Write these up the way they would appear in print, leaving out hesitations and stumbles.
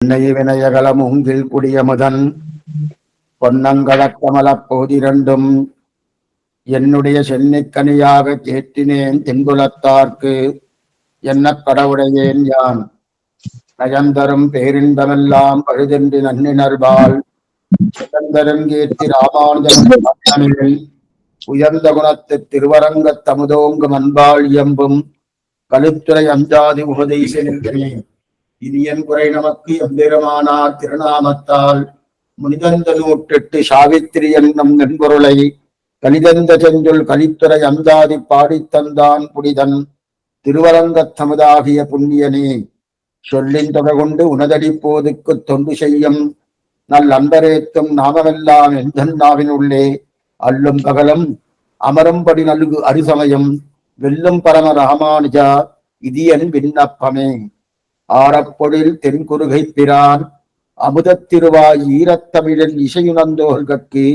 என்னை வினயகல மூங்கில் குடியமுதன் பொன்னங்கழக்கமலப் போதிரண்டும் என்னுடைய சென்னிக்கனியாக கேட்டினேன் தென்புலத்தார்க்கு என்ன கடவுடையேன் யான் நயந்தரும் பேரின்பமெல்லாம் பழுதென்று நன்னினர்பால் சிறந்தரும் கீர்த்தி ராமானுஜன் உயர்ந்த குணத்து திருவரங்கத் தமுதோங்கும் அன்பாள் இயம்பும் கழுத்துறை அஞ்சாதி உபதேசனே இனியன் குறை நமக்கு எம்பெருமானார் திருநாமத்தால் முனிதந்த நூற்றெட்டு சாவித்திரி என்னும் நென்பொருளை கலிதந்த செஞ்சுள் கலித்துறை அந்தாதி பாடித்தந்தான் புனிதன் திருவரங்கத் தமுதாகிய புண்ணியனே சொல்லின் தொகை கொண்டு உனதடி போதுக்கு தொண்டு செய்யும் நல் அன்பரேத்தும் நாமமெல்லாம் எந்தன் நாவின் உள்ளே அல்லும் பகலும் அமரும்படி நல்கு அரிசமயம் வெல்லும் பரம ராமானுஜா இது என் விண்ணப்பமே. ஆரப்பொழில் தென்குருகை பிரான் அமுதத்திருவாய் ஈரத்தமிழன் இசையுணர்ந்தோர்கட்கு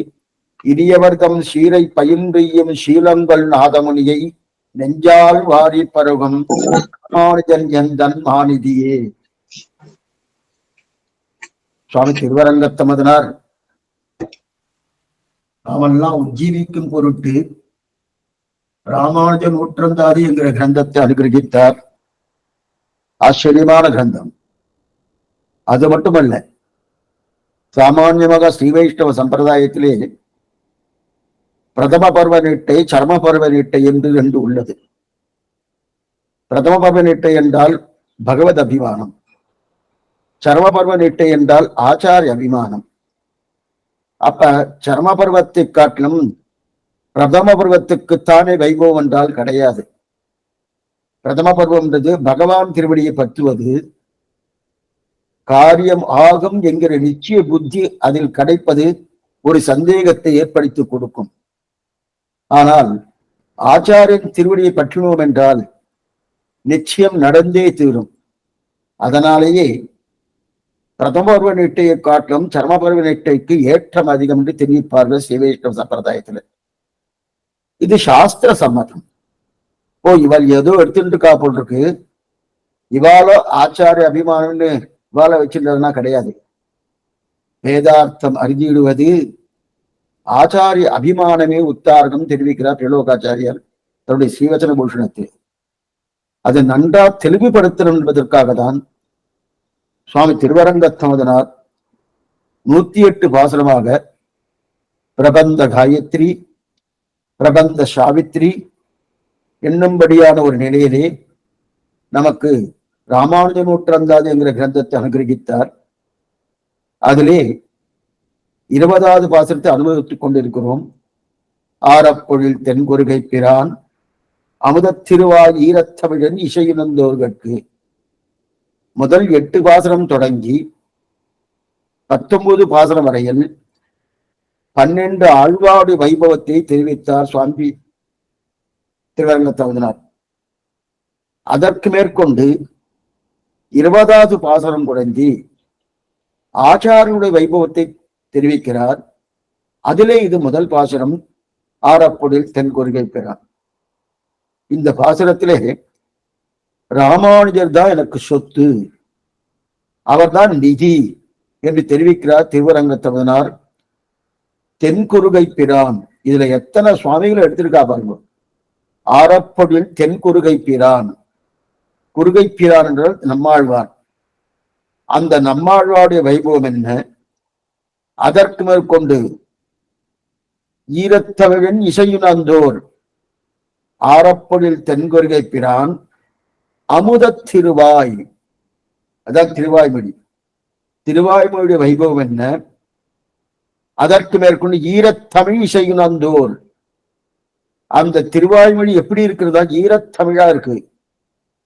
இனியவர்தம் சீரை பயின்றியும் சீலங்கள் நாதமுனியை நெஞ்சால் வாரி பருகும் ராமானுஜன் எந்தன் மாநிதியே. சுவாமி திருவரங்கத்தமதனார் நாமெல்லாம் உஜ்ஜீவிக்கும் பொருட்டு ராமானுஜ நூற்றந்தாதி என்கிற கிரந்தத்தை அனுகிரகித்தார். ஆச்சரியமான கிரந்தம். அது மட்டுமல்ல, சாமான்யமாக ஸ்ரீ வைஷ்ணவ சம்பிரதாயத்திலே பிரதம பர்வ நிட்டை சர்ம பர்வ நிட்டை என்று உள்ளது. பிரதம பர்வ நிட்டை என்றால் பகவத் அபிமானம், சர்ம பர்வ நிட்டை என்றால் ஆச்சாரிய அபிமானம். அப்ப சர்ம பர்வத்தை காட்டிலும் பிரதம பருவத்துக்குத்தானே வைபவம் என்றால் கிடையாது. பிரதம பருவம் என்றது பகவான் திருவடியை பற்றுவது, காரியம் ஆகும் என்கிற நிச்சய புத்தி அதில் கிடைப்பது ஒரு சந்தேகத்தை ஏற்படுத்தி கொடுக்கும். ஆனால் ஆச்சாரியன் திருவடியை பற்றினோம் என்றால் நிச்சயம் நடந்தே தீரும். அதனாலேயே பிரதம பருவ நிட்டையை காட்டிலும் சர்ம பருவ நிட்டைக்கு ஏற்றம் அதிகம் என்று தெரிவிப்பார்கள் ஸ்ரீ வைஷ்ணவ சம்பிரதாயத்துல. இது சாஸ்திர சம்மதம். இவள் ஏதோ எடுத்துட்டு இருக்கா போல் இருக்கு, இவாளோ ஆச்சாரிய அபிமானம்னு இவாள வச்சுட்டதுனா கிடையாது. வேதார்த்தம் அறிஞ்சிடுவது ஆச்சாரிய அபிமானமே உத்தாரணம் தெரிவிக்கிறார் திரிலோகாச்சாரியார் தன்னுடைய ஸ்ரீவச்சன பூஷணத்தில். அது நன்றா தெளிவுபடுத்தணும் என்பதற்காக தான் சுவாமி திருவரங்கத்தமதனார் 108 பாசனமாக பிரபந்த காயத்ரி பிரபந்த சாவித்ரி என்னும்படியான ஒரு நிலையிலே நமக்கு ராமானுஜ நூற்றந்தாதி என்கிற கிரந்தத்தை அனுகிரகித்தார். அதிலே 20வது பாசனத்தை அனுபவித்துக் கொண்டிருக்கிறோம். ஆரப்பொழில் தென்குருகை பிரான் அமுதத்திருவாய் ஈரத்தமிழன் இசையுணர்ந்தோர்கட்கு முதல் 8 பாசனம் தொடங்கி 19 பாசனம் வரையில் 12 ஆழ்வாடு வைபவத்தை தெரிவித்தார் சுவாமி திருவரங்கத்தமதனார். அதற்கு மேற்கொண்டு 20வது பாசனம் தொடங்கி ஆச்சாரியனுடைய வைபவத்தை தெரிவிக்கிறார். அதிலே இது முதல் பாசனம், ஆரப்பொழில் தென்குருகை பிரான். இந்த பாசனத்திலே ராமானுஜர் தான் எனக்கு சொத்து, அவர்தான் நிதி என்று தெரிவிக்கிறார் திருவரங்கத்தமதனார். தென்குருகை பிரான், இதுல எத்தனை சுவாமிகளை எடுத்திருக்கா பாருங்க. ஆரப்பொழில் தென்குருகை பிரான், குருகை பிரான் என்றால் நம்மாழ்வார். அந்த நம்மாழ்வாருடைய வைபவம் என்ன? அதற்கு மேற்கொண்டு ஈரத்தமிழன் இசையுணர்ந்தோர் ஆரப்பொழில் தென்குருகை பிரான் அமுத திருவாய், அதான் திருவாய்மொழி. திருவாய்மொழியுடைய வைபவம் என்ன? அதற்கு மேற்கொண்டு ஈரத்தமிழ் இசையுணர்ந்தோர். அந்த திருவாய்மொழி எப்படி இருக்கிறதா? ஈரத்தமிழா இருக்கு.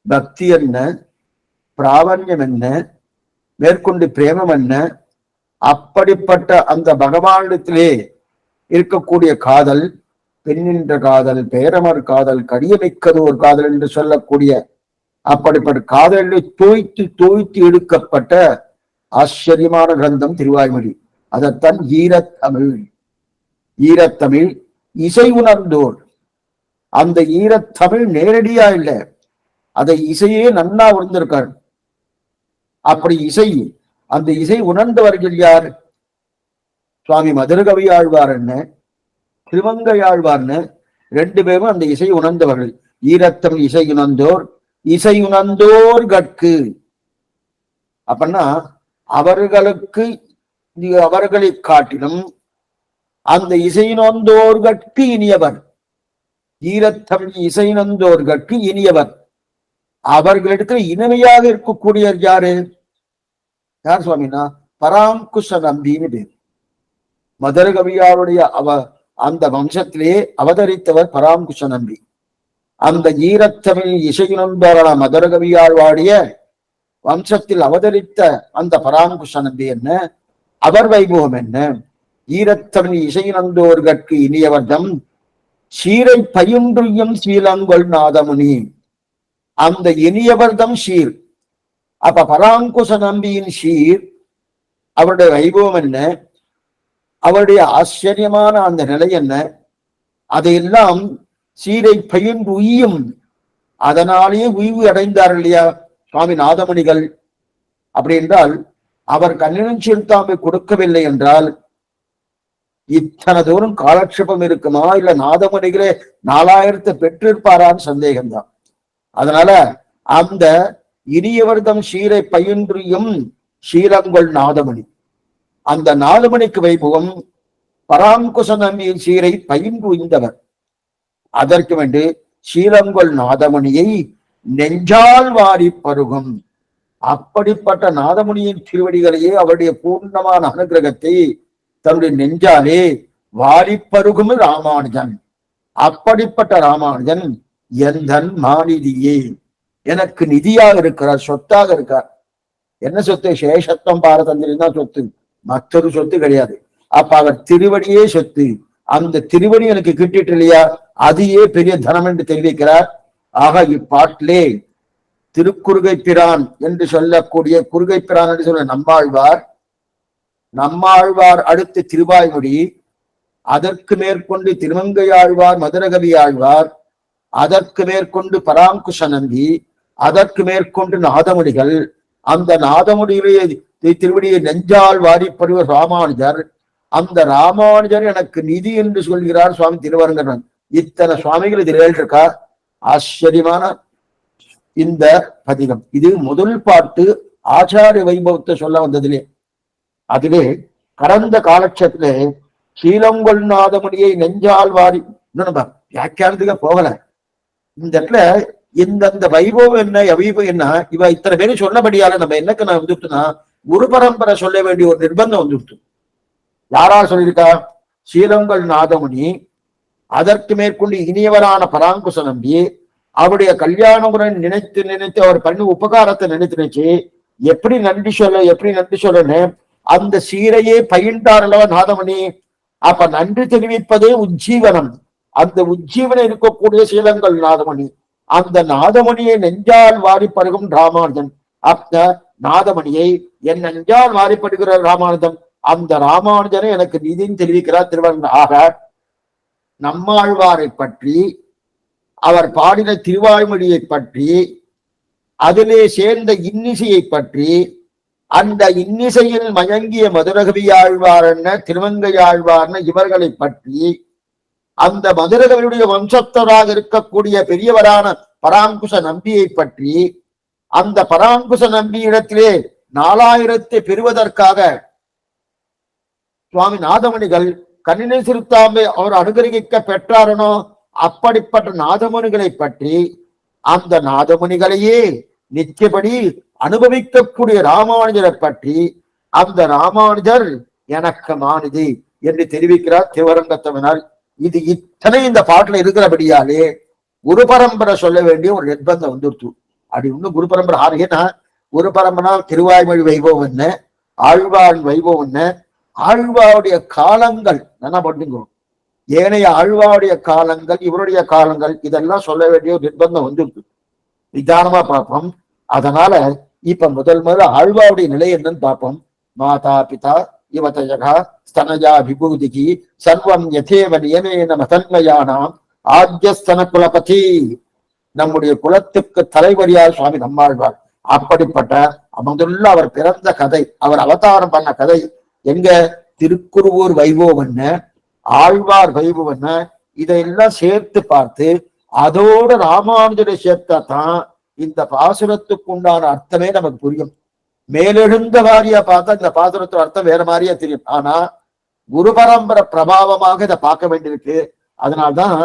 பக்தி என்ன, பிராவண்யம் என்ன, மேற்கொண்டு பிரேமம் என்ன, அப்படிப்பட்ட அந்த பகவானிடத்திலே இருக்கக்கூடிய காதல், பெண்ணின்ற காதல், பேரமர் காதல், கடியமிக்கது ஒரு காதல் என்று சொல்லக்கூடிய அப்படிப்பட்ட காதலில் தோய்த்து தோய்த்து எடுக்கப்பட்ட ஆச்சரியமான கிரந்தம் திருவாய்மொழி. அதைத்தான் ஈரத்தமிழ். ஈரத்தமிழ் இசை உணர்ந்தோர். அந்த ஈரத்தமிழ் நேரடியா இல்லை, அதை இசையே நன்னா உணர்ந்திருக்கார். அப்படி இசை அந்த இசை உணர்ந்தவர்கள் யார்? சுவாமி மதுரகவி ஆழ்வார் என்ன, திருமங்கையாழ்வார்னு ரெண்டு பேரும் அந்த இசை உணர்ந்தவர்கள். ஈரத்தம் இசையுணர்ந்தோர், இசையுணர்ந்தோர் கட்கு. அப்படின்னா அவர்களுக்கு அவர்களை காட்டிலும் அந்த இசையுணர்ந்தோர்கட்கு இனியவர். ஈரத்தம் இசையுணர்ந்தோர்கட்கு இனியவர். அவர்களிடத்தில் இனிமையாக இருக்கக்கூடியவர் யாரு? யார் சுவாமினா பராங்குஷ நம்பின்னு பேர். மதுரகவியாருடைய அந்த வம்சத்திலே அவதரித்தவர் பராங்குஷ நம்பி. அந்த ஈரத்தமிழ் இசையுணர்ந்தோரான மதுரகவியாழ்வாடிய வம்சத்தில் அவதரித்த அந்த பராங்குஷ நம்பி என்ன, அவர் வைபவம் என்ன? ஈரத்தமிழ் இசையுணர்ந்தோர்கட்கு இனியவர்தம் சீரை பயின்றுயும் சீலங்கொள் நாதமுனி. அந்த இனியவர்தம் ஷீர். அப்ப பராங்குஷ நம்பியின் ஷீர், அவருடைய வைபவம் என்ன, அவருடைய ஆச்சரியமான அந்த நிலை என்ன, அதையெல்லாம் சீரை பயின்று உய்யும். அதனாலேயே உய்வு அடைந்தார் இல்லையா சுவாமி நாதமணிகள். அப்படி என்றால் அவர் கண்ணினும் செலுத்தாமை கொடுக்கவில்லை என்றால் இத்தனை தூரம் காலட்சேபம் இருக்குமா? இல்ல நாதமணிகளே 4000 பெற்றிருப்பாரான்னு சந்தேகம்தான். அதனால அந்த இனியவர்தம் சீரை பயின்றியும் சீலங்கொள் நாதமணி, அந்த நாதமணிக்கு வைபவம் பராங்குஷ நம்பியின் சீரை பயின்று உய்ந்தவர். அதற்கு வேண்டு சீலங்கொள் நாதமணியை நெஞ்சால் வாரி பருகும். அப்படிப்பட்ட நாதமுனியின் திருவடிகளையே அவருடைய பூர்ணமான அனுகிரகத்தை தன்னுடைய நெஞ்சாலே வாரி பருகும் ராமானுஜன். அப்படிப்பட்ட ராமானுஜன் எந்தன் மாநிதியே, எனக்கு நிதியாக இருக்கிறார், சொத்தாக இருக்கார். என்ன சொத்து? சேஷத்துவம் பாரதந்திரம் தான் சொத்து, மற்றொரு சொத்து கிடையாது. அப்ப அவர் திருவடியே சொத்து. அந்த திருவடி எனக்கு கிட்டிட்டு இல்லையா, அதையே பெரிய தனம் என்று தெரிவிக்கிறார். ஆக இப்பாட்டிலே திருக்குறுகை பிரான் என்று சொல்லக்கூடிய குறுகை பிரான் என்று சொல்ல நம்மாழ்வார், நம்மாழ்வார் அடுத்து திருவாய்மொழி, அதற்கு மேற்கொண்டு திருமங்கையாழ்வார், மதுரகவி ஆழ்வார், அதற்கு மேற்கொண்டு பராங்குஷ நம்பி, அதற்கு மேற்கொண்டு நாதமுடிகள். அந்த நாதமுடியிலே திருவடியை நெஞ்சால் வாரிப்படுவர் ராமானுஜர். அந்த ராமானுஜர் எனக்கு நிதி என்று சொல்கிறார் சுவாமி திருவரங்கன். இத்தனை சுவாமிகள் இதில் இருக்கா. ஆச்சரியமான இந்த பதிகம். இது முதல் பாட்டு ஆச்சாரிய வைபவத்தை சொல்ல வந்ததிலே. அதிலே கடந்த காலட்சத்திலே சீலங்கொள் நாதமுடியை நெஞ்சால் வாரி, இன்னும் நம்ம வியாக்கியானத்துக்கு போகல. இந்த இடத்துல இந்த வைபவம் என்ன, அவைபவம் என்ன, இவ இத்தனை பேரும் சொன்னபடியால நம்ம என்னக்கு நான் வந்துட்டுனா குரு பரம்பரை சொல்ல வேண்டிய ஒரு நிர்பந்தம் வந்துட்டு. யாரால் சொல்லியிருக்கா? சீலங்கொள் நாதமுனி, அதற்கு மேற்கொண்டு இனியவரான பராங்குஷ நம்பி, அவருடைய கல்யாண முறை நினைத்து நினைத்து அவர் பண்ணி உபகாரத்தை நினைச்சு எப்படி நன்றி சொல்லன்னு அந்த சீரையே பயின்றார் அல்லவா நாதமணி. அப்ப நன்றி தெரிவிப்பதே உஜ்ஜீவனம். அந்த உஜ்ஜீவனம் இருக்கக்கூடிய சீலங்கொள் நாதமணி, அந்த நாதமணியை நெஞ்சால் வாரிப்படுகும் ராமானுஜன். அந்த நாதமணியை என் நெஞ்சால் வாரிப்படுகிற ராமானுஜன், அந்த ராமானுஜனை எனக்கு நிதின்னு தெரிவிக்கிறார் திருவரங்கன். ஆக நம்மாழ்வாரை பற்றி, அவர் பாடின திருவாய்மொழியை பற்றி, அதிலே சேர்ந்த இன்னிசையை பற்றி, அந்த இன்னிசையில் மயங்கிய மதுரகவியாழ்வார்ன திருமங்கையாழ்வார்ன இவர்களை பற்றி, அந்த மதுரகவியுடைய வம்சத்தராக இருக்கக்கூடிய பெரியவரான பராங்குஷ நம்பியை பற்றி, அந்த பராங்குஷ நம்பி இடத்திலே 4000 பெறுவதற்காக சுவாமி நாதமணிகள் கண்ணினை சிறுத்தாமை அவர் அனுகிரகிக்க பெற்றாரனோ, அப்படிப்பட்ட நாதமுனிகளை பற்றி, அந்த நாதமுனிகளையே நிச்சயப்படி அனுபவிக்கக்கூடிய ராமானுஜரை பற்றி, அந்த ராமானுஜர் எனக்கு மாநிதி என்று தெரிவிக்கிறார் திருவரங்கத்தவனால். இது இத்தனை இந்த பாட்டுல இருக்கிறபடியாலே குரு பரம்பரை சொல்ல வேண்டிய ஒரு நிர்பந்தம் வந்துருச்சு. அப்படி இன்னும் குரு பரம்பரை ஆறுனா, குரு பரம்பரா திருவாய்மொழி வைபவம் என்ன, ஆழ்வான் வைபவம் என்ன, ஆழ்வாருடைய காலங்கள் என்ன பண்ணுங்க, ஏனைய ஆழ்வாருடைய காலங்கள், இவருடைய காலங்கள், இதெல்லாம் சொல்ல வேண்டிய ஒரு நிர்பந்தம் வந்துருக்கு. நிதானமா பார்ப்போம். அதனால இப்ப முதல் ஆழ்வாருடைய நிலை என்னன்னு பார்ப்போம். மாதா பிதா இவதயகா ஸ்தனஜா விபூதிகி சர்வம் யதேவ நியமேன மதன்மயானாம் ஆத்யஸ்தன குலபதி. நம்முடைய குலத்துக்கு தலைவரியார் சுவாமி நம்மாழ்வார். அப்படிப்பட்ட முதல்ல அவர் பிறந்த கதை, அவர் அவதாரம் பண்ண கதை எங்க? திருக்குருவூர் வைபவம், ஆழ்வார் வைபவம், இதையெல்லாம் சேர்த்து பார்த்து அதோட ராமானுஜரை சேர்த்தாதான் இந்த பாசுரத்துக்கு உண்டான அர்த்தமே நமக்கு புரியும். மேலெழுந்த வாரியா பார்த்தா இந்த பாசுரத்தோட அர்த்தம் வேற மாதிரியா தெரியும். ஆனா குரு பரம்பரை பிரபாவமாக இதை பார்க்க வேண்டியிருக்கு. அதனால்தான்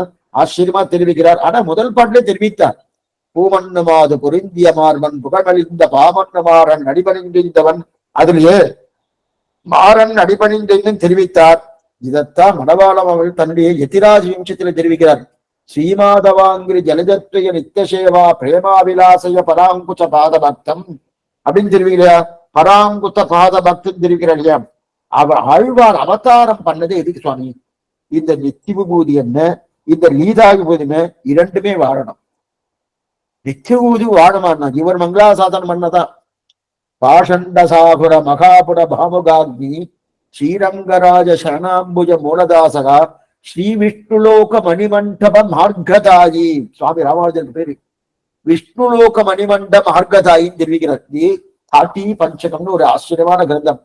ஆச்சரியமா தெரிவிக்கிறார். ஆனா முதல் பாட்டிலே தெரிவித்தார், பூமண்ணுமாது பொருந்திய மார்பன் புகழ்மலிந்த பாமண்ணு மாறன் அடிபணிந்தவன். அதிலேயே மாறன் அடிபணிந்தென்னு தெரிவித்தார். இதத்தான் மணவாளம் அவர்கள் தன்னுடைய எதிராஜ் விம்சத்தில தெரிவிக்கிறார். ஸ்ரீமாதவாங்கிரி ஜலஜத்வய நித்தியசேவா பிரேமாவிலாசய பராங்குச்ச பாத பக்தம் அப்படின்னு தெரிவிக்கிறா. பராங்குத்த பாத பக்தம் தெரிவிக்கிறார் இல்லையா? அவர் ஆழ்வார் அவதாரம் பண்ணது எதுக்கு சுவாமி? இந்த நித்திய விபூதி என்ன, இந்த லீதா விபூதி என்ன, இரண்டுமே வாழணும். நித்திய விபூதி வாழமானா இவர் மங்களாசாதனம் பண்ணதான். பாஷண்ட சாகுர மகாபுர பாமுகாக்னி ஸ்ரீரங்கராஜ சரணாம்புஜ மூலதாசகா ஸ்ரீ விஷ்ணுலோக மணிமண்டப மார்கதாயி. சுவாமி ராமானுஜன் பேரு விஷ்ணுலோக மணிமண்ட மார்கதாயின்னு தெரிவிக்கிறார். தாட்டி பஞ்சகம்னு ஒரு ஆச்சரியமான கிரந்தம்.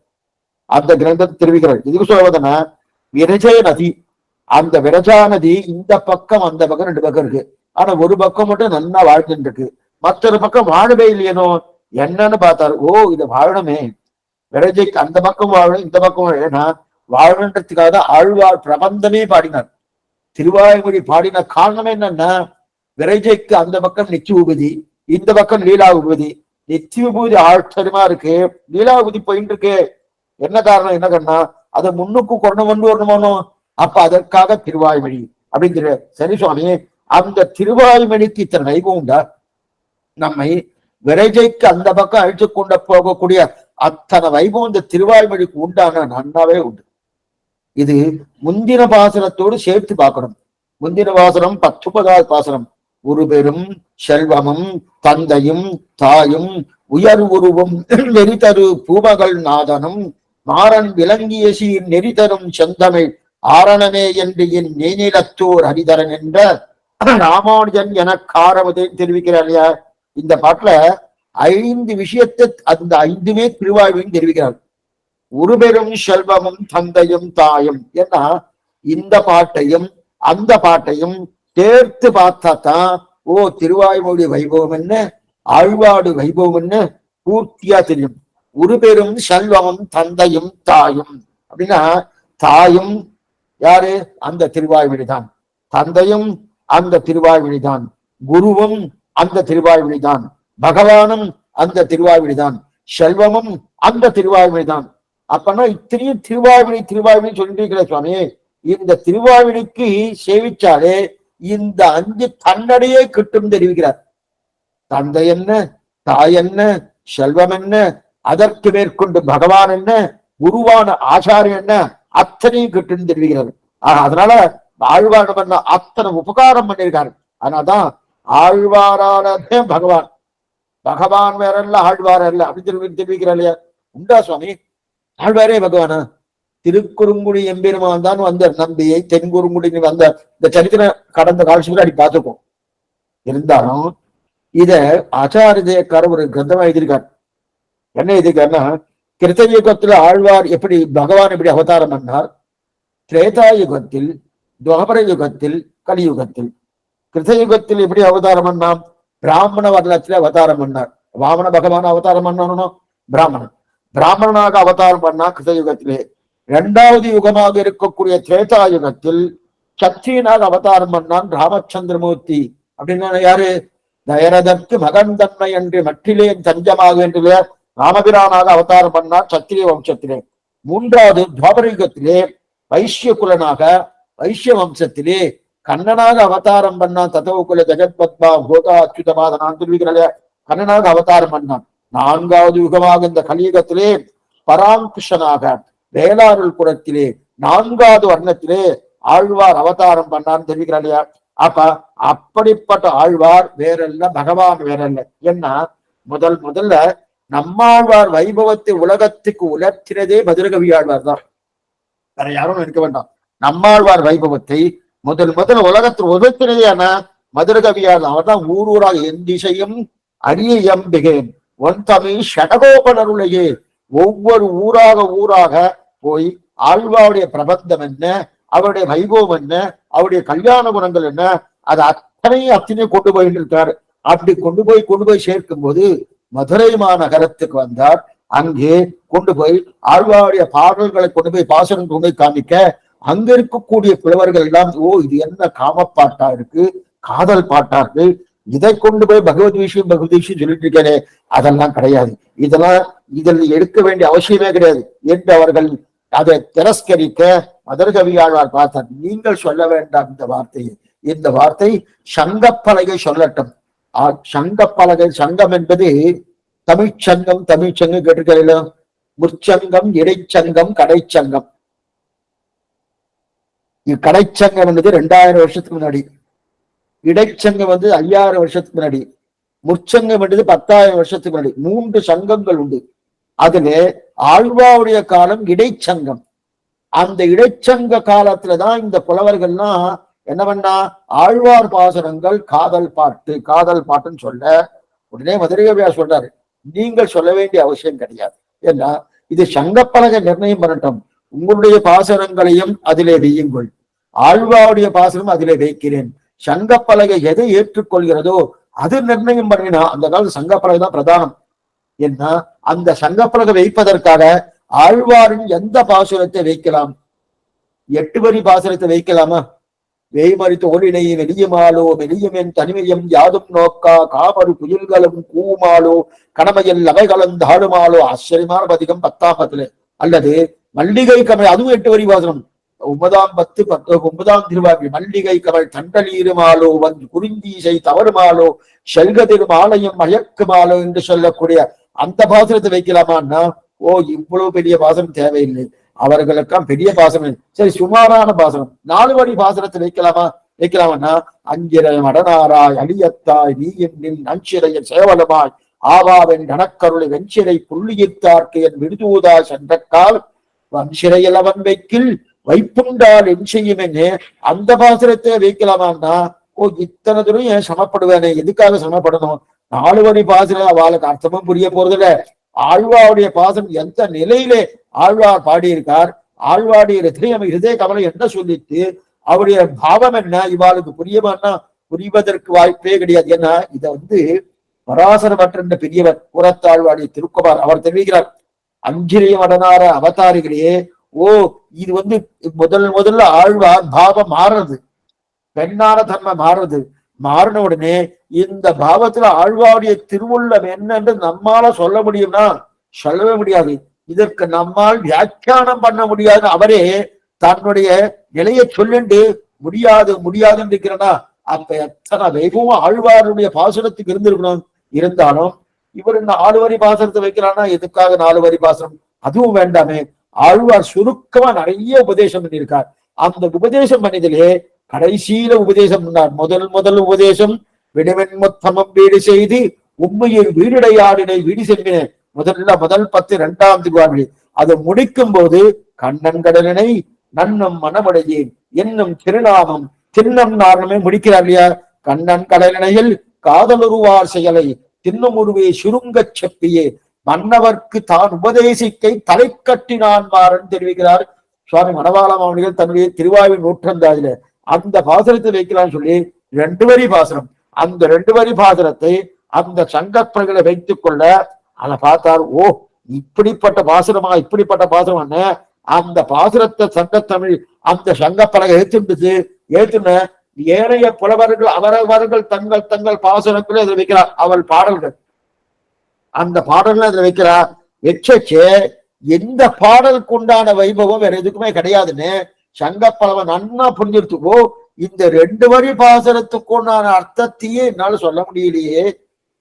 அந்த கிரந்தத்தை தெரிவிக்கிறார். இதுக்கு சொல்வதுன்னா விரஜய நதி, அந்த விரஜா நதி இந்த பக்கம் அந்த பக்கம் ரெண்டு பக்கம் இருக்கு. ஆனா ஒரு பக்கம் மட்டும் நல்லா வாழ்ந்துட்டு இருக்கு, மற்றொரு பக்கம் வாழவே இல்லையனோ. என்னன்னு பார்த்தாரு, ஓ இது வாழணுமே, விரஜைக்கு அந்த பக்கம் வாழணும் இந்த பக்கம் வாழணும். ஏன்னா வாழணுன்றதுக்காக தான் ஆழ்வார் பிரபந்தமே பாடினார். திருவாய்மொழி பாடின காரணம் என்னன்னா, விரஜைக்கு அந்த பக்கம் நித்திய விபூதி, இந்த பக்கம் லீலா விபூதி. நித்திய விபூதி ஆச்சரியமா இருக்கு, லீலா விபூதி போயிட்டு இருக்கு. என்ன காரணம்? என்ன கண்ணா, அதை முன்னுக்கு கொண்டு வரணுமோ. அப்ப அதற்காக திருவாய்மொழி அப்படின்னு. சரி சுவாமி, அந்த திருவாய்மொழிக்கு இத்தனை வைபவம் உண்டா? நம்மை விரைஜைக்கு அந்த பக்கம் அழிச்சு கொண்டு போகக்கூடிய அத்தனை வைபவம் இந்த திருவாய்மொழிக்கு உண்டான நன்னாவே உண்டு. இது முந்தின பாசனத்தோடு சேர்த்து பார்க்கணும். முந்தின பாசனம் 19வது பாசனம். ஒரு பெரும் செல்வமும் தந்தையும் தாயும் உயர் உருவும் நெறிதரு பூமகள் நாதனும் மாறன் விளங்கிய சீர் நெறிதரும் செந்தமிழ் ஆரணமே என்று என் நெய்நிலத்தோர் ஹரிதரன் என்ற ராமானுஜன் என காரவதை தெரிவிக்கிறார். இந்த பாட்டுல 5 விஷயத்தை அந்த 5மே திருவாய்மொழின்னு தெரிவிக்கிறார். ஒரு பெரும் செல்வமும் தந்தையும் தாயும். ஏன்னா இந்த பாட்டையும் அந்த பாட்டையும் சேர்த்து பார்த்தா தான் ஓ திருவாய்மொழி வைபவம் என்ன, ஆழ்வாடு வைபவம் என்ன பூர்த்தியா தெரியும். ஒரு பெரும் செல்வமும் தந்தையும் தாயும் அப்படின்னா, தாயும் யாரு? அந்த திருவாய்மொழிதான். தந்தையும் அந்த திருவாய்மொழிதான். குருவும் அந்த திருவாய்மொழிதான். பகவானும் அந்த திருவாய்மொழிதான். செல்வமும் அந்த திருவாய்மொழிதான். அப்பனா இத்தனையும் திருவாய்மொழி சொல்லிட்டு இருக்கிற சுவாமி. இந்த திருவாய்மொழிக்கு சேவிச்சாலே இந்த 5 தன்னடையே கிட்டும் தெரிவிக்கிறார். தந்தை என்ன, தாய் என்ன, செல்வம் என்ன, அதற்கு மேற்கொண்டு பகவான் என்ன, குருவான ஆச்சாரியன் என்ன, அத்தனையும் கிட்டுன்னு தெரிவிக்கிறார். அதனால ஆழ்வார் பண்ண அத்தனை உபகாரம் பண்ணியிருக்காரு. அதனால்தான் ஆழ்வாரானே பகவான், பகவான் வேற இல்ல ஆழ்வார இல்ல அப்படின்னு தெரிவிக்கிறார் இல்லையா? உண்டா சுவாமி? ஆழ்வாரே பகவானா? திருக்குறுங்குடி எம்பெருமான் தான் வந்தார். நம்பியை தென்குறுங்குடி வந்த இந்த சரித்திரம் கடந்த காலத்துல அடி பார்த்துருக்கோம். இருந்தாலும் இத ஆச்சாரியக்காரர் ஒரு கிரந்தமா எழுதியிருக்கார். என்ன எழுதியிருக்காருன்னா, கிருத்த யுகத்துல ஆழ்வார் எப்படி பகவான் எப்படி அவதாரம் பண்ணார், திரேதா யுகத்தில், துவாபர யுகத்தில், கலியுகத்தில். கிருத்த யுகத்தில் எப்படி அவதாரம் பண்ணான்? பிராமண வர்ணத்துல அவதாரம் பண்ணார். வாமன பகவான் அவதாரம் பண்ணணும், பிராமணனாக அவதாரம் பண்ணா கிருத்த யுகத்திலே. 2வது யுகமாக இருக்கக்கூடிய திரேதா யுகத்தில் சத்திரியனாக அவதாரம் பண்ணான் ராமச்சந்திரமூர்த்தி. அப்படின்னா யாரு? தயரதற்கு மகன் தன்மை என்று மற்றிலே தஞ்சமாக என்று ராமபிரானாக அவதாரம் பண்ணார் சத்திரிய வம்சத்திலே. 3வது துவாபர யுகத்திலே வைசிய குலனாக வைசிய வம்சத்திலே கண்ணனாக அவதாரம் பண்ணான். ததவுகுல ஜெகத் பத்மா கோதா அச்சுதமாதனான் தெரிவிக்கிற கண்ணனாக அவதாரம் பண்ணான். 4வது யுகமாக இந்த கலியுகத்திலே பராங்கிருஷ்ணனாக வேளாறுள் குலத்திலே 4வது வர்ணத்திலே ஆழ்வார் அவதாரம் பண்ணான்னு தெரிவிக்கிறார் இல்லையா? அப்ப அப்படிப்பட்ட ஆழ்வார் வேறல்ல, பகவான் வேறல்ல. ஏன்னா முதல்ல நம்மாழ்வார் வைபவத்தை உலகத்துக்கு உலர்த்தினதே மதுரகவி ஆழ்வார் தான், வேற யாரும் நினைக்க வேண்டாம். நம்மாழ்வார் வைபவத்தை முதல் உலகத்தில் உலர்த்தினதே ஆனா மதுரகவியார். அவர் தான் ஊர் ஊராக என் திசையும் அரிய எம்பிகேன் ஒன் தமிழ் ஷடகோபனருளையே. ஒவ்வொரு ஊராக போய் ஆழ்வாவுடைய பிரபந்தம் என்ன, அவருடைய வைபவம் என்ன, அவருடைய கல்யாண குணங்கள் என்ன, அது அத்தனையும் கொண்டு போயிட்டு இருக்காரு. அப்படி கொண்டு போய் சேர்க்கும் போது மதுரை மாநகரத்துக்கு வந்தார். அங்கே கொண்டு போய் ஆழ்வாருடைய பாடல்களை கொண்டு போய் பாசனம் கொண்டு போய் காமிக்க, அங்க இருக்கக்கூடிய புலவர்கள் எல்லாம், ஓ இது என்ன காமப்பாட்டா இருக்கு, காதல் பாட்டா இருக்கு, இதை கொண்டு போய் பகவத் விஷயம் சொல்லிட்டு இருக்கேனே, அதெல்லாம் கிடையாது, இதில் எடுக்க வேண்டிய அவசியமே கிடையாது என்று அவர்கள் அதை திரஸ்கரிக்க மதுரகவியாழ்வார் பார்த்தார். நீங்கள் சொல்ல வேண்டாம் இந்த வார்த்தையை, இந்த வார்த்தை சங்கப்பலகை சொல்லட்டும். சங்கப்பலகை, சங்கம் என்பது தமிழ்ச்சங்கம் கேட்டிருக்கிறீங்களா? முற்சங்கம், இடைச்சங்கம், கடைச்சங்கம். கடைச்சங்கம் என்பது 2000 வருஷத்துக்கு முன்னாடி, இடைச்சங்கம் வந்து 5000 வருஷத்துக்கு முன்னாடி, முற்சங்கம் என்பது 10,000 வருஷத்துக்கு முன்னாடி. 3 சங்கங்கள் உண்டு. அதுல ஆழ்வாவுடைய காலம் இடைச்சங்கம். அந்த இடைச்சங்க காலத்துலதான் இந்த புலவர்கள்லாம் என்ன பண்ணா, ஆழ்வார் பாசனங்கள் காதல் பாட்டுன்னு சொல்ல, உடனே மதுரையா சொல்றாரு, நீங்கள் சொல்ல வேண்டிய அவசியம் கிடையாது. ஏன்னா இது சங்கப்பலகை நிர்ணயம் பண்ணட்டும், உங்களுடைய பாசனங்களையும் அதிலே வையுங்கள், ஆழ்வாருடைய பாசனம் அதிலே வைக்கிறேன். சங்கப்பலகை எதை ஏற்றுக்கொள்கிறதோ அது நிர்ணயம் பண்ணினா, அந்த காலத்து சங்கப்பலகை தான் பிரதானம். ஏன்னா அந்த சங்கப்பலகை வைப்பதற்காக ஆழ்வாரின் எந்த பாசுரத்தை வைக்கலாம்? 8 வரி பாசுரத்தை வைக்கலாமா? வேய்மறி தோழினை வெளியுமாலோ வெளியுமென் தனிமையும் யாதும் நோக்கா காமரு புயல்களும் கூமாலோ கடமையில் அவைகளும் தாழுமாலோ, ஆச்சரியமான பதிகம் 10ஆம் அல்லது மல்லிகை கமல், அதுவும் 8 வரி பாசுரம். 9ஆம் 9ஆம் திருவாவி மல்லிகை கமல் தண்டலீருமாலோ வந்து குறிந்தீசை தவறுமாலோ செல்கதிரும் ஆலயம் மயக்குமாலோ என்று சொல்லக்கூடிய அந்த பாசுரத்தை வைக்கலாமான்னா, ஓ இவ்வளவு பெரிய பாசனம் தேவையில்லை, அவர்களுக்கெல்லாம் பெரிய பாசனம், சரி சுமாரான பாசனம் 4 வரி பாசனத்தை வைக்கலாமன்னா, அஞ்சிரை மடனாராய் அடியத்தாய் நீ என்னின் நஞ்சிறைய சேவலமாய் ஆவாவென் கணக்கருளை வெஞ்சிறை புள்ளியித்தார்க்கு என் விடுதூதா சென்றக்கால் வன்சிறையில் அவன் வைக்கில் வைப்புண்டால் என் செய்யும் என்ன, அந்த பாசனத்தை வைக்கலாமான்னா, ஓ இத்தனை தூரம் ஏன் சமப்படுவேனே, எதுக்காக சமப்படணும்? 4 வரி பாசனம் அவளுக்கு அர்த்தமும் புரிய போறதில்ல. ஆழ்வாருடைய பாசனம் எந்த நிலையிலே ஆழ்வார் பாடியிருக்கார், ஆழ்வாருடைய ஹிருதய கமலை என்ன சொல்லிட்டு அவருடைய பாவம் என்ன, இவாளுக்கு புரியமானா புரிவதற்கு வாய்ப்பே கிடையாது. ஏன்னா இதை பராசரமற்ற பெரியவர் புறத்தாழ்வாடைய திருக்குமார் அவர் தெரிவிக்கிறார், அஞ்சிரிய மடனார அவதாரிகளே, ஓ இது முதல்ல ஆழ்வார் பாவம் மாறுறது, பெண்ணான தன்மை மாறின உடனே இந்த பாவத்துல ஆழ்வாருடைய திருவுள்ளம் என்னன்னு நம்மால சொல்ல முடியும்னா சொல்லவே முடியாது. இதற்கு நம்மால் வியாக்கியானம் பண்ண முடியாது. அவரே தன்னுடைய நிலையை சொல்லிண்டு முடியாதுன்னு இருக்கிறனா, அப்ப எத்தனை வைபவம் ஆழ்வாருடைய பாசனத்துக்கு இருந்திருக்கணும். இருந்தாலும் இவர் 4 வரி பாசனத்தை வைக்கிறான்னா, எதுக்காக 4 வரி பாசனம்? அதுவும் வேண்டாமே. ஆழ்வார் சுருக்கமா நிறைய உபதேசம் பண்ணியிருக்கார். அந்த உபதேசம் பண்ணிதிலே கடைசியில உபதேசம் பண்ணார். முதல் உபதேசம் விடவெண் மொத்தமம் வீடு செய்து உண்மையில் வீடுடையாடினை வீடு சென்பின, முதல் 10 2ஆம் திருவாழி. அதை முடிக்கும் போது கண்ணன் கடலினை நன்னும் மனமடையேன் என்னும் திருநாமம் தின்னம் நாரணமே முடிக்கிறார் இல்லையா? கண்ணன் கடலினையில் காதலுருவார் செயலை தின்னும் உருவே சுருங்கச் செப்பியே மன்னவர்க்கு தான் உபதேசிக்கை தலை கட்டினான் மாறன் தெரிவிக்கிறார் சுவாமி மணவாள மாமனிகள் தன்னுடைய திருவாயூர் நூற்றந்தாதில. அந்த பாசனத்தை வைக்கலாம்னு சொல்லி 2 வரி பாசனம், அந்த 2 வரி பாசனத்தை அந்த சங்கப்பலகளை வைத்துக் கொள்ள அதை பார்த்தார். ஓ இப்படிப்பட்ட பாசனம் அந்த பாசுரத்தை சங்கத்தமிழ் அந்த சங்கப்பலகை ஏத்துன ஏனைய புலவர்கள் அவரவர்கள் தங்கள் பாசுரங்களை அதில் வைக்கிறார். அவள் பாடல்கள் அந்த பாடல்களை அதில் வைக்கிறார். எச்சே எந்த பாடலுக்கு உண்டான வைபவம் வேற எதுக்குமே கிடையாதுன்னு சங்கப்பலவன் நன்னா புரிஞ்சிருத்துக்கோ. இந்த 2 வரி பாசுரத்துக்கு உண்டான அர்த்தத்தையே என்னால சொல்ல முடியலையே,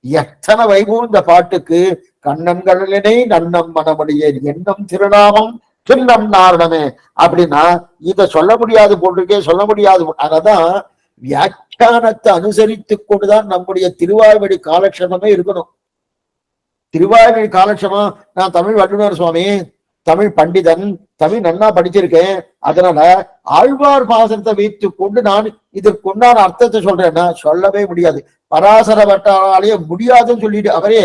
எத்தனை வைபவம் இந்த பாட்டுக்கு. கண்ணன் கடலினை நன்னம் மனமடியேன் என்னும் திருநாமம் தின்னம் நாரணமே அப்படின்னா இதை சொல்ல முடியாது போட்டிருக்கே, சொல்ல முடியாது. அதனாதான் வியாக்கியானத்தை அனுசரித்து கொண்டுதான் நம்முடைய திருவாய்மொழி காலக்ஷேபமே இருக்கணும். திருவாய்மொழி காலக்ஷேபம், நான் தமிழ் வல்லுநர் சுவாமி, தமிழ் பண்டிதன், தமிழ் நன்னா படிச்சிருக்கேன், அதனால ஆழ்வார் பாசனத்தை வைத்துக் கொண்டு நான் இதற்குண்டான அர்த்தத்தை சொல்றேன்னா சொல்லவே முடியாது. பராசர வட்டாராலேயே முடியாதுன்னு சொல்லிட்டு அவரே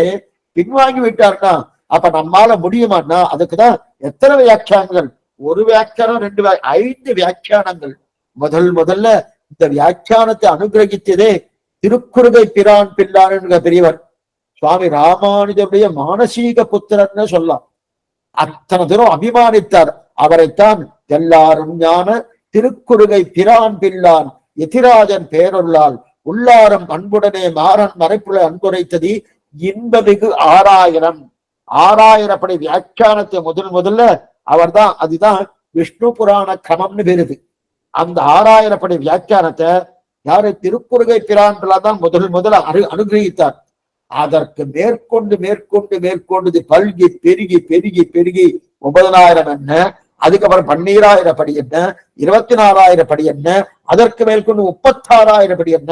பின்வாங்கி விட்டார்னா அப்ப நம்மால முடியுமான்னா அதுக்குதான் எத்தனை வியாக்கியானங்கள், ஒரு வியாக்கியானம் 2 5 வியாக்கியானங்கள். முதல்ல இந்த வியாக்கியானத்தை அனுகிரகித்ததே திருக்குறுகை பிரான் பிள்ளான் என்கிற பெரியவர் சுவாமி ராமானுஜருடைய மானசீக புத்திரன்னு சொல்லலாம். அத்தனை தூரம் அபிமானித்தார். அவரைத்தான் எல்லாரும் ஞான திருக்குறுகை பிரான் பிள்ளான் எதிராஜன் பேரொல்லால் உள்ளாரம் அன்புடனே மாறன் மறைப்புல அன்புரைத்தது இன்பமிகு 6000 படி வியாக்கியானத்தை முதல்ல அவர்தான். அதுதான் விஷ்ணு புராண கிரமம்னு பேருது. அந்த 6000 படி வியாக்கியானத்தை யாரு திருக்குறுகை பிரான் பிள்ளான் தான் முதல்ல அனுகிரகித்தார். அதற்கு மேற்கொண்டு பல்கி பெருகி 9000 என்ன, அதுக்கப்புறம் 12000 படி என்ன, 24000 படி என்ன, அதற்கு மேற்கொண்டு 36000 படி என்ன,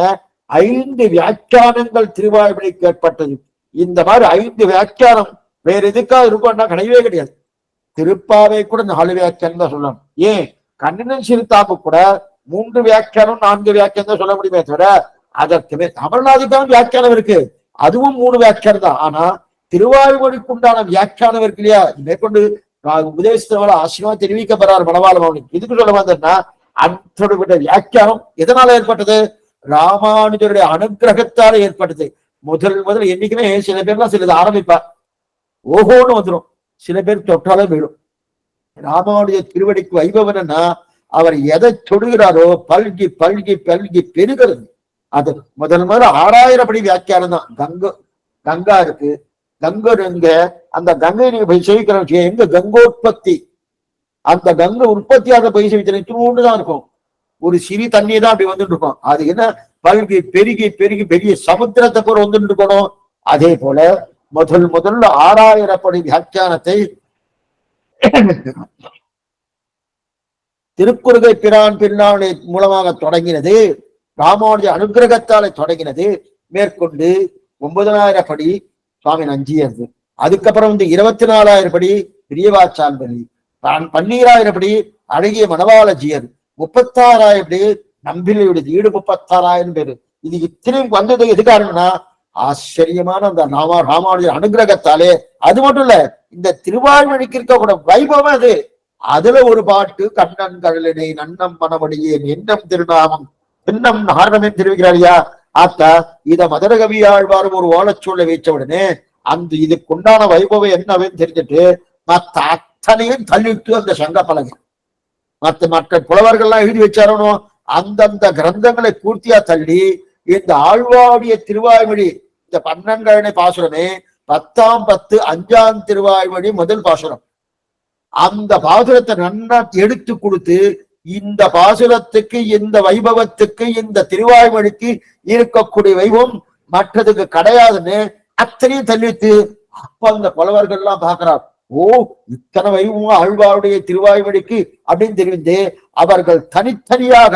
5 வியாக்கியானங்கள் திருவாய்மொழிக்கு ஏற்பட்டது. இந்த மாதிரி 5 வியாக்கியானம் வேற எதுக்காக இருக்கும்னா கிடையவே கிடையாது. திருப்பாவை கூட 4 வியாக்கியானம் தான் சொல்லணும். ஏன் கண்ணன் சிறுத்தாப்பு கூட 3 வியாக்கியானம் 4 வியாக்கியானம் தான் சொல்ல முடியுமே தவிர அதற்கு தமிழ்நாடுக்கான வியாக்கியானம் இருக்கு, அதுவும் 3 வியாக்கியானம் தான். ஆனா திருவாய்மொழிக்கு உண்டான வியாக்கியானம் இருக்கு இல்லையா, மேற்கொண்டு உபதேசத்தவள ஆசிரியமா தெரிவிக்கப்படுறார் மணவாள மௌனிக்கு. இதுக்கு சொல்ல வந்தா அந்த வியாக்கியானம் எதனால ஏற்பட்டது? ராமானுஜருடைய அனுகிரகத்தால ஏற்பட்டது. முதல் என்னைக்குமே சில பேர்லாம் சிலது ஆரம்பிப்பார், ஓஹோன்னு வந்துடும், சில பேர் தொட்டாலே போயிடும். ராமானுஜ திருவடிக்கு வைபவன்னா அவர் எதை தொடுகிறாரோ பல்கி பெருகிறது. அது முதல் 6000 படி வியாக்கியானம் தான். கங்கா இருக்கு, கங்க அந்த கங்கை நீங்க போய் சேவிக்கிற எங்க கங்கோத்பத்தி, அந்த கங்கை உற்பத்தியாக போய் சேவிக்கிற தூண்டு தான் இருக்கும், ஒரு சிறி தண்ணி தான் அப்படி வந்துட்டு இருக்கும். அது என்ன பல்கி பெருகி பெரிய சமுத்திரத்தை போல வந்துட்டு இருக்கணும். அதே போல முதல்ல 6000 படி வியாக்கியானத்தை திருக்குறுகை பிரான் பின்னாளை மூலமாக தொடங்கினது, ராமானுஜ அனுகிரகத்தாலே தொடங்கினது. மேற்கொண்டு 9000 படி சுவாமி நஞ்சியது, அதுக்கப்புறம் 24,000 படி பிரியவாச்சான்பலி, 12,000 படி அழகிய மணவாளஜியர், 36,000 படி நம்பிலையுடைய ஈடு 36,000 பேரு. இது இத்தனையும் வந்தது எது காரணம்னா ஆச்சரியமான அந்த ராமானுஜ அனுகிரகத்தாலே. அது மட்டும் இல்ல, இந்த திருவாய்மொழிக்கு இருக்கக்கூட வைபவம் அது. அதுல ஒரு பாட்டு கண்ணன் கடலினை நன்னம் மனமடியே எண்ணம் திருநாமம் பின்னம் நாரணமே தெரிவிக்கிறாரியா ஆத்தா. இத மதுரகவி ஆழ்வாரும் ஒரு ஓலச்சூழலை வைச்ச உடனே அந்த இதுக்குண்டான வைபவம் என்னவன்னு தெரிஞ்சுட்டு மற்ற அத்தனையும் தள்ளிட்டு அந்த சங்க பலகை மற்ற புலவர்கள்லாம் எழுதி வச்சாரணும் அந்தந்த கிரந்தங்களை பூர்த்தியா தள்ளி இந்த ஆழ்வாருடைய திருவாய்மொழி இந்த 12 பாசுரமே 10ஆம் 10 5ஆம் திருவாய்மொழி முதல் பாசுரம். அந்த பாசுரத்தை நன்னா எடுத்து கொடுத்து இந்த பாசுரத்துக்கு இந்த வைபவத்துக்கு இந்த திருவாய்மொழிக்கு இருக்கக்கூடிய வைபவம் மற்றதுக்கு கிடையாதுன்னு அத்தனையும் தள்ளித்து அப்ப அந்த புலவர்கள் எல்லாம் பாக்குறார். ஓ, இத்தனை வைபவம் ஆழ்வாருடைய திருவாய்மொழிக்கு அப்படின்னு தெரிவித்து அவர்கள் தனித்தனியாக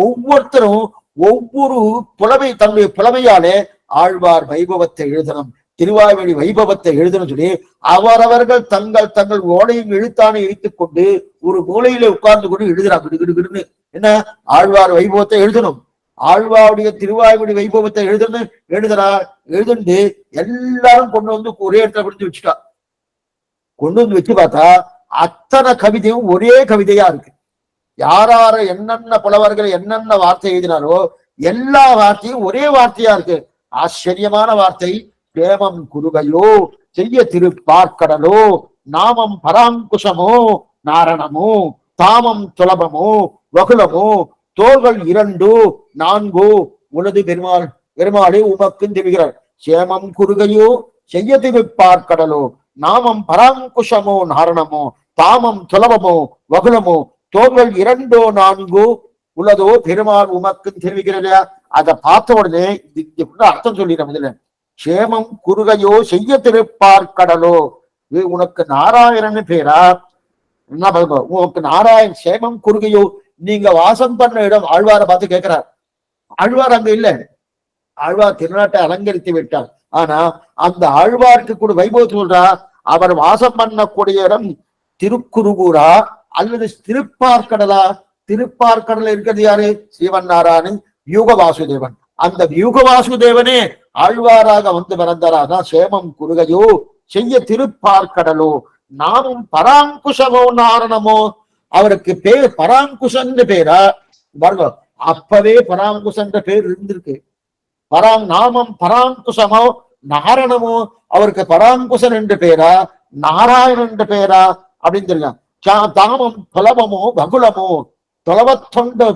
ஒவ்வொருத்தரும் ஒவ்வொரு புலமை தன்னுடைய புலமையாலே ஆழ்வார் வைபவத்தை எழுதணும், திருவாய்மொழி வைபவத்தை எழுதணும் சொல்லி அவரவர்கள் தங்கள் ஓடையும் எழுத்தானே இழுத்துக் கொண்டு ஒரு மூலையில உட்கார்ந்து கொண்டு எழுதுறாங்க. என்ன ஆழ்வார் வைபவத்தை எழுதணும், ஆழ்வாருடைய திருவாய்மொழி வைபவத்தை எழுதுண்டு எல்லாரும் கொண்டு வந்து ஒரே இடத்துல பிடிச்சு வச்சுட்டா. கொண்டு வந்து வச்சு பார்த்தா அத்தனை கவிதையும் ஒரே கவிதையா இருக்கு. யாரார என்னென்ன புலவர்கள் என்னென்ன வார்த்தை எழுதினாரோ எல்லா வார்த்தையும் ஒரே வார்த்தையா இருக்கு. ஆச்சரியமான வார்த்தை. தேமம் குருகையோ செய்ய திருப்பார்க்கடலோ நாமம் பராங்குசமோ நாரணமோ தாமம் துலபமோ வகுலமோ தோள்கள் 2 4 உனது பெருமாளே உமக்கு தெரிகிறார். சேமம் குருகையோ செய்ய திருப்பார்க்கடலோ நாமம் பராங்குசமோ நாரணமோ தாமம் துலபமோ வகுலமோ தோள்கள் 2 4 உள்ளதோ பெருமாள் உமக்கு தெரிவிக்கிறது. அதை பார்த்த உடனே அர்த்தம் சொல்லிடுறேன். முதல்ல சேமம் குருகையோ செய்ய திருப்பார்க்கடலோ, உனக்கு நாராயணன்னு பேரா? உனக்கு நாராயண் சேமம் குருகையோ, நீங்க வாசம் பண்ண இடம் ஆழ்வாரை பார்த்து கேட்கிறார். ஆழ்வார் அங்க இல்ல, ஆழ்வார் திருநாட்டை அலங்கரித்து விட்டார். ஆனா அந்த ஆழ்வாருக்கு கூட வைபவம் சொல்றா, அவர் வாசம் பண்ணக்கூடிய இடம் திருக்குறுகூரா அல்லது திருப்பார்க்கடலா? திருப்பார்க்கடல இருக்கிறது யாரு? ஸ்ரீவன் நாராயணன் யூக வாசுதேவன். அந்த வியூக வாசுதேவனே ஆழ்வாராக வந்து பிறந்தாரா. அதான் சேமம் குறுகையோ செய்ய திருப்பார்கடலோ நாமும் பராங்குஷமோ நாரணமோ. அவருக்கு பேர் பராங்குஷன் பேரா பாருங்க. அப்பவே பராங்குஷன் பேர் இருந்திருக்கு. நாமம் பராங்குஷமோ நாரணமோ. அவருக்கு பராங்குசன் என்று பேரா நாராயணன் என்று பேரா அப்படின்னு தெரியும். தாமம் துலவமோ வகுளமோ.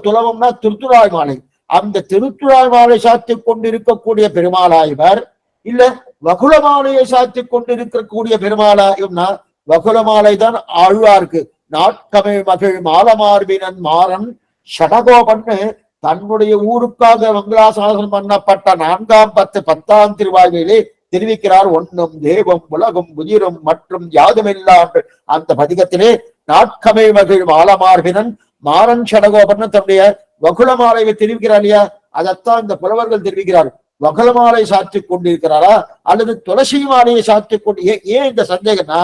துலவம்னா திருத்துழாய் மாலை. அந்த திருத்துழாய் மாலை சாத்தி கொண்டிருக்கக்கூடிய பெருமாளாய்வர் இல்ல வகுள மாலையை சாத்தி கொண்டிருக்கக்கூடிய பெருமாளாயும்னா வகுள மாலை தான் ஆழ்வார்க்கு. நாட்கமிழ் மகிழ் மாலமார்பினன் மாறன் ஷடகோபன்னு தன்னுடைய ஊருக்காக மங்களாசாசனம் பண்ணப்பட்ட 4ஆம் 10 திருவாய்மையிலே தெரிவிக்கிறார். ஒன்னும் தேவம் உலகம் உயிரும் மற்றும் யாதுமில்லாம் அந்த பதிகத்திலே நாட்கமிழ் மகிழ் மாலமார்பினன் மாறன் ஷடகோபன் தன்னுடைய வகுளமாலையை தெரிவிக்கிறார் இல்லையா. அதைத்தான் இந்த புலவர்கள் தெரிவிக்கிறார். வகுளமாலை சாற்றிக் கொண்டிருக்கிறாரா அல்லது துளசி மாலையை சாற்றிக் கொண்டு. ஏன் இந்த சந்தேகம்னா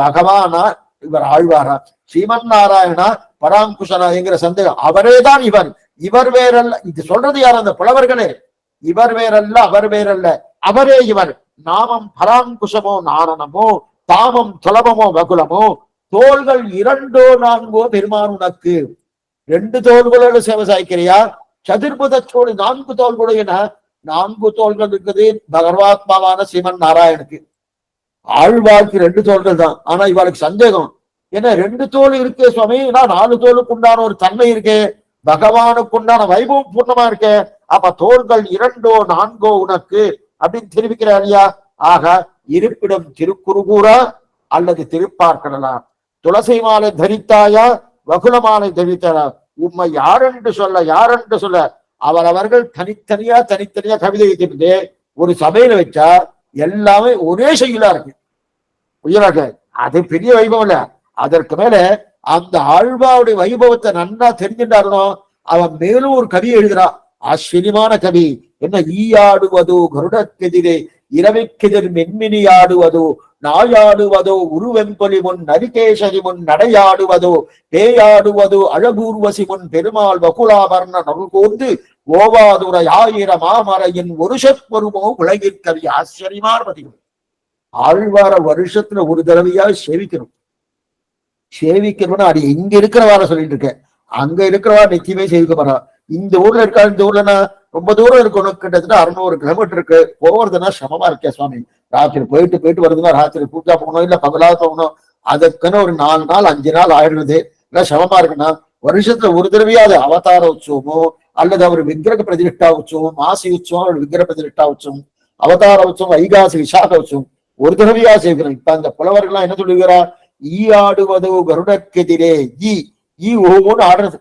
பகவானா இவர் ஆழ்வாரா ஸ்ரீமன் நாராயணா பராங்குஷனா என்கிற சந்தேகம். அவரேதான் இவர். இவர் வேறல்ல. இது சொல்றது யார்? அந்த புலவர்களே. இவர் வேறல்ல அவர் வேறல்ல அவரே இவர். நாமம் பராங்குஷமோ நாரணமோ தாமம் துலபமோ வகுலமோ. தோள்கள் 2 4 பெருமான் உனக்கு. 2 தோள்களோடு சேவை சாய்க்கிறியா? சதுர்புதச்சோடு 4 தோள்களோடு என 4 தோள்கள் இருக்குது பகவாத்மாவான ஸ்ரீமன் நாராயணுக்கு. ஆழ்வார்க்கு 2 தோள்கள் தான். ஆனா இவளுக்கு சந்தேகம். ஏன்னா 2 தோல் இருக்கு சுவாமி, 4 தோலுக்கு உண்டான ஒரு தன்மை இருக்கு, பகவானுக்கு உண்டான வைபவம் பூர்ணமா இருக்கு. அப்ப தோள்கள் 2 4 உனக்கு அப்படின்னு தெரிவிக்கிறார் இல்லையா. ஆக இருப்பிடம் திருக்குறுகூரா அல்லது திருப்பார்கடலா? துளசி மாலை தரித்தாயா வகுல மாலை தரித்தாரா? உண்மை யாரென்று சொல்ல அவர்கள் தனித்தனியா கவிதை வைக்கிறது. ஒரு சபையில வச்சா எல்லாமே ஒரே செயலா இருக்கு. உயராக அது பெரிய வைபவம் இல்ல. அதற்கு மேல அந்த ஆழ்வாவுடைய வைபவத்தை நன்னா தெரிஞ்சுட்டாருனோ. அவன் மேலும் ஒரு கவி எழுதுறான், ஆச்சரியமான கவி. என்ன? ஈயாடுவதோ கருடக்கெதிரே இரவைக்கெதிர் மென்மினி ஆடுவதோ நாயாடுவதோ உருவெம்பொலி முன் நரிகேசரி முன் நடையாடுவதோ பேயாடுவதோ அழகூர்வசி முன் பெருமாள் வகுலாபர்ண நல்கோர்ந்து ஓவாதுரை 1000 மாமரையின் ஒரு சொற்பொருமோ உலகிற்கவி. ஆச்சரியமான பதிவு. ஆழ்வார வருஷத்துல ஒரு தடவையா சேவிக்கணும்னா அது இங்க இருக்கிறவார சொல்லிட்டு இருக்கேன். அங்க இருக்கிறவா நிச்சயமே சேவிக்க. இந்த ஊர்ல இருக்கா? இந்த ஊர்லன்னா ரொம்ப தூரம் இருக்கணும். கிட்டத்தட்ட 600 கிலோமீட்டர் இருக்கு. போறதுன்னா சிரமமா இருக்கேன் சுவாமி. ராத்திரி போயிட்டு வருதுன்னா ராத்திரி பூஜா போகணும், இல்ல பகலா போகணும். அதுக்குன்னு ஒரு 4 நாள் 5 நாள் ஆயிடுறது. இல்ல சிரமமா இருக்குன்னா வருஷத்துல ஒரு தடவையாவது அவதார உற்சவமோ அல்லது அவர் விக்கிரக பிரதிஷ்டா உற்சவம், மாசி உற்சவம், அவர் விக்கிரக பிரதிஷ்டா உற்சவம், அவதார உற்சவம், வைகாசி விசாக உற்சவம் ஒரு தடவையா சேர்க்கணும். இப்ப அந்த புலவர்கள்லாம் என்ன சொல்லுகிறார்? ஈ ஆடுவதோ கருடக்கெதிரே. ஈ ஓகோன்னு ஆடுறது.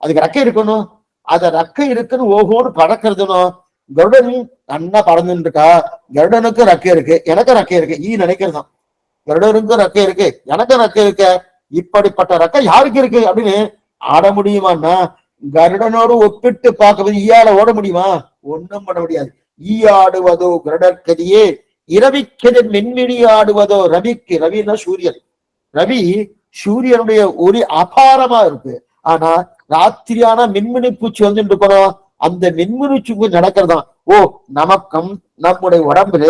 அதுக்கு ரெக்கை இருக்கணும். அத ரெக்கை இருக்குன்னு ஓகோன்னு பறக்கிறதுனும். கருடன் நன்னா பறந்துட்டு இருக்கா. கருடனுக்கு ரெக்கை இருக்கு, எனக்கு ரெக்கை இருக்கு. ஈ நினைக்கிறதுதான். கருடனுக்கும் ரெக்கை இருக்கு, எனக்கு ரெக்கை இருக்கு. இப்படிப்பட்ட ரெக்கை யாருக்கு இருக்கு அப்படின்னு ஆட முடியுமான்னா கருடனோடு ஒப்பிட்டு பார்க்கறது ஈயால ஓட முடியுமா? ஒண்ணும் பண்ண முடியாது. ஈ ஆடுவதோ கருடற்கதியே இரவிக்கெதிர் மென்மினி ஆடுவதோ. ரவின்னா சூரியன். ரவி சூரியனுடைய ஒளி அபாரமா இருக்கு. ஆனா ராத்திரியான மின்மினி பூச்சி வந்துட்டு இருக்கணும். அந்த மின்மினி பூச்சி நடக்கிறதான். ஓ, நமக்கும் நம்முடைய உடம்புல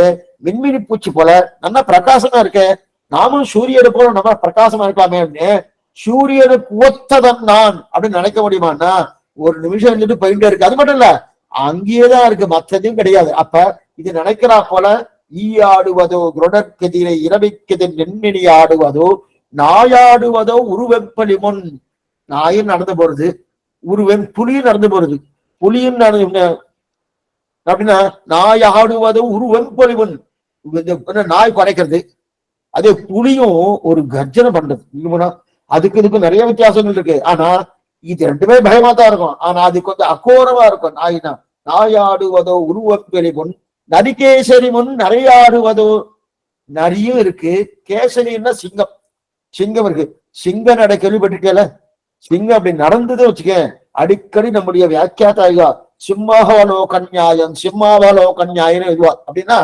மின்மினி பூச்சி போல நல்லா பிரகாசமா இருக்கு. நாமும் சூரியனை போல நம்ம பிரகாசமா இருக்கலாமே அப்படின்னு சூரியனுக்கு ஒத்ததன் நான் அப்படின்னு நினைக்க முடியுமான்னா ஒரு நிமிஷம் இருந்துட்டு போயிட்டே இருக்கு. அது மட்டும் இல்ல, அங்கேயேதான் இருக்கு, மற்றதையும் கிடையாது. அப்ப இது நினைக்கிறா போல ஈ ஆடுவதோ குருடற்கெதிரை இரவிக்கெதிர் நென்மினி ஆடுவதோ நாயாடுவதோ உருவெப்பலி முன். நாயும் நடந்து போறது, புலியும் நடந்து போறது. புலியும் அப்படின்னா நாய் ஆடுவதோ உருவெப்பலி முன். நாய் குறைக்கிறது, அதே புலியும் ஒரு கர்ஜனை பண்றது. அதுக்கு நிறைய வித்தியாசங்கள் இருக்கு. ஆனா இது 2மே பயமா தான் இருக்கும். ஆனா அது கொஞ்சம் அகோரமா இருக்கும். நாயாடுவதோ உருவெப்பலி முன் நரிகேசரி முன் நிறையாடுவதோ. நரியும் இருக்கு, கேசரின்னா சிங்கம் இருக்கு. சிங்க நடை கேள்விப்பட்டிருக்கேல. சிங்கம் அப்படி நடந்ததே வச்சுக்க. அடிக்கடி நம்முடைய வியாக்கியாதாயிகா சிம்மாவலோகன்யாயம் இதுவா அப்படின்னா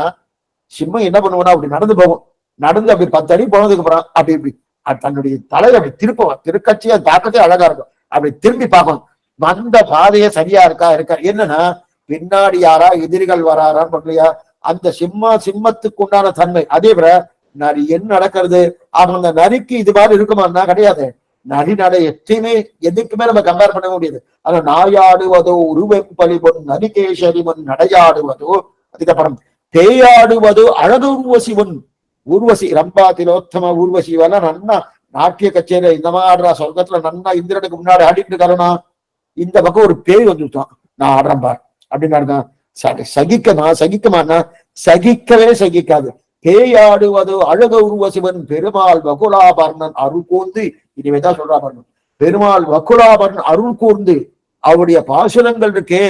சிம்மம் என்ன பண்ணுவோம்னா அப்படி நடந்து போகும். நடந்து அப்படி 10 அடி போனதுக்கு அப்புறம் அப்படி தன்னுடைய தலையை அப்படி திருக்கட்சியா தாக்கத்தே அழகா இருக்கும். அப்படி திரும்பி பார்க்கணும், வந்த பாதையே சரியா இருக்கா. என்னன்னா பின்னாடி யாரா எதிரிகள் வராரான்னு இல்லையா? அந்த சிம்மத்துக்கு உண்டான தன்மை. அதே போல நரி என்ன நடக்கிறது, அந்த நரிக்கு இது மாதிரி இருக்குமான்னா கிடையாது. நரி நட எத்தையுமே எதுக்குமே நம்ம கம்பேர் பண்ண முடியாது. ஆனா நாயாடுவதோ உருவெம்பலி பொன் நரிகேசரி முன் நடையாடுவதோ, அதுக்கப்புறம் பேயாடுவதோ அழகு ஊர்வசி முன். ஊர்வசி ரம்பா திலோத்தம ஊர்வசி எல்லாம் நன்னா நாட்டிய கச்சேரி இந்த மாதிரி ஆடுறா. சொர்க்கத்துல நன்னா இந்திரனுக்கு முன்னாடி ஆடிட்டு இருக்காருனா, இந்த பக்கம் ஒரு பேய் வந்துட்டான், நான் ஆடுறேன் பார் அப்படின்னு சகிக்கமானா சகிக்கவே சகிக்காது. பேயாடுவது அழக உருவசிவன் பெருமாள் வகுலாபர்ணன் அருள் கூர்ந்து, இனிமேதான் சொல்றா பாருங்க, பெருமாள் வகுலாபர்ணன் அருள் கூர்ந்து அவருடைய பாசுரங்கள் இருக்கே,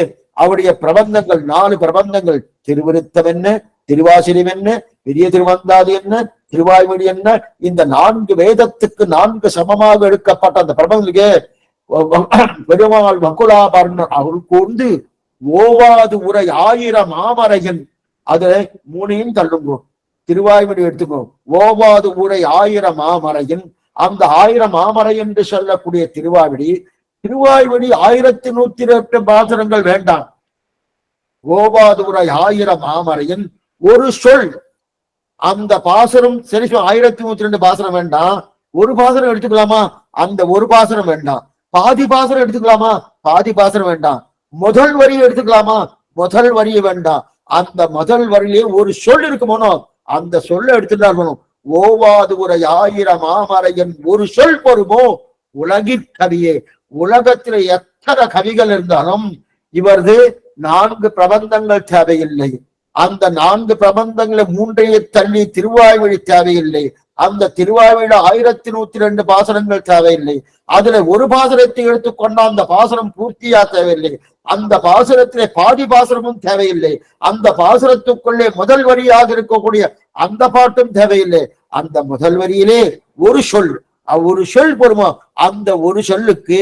அவருடைய பிரபந்தங்கள் 4 பிரபந்தங்கள், திருவிருத்தம் என்ன, திருவாசிரியம் என்ன, பெரிய திருவந்தாதி என்ன, திருவாய்மொழி என்ன, இந்த 4 வேதத்துக்கு 4 சமமாக எடுக்கப்பட்ட அந்த பிரபந்தத்துக்கே பெருமாள் வகுலாபர்ணன் அருள் கூர்ந்து ஓவாது உரை 1000 மாமரையன். அதுல 3ஐயும் தள்ளுங்கோ, திருவாய்மொழி எடுத்துக்கோ. ஓவாது உரை 1000 மாமரையன். அந்த 1000 மாமரை என்று சொல்லக்கூடிய திருவாய்மொழி 1108 பாசனங்கள் வேண்டாம். ஓவாது உரை 1000 மாமரையன் ஒரு சொல். அந்த பாசனம் சரி, 1102 பாசனம் வேண்டாம். ஒரு பாசனம் எடுத்துக்கலாமா? அந்த ஒரு பாசனம் வேண்டாம். பாதி பாசனம் எடுத்துக்கலாமா? பாதி பாசனம் வேண்டாம். முதல் வரியை எடுத்துக்கலாமா? முதல் வரியை வேண்டாம். அந்த முதல் வரியிலே ஒரு சொல் இருக்குமோனோ அந்த சொல்ல எடுத்துட்டாலும் ஓவாது உரை 1000 மாமரையன் ஒரு சொல் பொறுமோ உலகிற்கவியே. உலகத்துல எத்தனை கவிகள் இருந்தாலும் இவரது 4 பிரபந்தங்கள் தேவையில்லை. அந்த 4 பிரபந்தங்களை 3ஐ தள்ளி திருவாய்மொழி தேவையில்லை. அந்த திருவாய்மொழியில 1102 பாசனங்கள் தேவையில்லை. அதுல ஒரு பாசனத்தை எடுத்துக்கொண்ட அந்த பாசனம் பூர்த்தியா தேவையில்லை. அந்த பாசனத்திலே பாதி பாசனமும் தேவையில்லை. அந்த பாசனத்துக்குள்ளே முதல் வரியாக இருக்கக்கூடிய அந்த பாட்டும் தேவையில்லை. அந்த முதல் வரியிலே ஒரு சொல், ஒரு சொல் பொறுமோ, அந்த ஒரு சொல்லுக்கு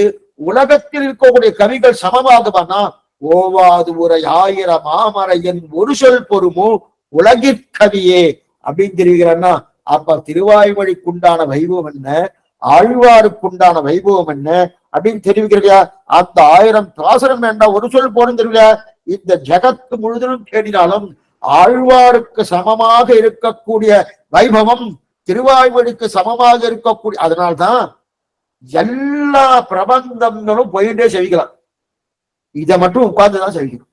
உலகத்தில் இருக்கக்கூடிய கவிகள் சமமாகுமானா ஓவாது உரை 1000 மாமரையன் ஒரு சொல் பொறுமோ உலகிற்கவியே அப்படின்னு தெரிவிக்கிறான்னா, அப்ப திருவாய்மொழிக்குண்டான வைபவம் என்ன, ஆழ்வாருக்குண்டான வைபவம் என்ன அப்படின்னு தெரிவிக்கிறா. அந்த 1000 பாசனம் வேண்டாம், ஒரு சொல் போடும் தெரியல. இந்த ஜகத்து முழுவதும் தேடினாலும் ஆழ்வாருக்கு சமமாக இருக்கக்கூடிய வைபவம் திருவாய்மொழிக்கு சமமாக இருக்கக்கூடிய, அதனால்தான் எல்லா பிரபந்தங்களும் போயிட்டே செவிக்கலாம். இதை மட்டும் உட்கார்ந்துதான் செவிக்கணும்.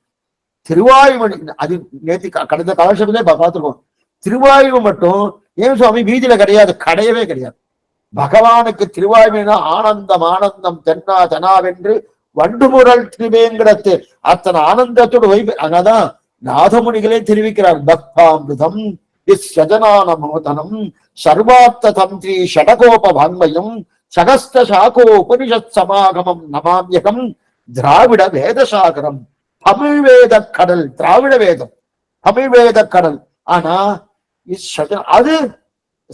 திருவாய்மொழி அது நேற்று கடந்த காலசபையிலே பார்த்துருக்கோம். திருவாய்வு மட்டும் ஏன் சுவாமி வீதியில கிடையாது? கிடையவே கிடையாது. பகவானுக்கு திருவாய்மொழினா ஆனந்தம் ஆனந்தம் தென்னா தெனாவென்று வண்டுமுரல் திருவேங்கடத்து அத்தனை ஆனந்தத்தோடு வைப்பு. அங்கதான் நாதமுனிகளே தெரிவிக்கிறார். பக்தாமிருதம் சஜனானமோதனம் சர்வார்த்த தந்திரி ஷடகோப வான்மயம் சகஸ்த சாகோ உபனிஷத் சமாகமம் நமாமியகம் திராவிட வேதசாகரம். தமிழ் வேத கடல், திராவிட வேதம் தமிழ் வேத கடல். ஆனா அது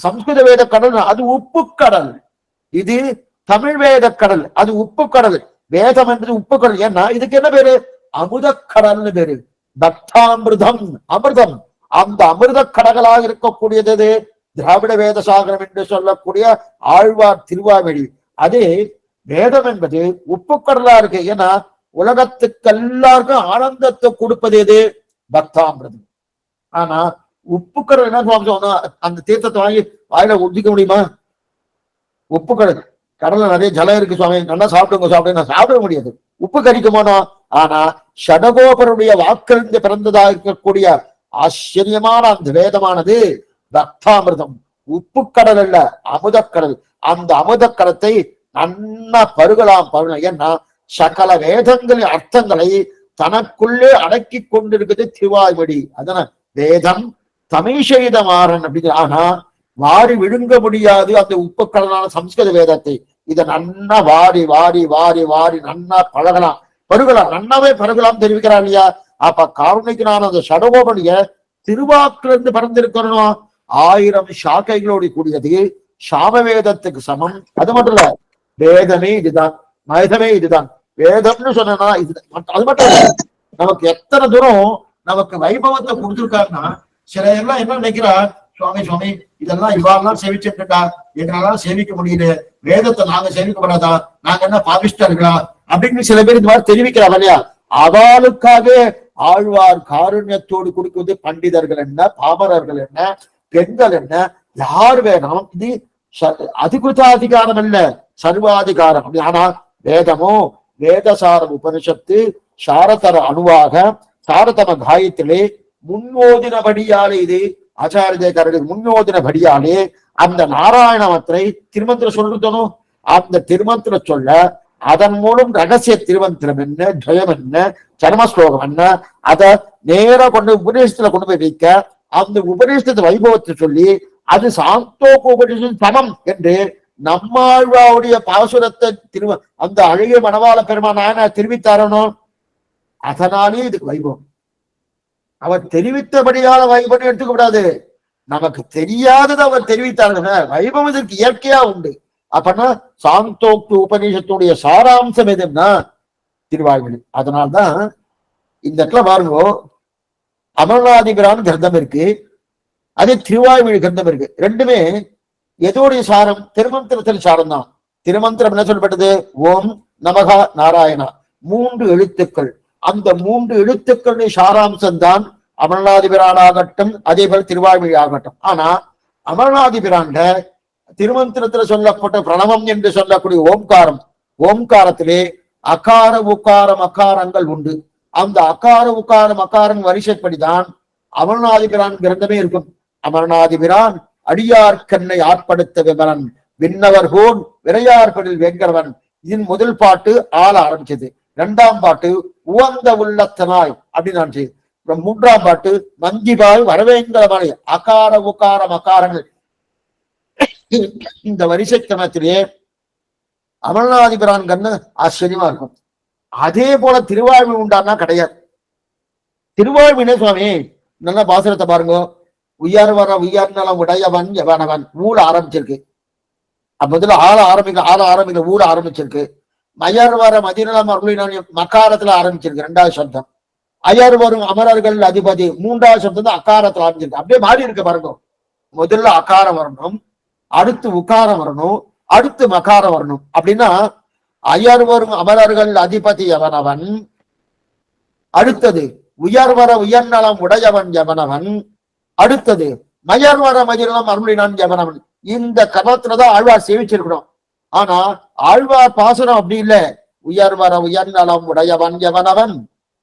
சம்ஸ்கிருத வேத கடல், அது உப்பு கடல். இது தமிழ் வேத கடல், அது உப்பு கடல். வேதம் என்பது உப்பு கடல். ஏன்னா இதுக்கு என்ன பேரு? அமுத கடல்னு பேரு. பக்தாமிருதம் அமிர்தம். அந்த அமிர்த கடல்களாக இருக்கக்கூடியது திராவிட வேத சாகரம் என்று சொல்லக்கூடிய ஆழ்வார் திருவாய்மொழி. அதே வேதம் என்பது உப்பு கடலா இருக்கு. ஏன்னா உலகத்துக்கு எல்லாருக்கும் ஆனந்தத்தை கொடுப்பது எது? பக்தாமிருதம். ஆனா உப்பு கடல் என்ன அந்த தீர்த்தத்தை வாங்கி வாயில ஒட்டிக்க முடியுமா? உப்பு கடல், கடல்ல நிறைய ஜலம் இருக்கு சுவாமி, நல்லா சாப்பிடுங்க சாப்பிடுங்க, சாப்பிட முடியாது, உப்பு கரிக்குமானோ. ஆனா ஷடகோபருடைய வாக்கிலிருந்து பிறந்ததாக இருக்கக்கூடிய ஆச்சரியமான அந்த வேதமானது பக்தாமிர்தம். உப்பு கடல் அல்ல, அமுதக்கடல். அந்த அமுதக்கடத்தை நன்னா பருகலாம் பருகலாம். ஏன்னா சகல வேதங்களின் அர்த்தங்களை தனக்குள்ளே அடக்கி கொண்டிருக்குது திருவாய்மொழி. அதனால வேதம் தமிழ் செய்த மாறன் அப்படிங்கிற. ஆனா வாரி விழுங்க முடியாது அந்த உப்பு கடலான சம்ஸ்கிருத வேதத்தை. இதை நன்னா வாரி வாரி வாரி வாரி நன்னா பழகலாம், பருகலாம், நன்னாவே பருகலாம் தெரிவிக்கிறார் இல்லையா? அப்ப காரணிக்கு நான் அந்த ஷடகோபனிய திருவாக்கிலிருந்து பறந்திருக்கணும். 1000 சாக்கைகளோடு கூடியது சாம வேதத்துக்கு சமம். அது மட்டும் இல்ல, வேதமே இதுதான், வேதமே இதுதான். வேதம்னு சொன்னா இது அது மட்டும் இல்ல, நமக்கு எத்தனை தூரம் நமக்கு வைபவத்தை கொடுத்துருக்காருன்னா, சில எல்லாம் என்ன நினைக்கிறா, சுவாமி சுவாமி இதெல்லாம் இவாள்லாம் சேவிச்சுட்டு இருக்கா, எங்களால சேவிக்க முடியல, வேதத்தை நாங்க சேவிக்கப்படாதா, நாங்க என்ன பாவிஷ்டா இருக்கலாம் அப்படின்னு சில பேர் இந்த மாதிரி தெரிவிக்கிறாங்க இல்லையா? அவளுக்காக ஆழ்வார் காருண்யத்தோடு கொடுக்குவது பண்டிதர்கள் என்ன, பாமரர்கள் என்ன, பெண்கள் என்ன, யார் வேணும். இது அதிகிருதாதிகாரம் அல்ல, சர்வாதிகாரம். ஆனா வேதமோ வேதசாரம் உபனிஷத்து சாரதர அணுவாக சாரதம காயத்திலே முன்னோதினபடியாலே, இது ஆச்சாரியக்காரர்கள் முன்னோதினபடியாலே அந்த நாராயணமத்திரை திருமந்திர சொல்றதனும் அந்த திருமந்திர சொல்ல அதன் மூலம் ரகசிய திருமந்திரம் என்ன, ஜெயம் என்ன, சர்மஸ்லோகம் என்ன, அதை நேர கொண்டு உபதேசத்துல கொண்டு போய் வைக்க அந்த உபதேசத்தை வைபவத்தை சொல்லி அது சாந்தோக உபதேசம் சமம் என்று நம்மாழ்வாவுடைய பாசுரத்தை அந்த அழகிய மணவாள பெருமான தெரிவித்தாரணும். அதனாலே இதுக்கு வைபவம். அவர் தெரிவித்தபடியால வைபவம் எடுத்துக்க கூடாது. நமக்கு தெரியாதது அவர் தெரிவித்தார்கள். வைபவம் இதற்கு இயற்கையா உண்டு. அப்படின்னா சாந்தோக்து உபநிஷத்துடைய சாராம்சம் எதுன்னா திருவாய்மொழி. அதனால்தான் இந்த இடத்துல பாருங்க, அமர்நாதிபிரான் கிரந்தம் இருக்கு, அதே திருவாய்மொழி கிரந்தம் இருக்கு. ரெண்டுமே எதோடைய சாரம்? திருமந்திரத்தின் சாரம் தான். திருமந்திரம் என்ன சொல்லப்பட்டது? ஓம் நமகா நாராயணா, 3 எழுத்துக்கள். அந்த 3 எழுத்துக்களுடைய சாராம்சம் தான் அமர்நாதிபிரான் ஆகட்டும், அதே போல திருவாய்மொழி ஆகட்டும். ஆனா அமர்நாதிபிராண்ட திருமந்திரத்துல சொல்லப்பட்ட பிரணவம் என்று சொல்லக்கூடிய ஓம்காரம், ஓம்காரத்திலே அகார உக்காரம் அகாரங்கள் உண்டு. அந்த அகார உக்காரம் அகாரம் வரிசைப்படிதான் அமர்நாதிபிரான் கிரந்தமே இருக்கும். அமர்நாதிபிரான் அடியார்கண்ணை ஆட்படுத்த விமரன் விண்ணவர்கோன் விரையார்படில் வெங்கரவன். இதன் முதல் பாட்டு ஆள ஆரம்பிச்சது. 2ஆம் பாட்டு உவந்த உள்ளத்தனாய் அப்படின்னு நான் செய்து. 3ஆம் பாட்டு மஞ்சிபாய் வரவேங்கரவனை அகார உக்காரம் அகாரங்கள். இந்த வரிசை கிரமத்திலேயே அமர்நாதிபிரான் கண்ணு ஆச்சரியமா இருக்கும். அதே போல திருவாழ்மை உண்டான்னா கிடையாது. திருவாழ்மைனே சுவாமி நல்ல பாசுரத்தை பாருங்க. உயர் வர உயர் நலம் உடையவன் எவனவன் ஊழ ஆரம்பிச்சிருக்கு. முதல்ல ஆள ஆரம்பிக்க ஊழ ஆரம்பிச்சிருக்கு. மயர் வர மதிநலம் அருளினான் மக்காரத்துல ஆரம்பிச்சிருக்கு 2வது சப்தம். அயர் வரும் அமரர்கள் அதிபதி 3வது சப்தம் தான் அக்காரத்துல ஆரம்பிச்சிருக்கு. அப்படியே மாறி இருக்கு பாருங்க. முதல்ல அகாரம் வரணும், அடுத்து உக்காரம் வரணும், அடுத்து மகாரம் வரணும். அப்படின்னா அயர் வரும் அமரர்கள் அதிபதி எவனவன், அடுத்தது உயர்வர உயர்நலம் உடையவன் எவனவன், அடுத்தது மயர்வர மதிநலம் அருளினான் எவனவன். இந்த கர்மத்துலதான் ஆழ்வார் சேவிச்சிருக்கணும். ஆனா ஆழ்வார் பாசுரம் அப்படி இல்லை. உயர்வர உயர்நலம் உடையவன் எவனவன்,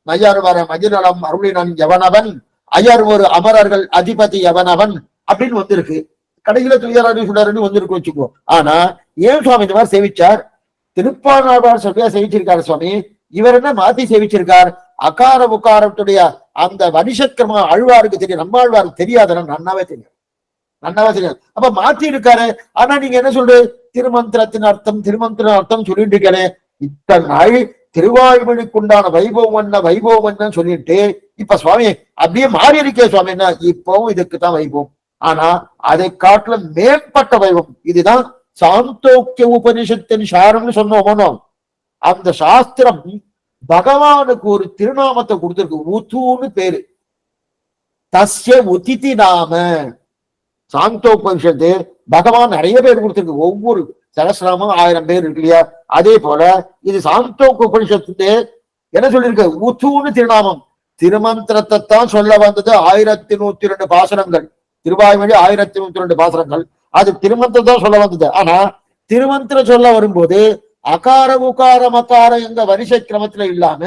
மயர்வர மதிநலம் அருளினான் எவனவன், அயர் ஒரு அமரர்கள் அதிபதி எவனவன் அப்படின்னு வந்திருக்கு. கடைசியில துயராடி சுடர்னு வந்திருக்கு வச்சுக்கோ. ஆனா ஏன் சுவாமி இந்த மாதிரி சேவிச்சார்? திருப்பாணாழ்வார் சொல்லியா சேவிச்சிருக்காரு சுவாமி. இவர் என்ன மாத்தி சேவிச்சிருக்கார்? அகார உக்காரத்துடைய அந்த வனிஷக்கிரம ஆழ்வாருக்கு தெரியும், நம்ம ஆழ்வாருக்கு தெரியாதுன்னு நன்னாவே தெரியும், நன்னாவே தெரியாது. அப்ப மாத்தி இருக்காரு. ஆனா நீங்க என்ன சொல்றது? திருமந்திரத்தின் அர்த்தம் திருமந்திர அர்த்தம் சொல்லிட்டு இருக்காரு. இத்தனை நாள் திருவாய்மொழிக்குண்டான வைபவம் என்ன சொல்லிட்டு இப்ப சுவாமி அப்படியே மாறி இருக்கே சுவாமி. என்ன இப்பவும் இதுக்கு தான் வைபவம். ஆனா அதை காட்டிலும் மேம்பட்ட வைபவம். இதுதான் சாந்தோக்கிய உபனிஷத்தின் சாரம்னு சொன்னோமோ. அந்த சாஸ்திரம் பகவானுக்கு ஒரு திருநாமத்தை கொடுத்திருக்கு. உத்துன்னு பேரு. தஸ்ய உதிதி நாம. சாந்தோபனிஷத்து பகவான் நிறைய பேர் கொடுத்திருக்கு. ஒவ்வொரு சகசிரமும் 1000 பேர் இருக்கு இல்லையா? அதே போல இது சாந்தோக்க உபனிஷத்து என்ன சொல்லியிருக்கு? உத்துன்னு திருநாமம். திருமந்திரத்தை தான் சொல்ல வந்தது. 1102 பாசனங்கள். திருவாய்மொழி 1102 பாசனங்கள். அது திருமந்திரம் தான் சொல்ல வந்தது. ஆனா திருமந்திரம் சொல்ல வரும்போது அகார உகார மகாரம் எங்க வரிசை கிரமத்துல இல்லாம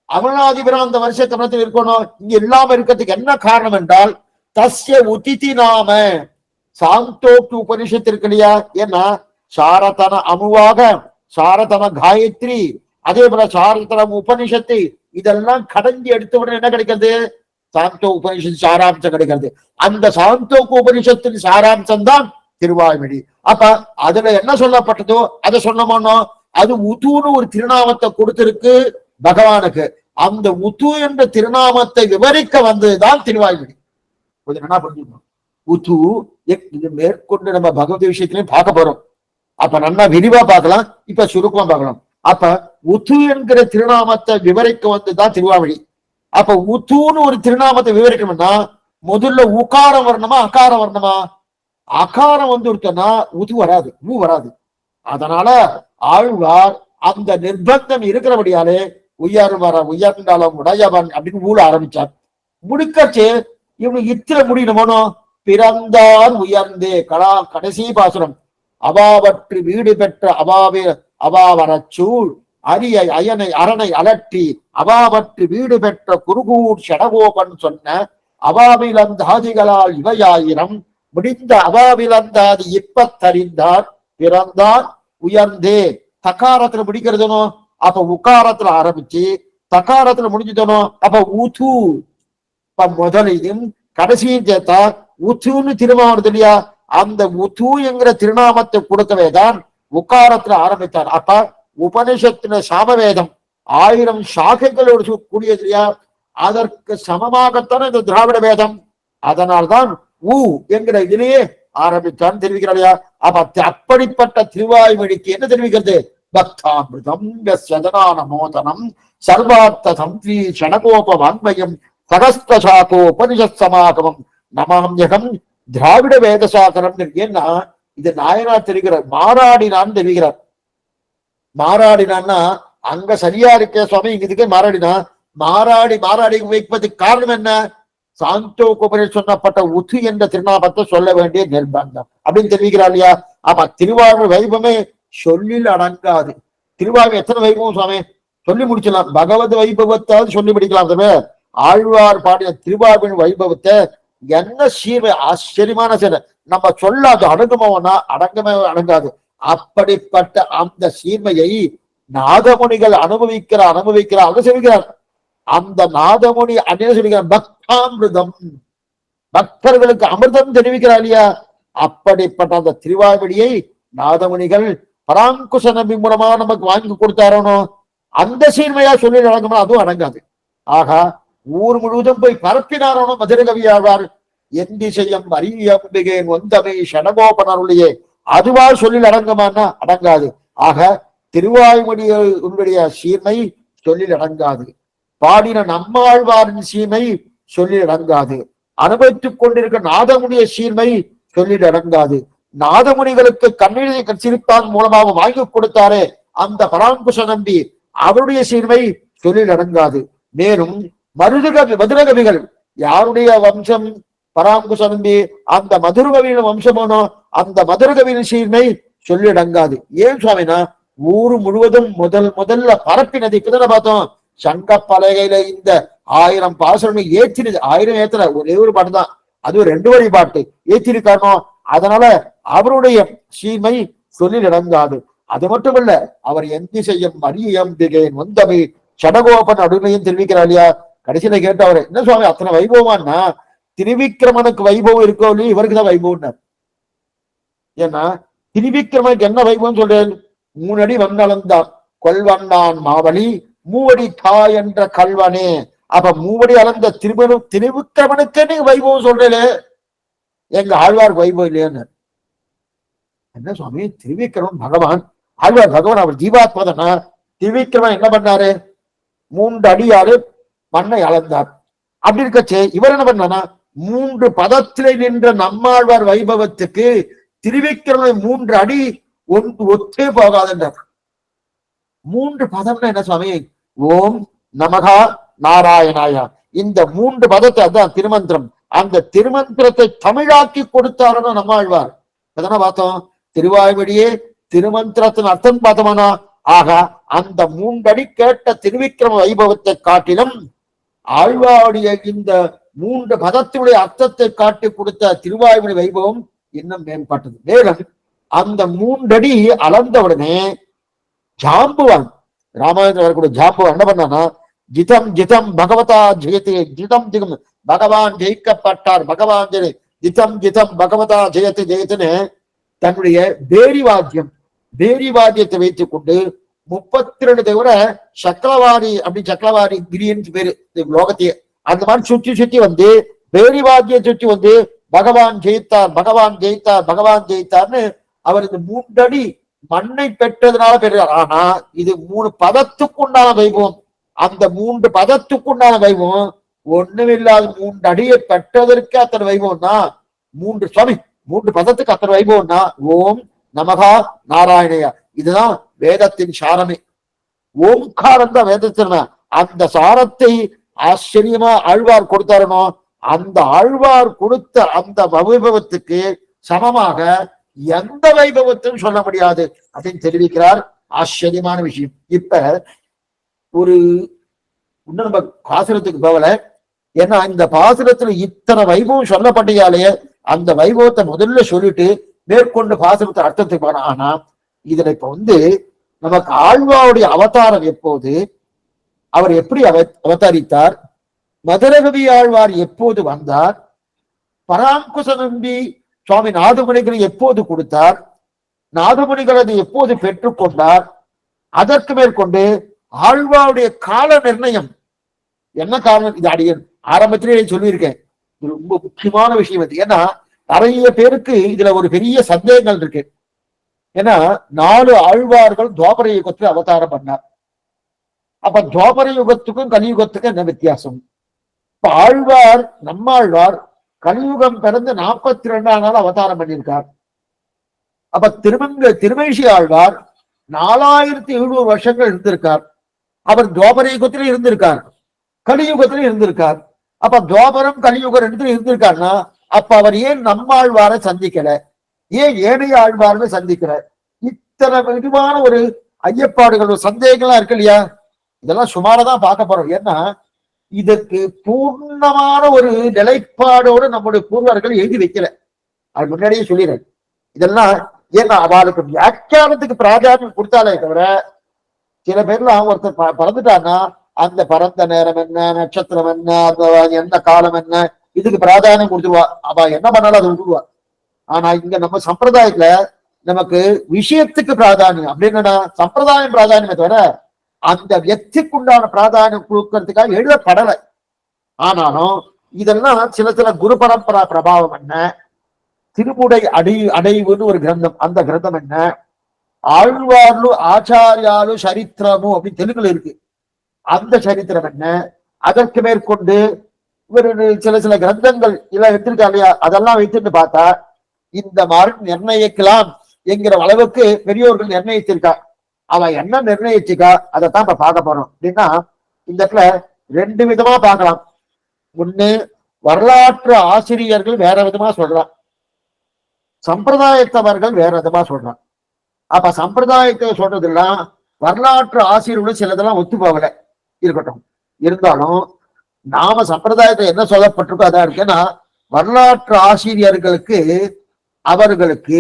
அமர்நாதிபிரான் அந்த வரிசை கிரமத்தில் இருக்கணும். இங்க இல்லாம இருக்கிறதுக்கு என்ன காரணம் என்றால் தஸ்ய உதிதி நாம. சாந்தோக்கு உபனிஷத்து இருக்கு இல்லையா? ஏன்னா சாரதன அமுவாக சாரதன காயத்ரி, அதே போல சாரதன உபனிஷத்து இதெல்லாம் கடஞ்சி எடுத்த உடனே என்ன கிடைக்கிறது? சாந்தோ உபனிஷத்து சாராம்சம் கிடைக்கிறது. அந்த சாந்தோக்கு உபனிஷத்தின் சாராம்சம் தான் திருவாய்மொழி. அப்ப அதுல என்ன சொல்லப்பட்டதோ அதை சொன்னோமோ. அது உத்துன்னு ஒரு திருநாமத்தை கொடுத்திருக்கு பகவானுக்கு. அந்த உத்து என்ற திருநாமத்தை விவரிக்க வந்ததுதான் திருவாய்மொழி. என்ன புரிஞ்சுக்கணும்? உத்து இது மேற்கொண்டு நம்ம பகவத் விஷயத்திலையும் பார்க்க போறோம். அப்ப நல்லா விரிவா பார்க்கலாம், இப்ப சுருக்கமா பார்க்கலாம். அப்ப உத்து என்கிற திருநாமத்தை விவரிக்க வந்ததுதான் திருவாய்மொழி. அப்ப உத்துன்னு ஒரு திருநாமத்தை விவரிக்கணும்னா முதல்ல உக்காரம் வரணுமா அகாரம் வரணுமா? அகாரம் வந்துருத்தனா உது வராது, ஊ வராது. அதனால ஆழ்வார் அந்த நிர்பந்தம் இருக்கிறபடியாலே உயர்ந்தளம் உடையவன் அப்படின்னு ஊழ ஆரம்பிச்சார். முடிக்கச்சு இவனு இத்திர முடியணுமோனோ பிறந்தான் உயர்ந்தே கடைசி பாசுரம். அவாவற்று வீடு பெற்ற அவாவரச்சூழ் அரிய அயனை அரணை அலற்றி அவாவற்று வீடு பெற்ற குருகூர் ஷடகோபன் சொன்ன அவாவிலந்தாதிகளால் இவையாயிரம் முடிந்த அவாவிலந்தாதி இப்பத்தறிந்தார் பிறந்தான் உயர்ந்தே. தக்காரத்துல முடிக்கிறதுனோ அப்ப உக்காரத்துல ஆரம்பிச்சு தக்காரத்துல முடிஞ்சுதனோ அப்ப ஊத்து முதலையும் கடைசியும் சேர்த்தா உத்துன்னு திரும்ப வருது இல்லையா? அந்த உத்து என்கிற திருநாமத்தை கொடுக்கவே தான் உக்காரத்துல ஆரம்பித்தார். அப்ப உபனிஷத்துல சாமவேதம் 1000 சாகைகளோடு கூடியது இல்லையா? அதற்கு சமமாகத்தான் இந்த திராவிட வேதம். அதனால்தான் ஊ என்கிற இதிலேயே ஆரம்பித்தான் தெரிவிக்கிறார். அப்ப அப்படிப்பட்ட திருவாய்மொழிக்கு என்ன தெரிவிக்கிறது? பக்தாமிருதம் சதனான மோதனம் சர்வார்த்த சம்வி ஷடகோப வான்மயம் சகஸ்திரசாகோ உபனிஷத் சமாகமம் நமாம்யகம் திராவிட வேத சாகரம். ஏன்னா இது நாயனார் தெரிவிக்கிறார், மாறாடினான்னு தெரிவிக்கிறார். மாறாடினான்னா அங்க சரியா இருக்கே சுவாமி, இதுக்கே மாறாடினா மாறாடி வைப்பதுக்கு காரணம் என்ன? சாந்தோ குபரில் சொன்னப்பட்ட உத்து என்ற திருநாமத்தை சொல்ல வேண்டிய நிர்பந்தம் அப்படின்னு தெரிவிக்கிறார் இல்லையா? ஆமா, திருவாரூர் வைபவமே சொல்லில் அடங்காது. திருவாரூர் எத்தனை வைபவம் சுவாமி சொல்லி முடிச்சலாம், பகவத் வைபவத்தாவது சொல்லி முடிக்கலாம். ஆழ்வார் பாடிய திருவாரூரின் வைபவத்தை என்ன சீர்மை, ஆச்சரியமான சீர். நம்ம சொல்லாது அடங்குமோனா அடங்கமே அடங்காது. அப்படிப்பட்ட அந்த சீர்மையை நாதமுனிகள் அனுபவிக்கிறார் சொல்கிறார். அந்த நாதமுனி அன்ன சொல்கிறார் பக்தாமிருதம், பக்தர்களுக்கு அமிர்தம் தெரிவிக்கிறார் இல்லையா? அப்படிப்பட்ட அந்த திருவாய்மொழியை நாதமுனிகள் பராங்குச நபி மூலமா நமக்கு வாங்கி கொடுத்தாரோ அந்த சீர்மையா சொல்லி அடங்குமா? அதுவும் அடங்காது. ஆக ஊர் முழுவதும் போய் பரப்பினாரோ மதுரை கவியாவார். எந்திசையம் அரியம்பிகேன் ஒந்தமை ஷடகோபனருடைய அதுவா சொல்லில் அடங்குமான்னா அடங்காது. ஆக திருவாய்மொழியுடைய சீர்மை சொல்லில் அடங்காது. பாடின நம்மாழ்வாரின் சீர்மை சொல்லில் அடங்காது. அனுபவித்துக் கொண்டிருக்க நாதமுனிய சீர்மை சொல்லில் அடங்காது. நாதமுனிகளுக்கு கண்ணீர் சிரிப்பான் மூலமாக வாங்கி கொடுத்தாரே அந்த பராங்குச நம்பி, அவருடைய சீர்மை சொல்லில் அடங்காது. மேலும் மதுரகவிகள் யாருடைய வம்சம்? பராங்குச நம்பி. அந்த மதுரகவியின் வம்சமானோ அந்த மதுரகவியின் சீர்மை சொல்லி அடங்காது. ஏன் சுவாமினா ஊர் முழுவதும் முதல்ல பரப்பினது. இப்பதான பார்த்தோம், சங்க பலகையில இந்த 1000 பாசுரங்கள் ஏற்றினது. 1000 ஏத்தல, ஒரே ஒரு பாட்டு தான், அது ஒரு 2 வரி பாட்டு ஏற்றிருக்கானோ. அதனால அவருடைய சீமை சொல்லில் அடங்காது. அது மட்டுமல்ல, அவர் எந்தி செய்யும் அரியம்பிகேன் வந்தவை சடகோபன் அருமையும் தெரிவிக்கிறார் இல்லையா? கடைசியில கேட்டவர், என்ன சுவாமி அத்தனை வைபவமானா திருவிக்கிரமனுக்கு வைபவம் இருக்கோ இல்லையா? இவருக்கு தான் வைபவம். ஏன்னா திருவிக்கிரமனுக்கு என்ன வைபவம் சொல்றேன்? 3 அடி வந்தளந்தான் கொல்வண்ணான் மாவலி மூவடி தாய் என்ற கல்வனே. அப்ப 3 அடி அளந்த திருவிக்கிரமனுக்கு நீங்க வைபவம் சொல்றேன், எங்க ஆழ்வார் வைபவம் இல்லையான்னு. என்ன சுவாமி, திருவிக்கிரமன் பகவான், ஆழ்வார் பகவான், அவர் ஜீவாத்மதனா. திருவிக்கிரமன் என்ன பண்ணாரு? 3 அடியாறு மண்ணை அளந்தார். அப்படி இருக்கச்சே இவர் என்ன பண்ணா 3 பதத்திலே நின்ற நம்மாழ்வார் வைபவத்துக்கு திருவிக்கிரமன் 3 அடி ஒத்தே போகாதுன்றார். 3 பதம்னா என்ன சுவாமி? ஓம் நமகா நாராயணாயா. இந்த 3 பதத்தை, அதான் திருமந்திரம். அந்த திருமந்திரத்தை தமிழாக்கி கொடுத்தாருன்னு நம்மாழ்வார். எதனா பார்த்தோம், திருவாய்மொழியே திருமந்திரத்தின் அர்த்தம் பார்த்தோம்னா, ஆக அந்த 3 அடி கேட்ட திருவிக்கிரம வைபவத்தை காட்டிலும் ஆழ்வாருடைய இந்த 3 பதத்தினுடைய அர்த்தத்தை காட்டி கொடுத்த திருவாய்மொழி வைபவம் இன்னும் மேம்பட்டது. மேலும் அந்த 3 அடி அளந்தவுடனே ஜாம்புவான், ராமாயணத்தில் வரக்கூடிய ஜாம்புவான் என்ன பண்ணானா, ஜிதம் ஜிதம் பகவதா ஜெயத்தே, ஜிதம் ஜிதம் பகவான் ஜெயிக்கப்பட்டார், பகவான் ஜிதம் ஜிதம் பகவதா ஜெயத்து ஜெயத்துன்னு தன்னுடைய பேரி வாத்தியத்தை வைத்துக் கொண்டு 32 தவிர சக்கரவாரி, அப்படி சக்கரவாரி கிரின்னு பேரு லோகத்தையே, அந்த மாதிரி சுற்றி வந்து பேரி வாத்தியை சுற்றி வந்து பகவான் ஜெயித்தார், பகவான் ஜெயித்தார், பகவான் ஜெயித்தார்னு அவர் இந்த 3 அடி மண்ணை பெற்றதுனால பெறுகிறார். ஆனா இது 3 பதத்துக்குண்டான வைபவம். அந்த 3 பதத்துக்குண்டான வைபவம் ஒண்ணுமில்லாத 3 அடியை பெற்றதற்கு அத்தனை வைபவம்னா 3 பதத்துக்கு அத்தனை வைபவம்னா ஓம் நமகா நாராயணையா. இதுதான் வேதத்தின் சாரமே. ஓம்காரம் தான் வேதத்தின அந்த சாரத்தை ஆச்சரியமா ஆழ்வார் கொடுத்தாரனோ அந்த ஆழ்வார் கொடுத்த அந்த வைபவத்துக்கு சமமாக எந்த வைபவத்தையும் சொல்ல முடியாது அப்படின்னு தெரிவிக்கிறார். ஆச்சரியமான விஷயம். இப்ப ஒரு இன்னும் நம்ம பாசுரத்துக்கு போகல. ஏன்னா இந்த பாசுரத்துல இத்தனை வைபவம் சொல்லப்பட்டியாலே அந்த வைபவத்தை முதல்ல சொல்லிட்டு மேற்கொண்டு பாசுரத்தை அர்த்தத்துக்கு போன. ஆனா இதுல இப்ப நமக்கு ஆழ்வாருடைய அவதாரம் எப்போது, அவர் எப்படி அவதரித்தார், மதுரகவி ஆழ்வார் எப்போது வந்தார், பராங்குச நம்பி சுவாமி நாதமுனிகளை எப்போது கொடுத்தார், நாதமுனிகள் அதை எப்போது பெற்றுக்கொண்டார், அதற்கு மேற்கொண்டு ஆழ்வாருடைய கால நிர்ணயம் என்ன காரணம், இது அடியன் ஆரம்பத்திலே சொல்லியிருக்கேன். இது ரொம்ப முக்கியமான விஷயம் அது. ஏன்னா நிறைய பேருக்கு இதுல ஒரு பெரிய சந்தேகங்கள் இருக்கு. ஏன்னா 4 ஆழ்வார்கள் துவாபர யுகத்துல அவதாரம் பண்ணார். அப்ப துவாபர யுகத்துக்கும் கலியுகத்துக்கும் என்ன வித்தியாசம்? இப்ப ஆழ்வார் நம்மாழ்வார் கலியுகம் பிறந்து 42ஆம் நாள் அவதாரம் பண்ணியிருக்கார். அப்ப திருமேஷி ஆழ்வார் 4700 வருஷங்கள் இருந்திருக்கார். அவர் துவாபர யுகத்திலே இருந்திருக்கார், கலியுகத்திலே இருந்திருக்கார். அப்ப துவாபரம் கலியுகம் ரெண்டுத்துல இருந்திருக்காருன்னா அப்ப அவர் ஏன் நம்மாழ்வாரை சந்திக்கல, ஏன் ஏனைய ஆழ்வார்னு சந்திக்கல? இத்தனை விதமான ஒரு ஐயப்பாடுகள் சந்தேகங்கள்லாம் இருக்கு இல்லையா? இதெல்லாம் சுமாரதான் பார்க்க போறோம். ஏன்னா இதற்கு பூர்ணமான ஒரு நிலைப்பாடோடு நம்முடைய பூர்வர்கள் எழுதி வைக்கல. அது முன்னாடியே சொல்லிடுறேன். இதெல்லாம் ஏன்னா அவளுக்கு வியாக்கியானத்துக்கு பிராதானியம் கொடுத்தாலே தவிர சில பேர்லாம் ஒருத்தர் பறந்துட்டான்னா அந்த பறந்த நேரம் என்ன, நட்சத்திரம் என்ன, என்ன காலம் என்ன, இதுக்கு பிராதானியம் கொடுத்துருவா. அவ என்ன பண்ணாலும் அதை விட்டுருவா. ஆனா இங்க நம்ம சம்பிரதாயத்துல நமக்கு விஷயத்துக்கு பிராதானியம் அப்படின்னா சம்பிரதாயம் பிராதானியமே தவிர அந்த வியக்திக்குண்டான பிராதானியம் கொடுக்கறதுக்காக எழுதப்படலை. ஆனாலும் இதெல்லாம் சில குரு பரம்பரா பிரபாவம் என்ன, திருமுடை அடைவுன்னு ஒரு கிரந்தம், அந்த கிரந்தம் என்ன, ஆழ்வார்லு ஆச்சாரியாலு சரித்திரமும் அப்படின்னு தெலுங்குல இருக்கு, அந்த சரித்திரம் என்ன, அதற்கு மேற்கொண்டு சில கிரந்தங்கள் எல்லாம் எடுத்திருக்கா இல்லையா, அதெல்லாம் வைத்துட்டு பார்த்தா இந்த மாதிரி நிர்ணயிக்கலாம் என்கிற அளவுக்கு பெரியோர்கள் நிர்ணயிச்சிருக்கா. அவ என்ன நிர்ணயிச்சுக்கா அதைத்தான் இப்ப பார்க்க போறோம். அப்படின்னா இந்த இடத்துல 2 விதமா பார்க்கலாம். ஒண்ணு, வரலாற்று ஆசிரியர்கள் வேற விதமா சொல்றான், சம்பிரதாயத்தவர்கள் வேற விதமா சொல்றான். அப்ப சம்பிரதாயத்தை சொல்றதெல்லாம் வரலாற்று ஆசிரியர்களும் சிலதெல்லாம் ஒத்து போகல இருக்கட்டும். இருந்தாலும் நாம சம்பிரதாயத்தை என்ன சொல்லப்பட்டிருக்கோ அதான் இருக்கு. ஏன்னா வரலாற்று ஆசிரியர்களுக்கு அவர்களுக்கு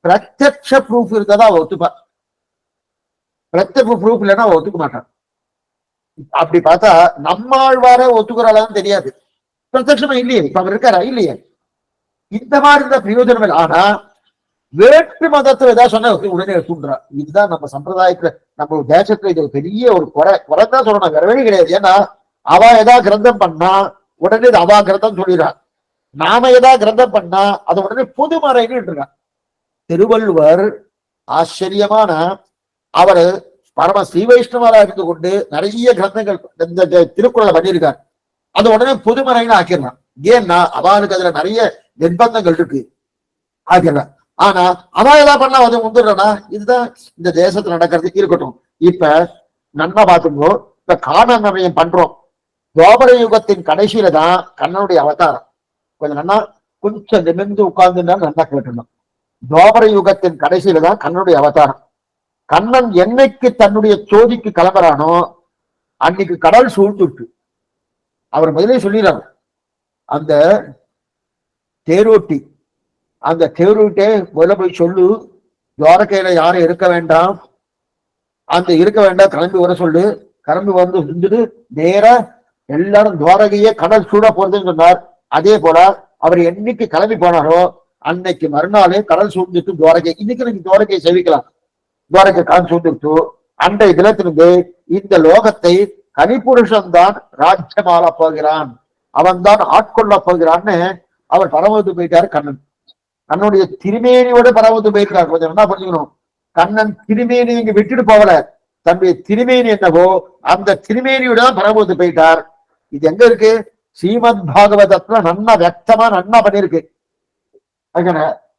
பிரத்யட்ச ப்ரூஃப் இருந்தா அவ ஒத்துப்பா, பிரத்யட்ச ப்ரூஃப் இல்லைன்னா அவ ஒத்துக்க மாட்டான். அப்படி பார்த்தா நம்மாழ்வார ஒத்துக்கிறாளான்னு தெரியாது, பிரத்யட்சமா இல்லையே, இப்ப அவர் இருக்காரா இல்லையே. இந்த மாதிரி இருந்த பிரயோஜனம் இல்லை. ஆனா வேற்று மதத்துல ஏதாவது சொன்ன உடனே தூண்டுறா. இதுதான் நம்ம சம்பிரதாயத்துல நம்ம தேசத்துல இது பெரிய ஒரு குறைதான் சொல்லணும், வேற வழி கிடையாது. ஏன்னா அவ ஏதாவது கிரந்தம் பண்ணா உடனே இது அவா கிரந்தம் சொல்லிடுறான், நாம ஏதாவது கிரந்தம் பண்ணா அது உடனே பொதுமறைன்னு இருக்கான். திருவள்ளுவர் ஆச்சரியமான அவரு பரம ஸ்ரீ வைஷ்ணவராக இருந்து கொண்டு நிறைய கிரந்தங்கள் இந்த திருக்குறளை பண்ணியிருக்கார். அது உடனே பொதுமறைன்னு ஆக்கிடலாம். ஏன்னா அவனுக்கு அதுல நிறைய நிர்பந்தங்கள் இருக்கு, ஆக்கிடலாம். ஆனா அவன் ஏதாவது பண்ணா அது வந்துடுறா. இதுதான் இந்த தேசத்துல நடக்கிறது. இருக்கட்டும், இப்ப நன்மை பார்த்துக்கோ. இப்ப காண நிர்ணயம் பண்றோம். துவாபர யுகத்தின் கடைசியில தான் கண்ணனுடைய அவதாரம். கொஞ்சம் நிமிர்ந்து உட்கார்ந்துன்னா நல்லா கேட்டணும். துவாபர யுகத்தின் கடைசியில தான் கண்ணனுடைய அவதாரம். கண்ணன் என்னைக்கு தன்னுடைய சோதிக்கு கிளம்புறானோ அன்னைக்கு கடல் சூழ்ந்துட்டு அவர் முதலே சொல்லிடுறாங்க. அந்த தேரோட்டி, அந்த தேரோட்டே முதல்ல போய் சொல்லு, துவாரகையில யாரும் இருக்க வேண்டாம், அந்த இருக்க வேண்டாம், கிளம்பி வர சொல்லு. கிளம்பி வந்து செஞ்சுட்டு நேரா எல்லாரும் துவாரகையே கடல் சூட போறதுன்னு சொன்னார். அதே போல அவர் என்னைக்கு கிளம்பி போனாரோ அன்னைக்கு மறுநாளே கடல் சூழ்ந்துட்டு துவாரகை. இன்னைக்கு நீங்க துவாரகையை செவிக்கலாம். துவாரகை கடல் சூழ்ந்துட்டு அன்றைய தினத்திலிருந்து இந்த லோகத்தை கனிபுருஷன் தான் ராஜ்யமாள போகிறான், அவன் தான் ஆட்கொள்ள போகிறான்னு அவர் பரமத்து போயிட்டாரு. கண்ணன் கண்ணனுடைய திருமேனியோட பரமத்து போயிருக்காரு. கொஞ்சம் என்ன பண்ணிக்கணும், கண்ணன் திருமேனி இங்க விட்டுட்டு போகல, தன்னுடைய திருமேனி என்னவோ அந்த திருமேனியோட தான் பரமத்து போயிட்டார். இது எங்க இருக்கு? ஸ்ரீமத் பாகவதத்துல நன்னா வியக்தமா நன்னா பண்ணிருக்கு.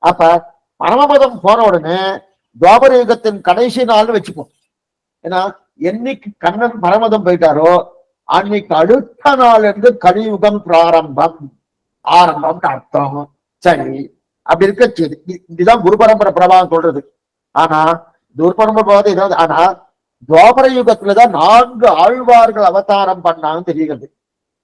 அப்ப பரமபதம் போன உடனே துவாபர யுகத்தின் கடைசி நாள்னு வச்சுப்போம். ஏன்னா என்னைக்கு கண்ணன் பரமதம் போயிட்டாரோ அன்னைக்கு அடுத்த நாள் இருந்து கலியுகம் பிராரம்பம், ஆரம்பம் அர்த்தம். சரி, அப்படி இருக்க இதுதான் குரு பரம்பரை பிரபாவம் சொல்றது. ஆனா குரு பரம்பரை பிரபாவத்தை ஏதாவது, ஆனா துவாபர யுகத்துலதான் 4 ஆழ்வார்கள் அவதாரம் பண்ணான்னு தெரிகிறது.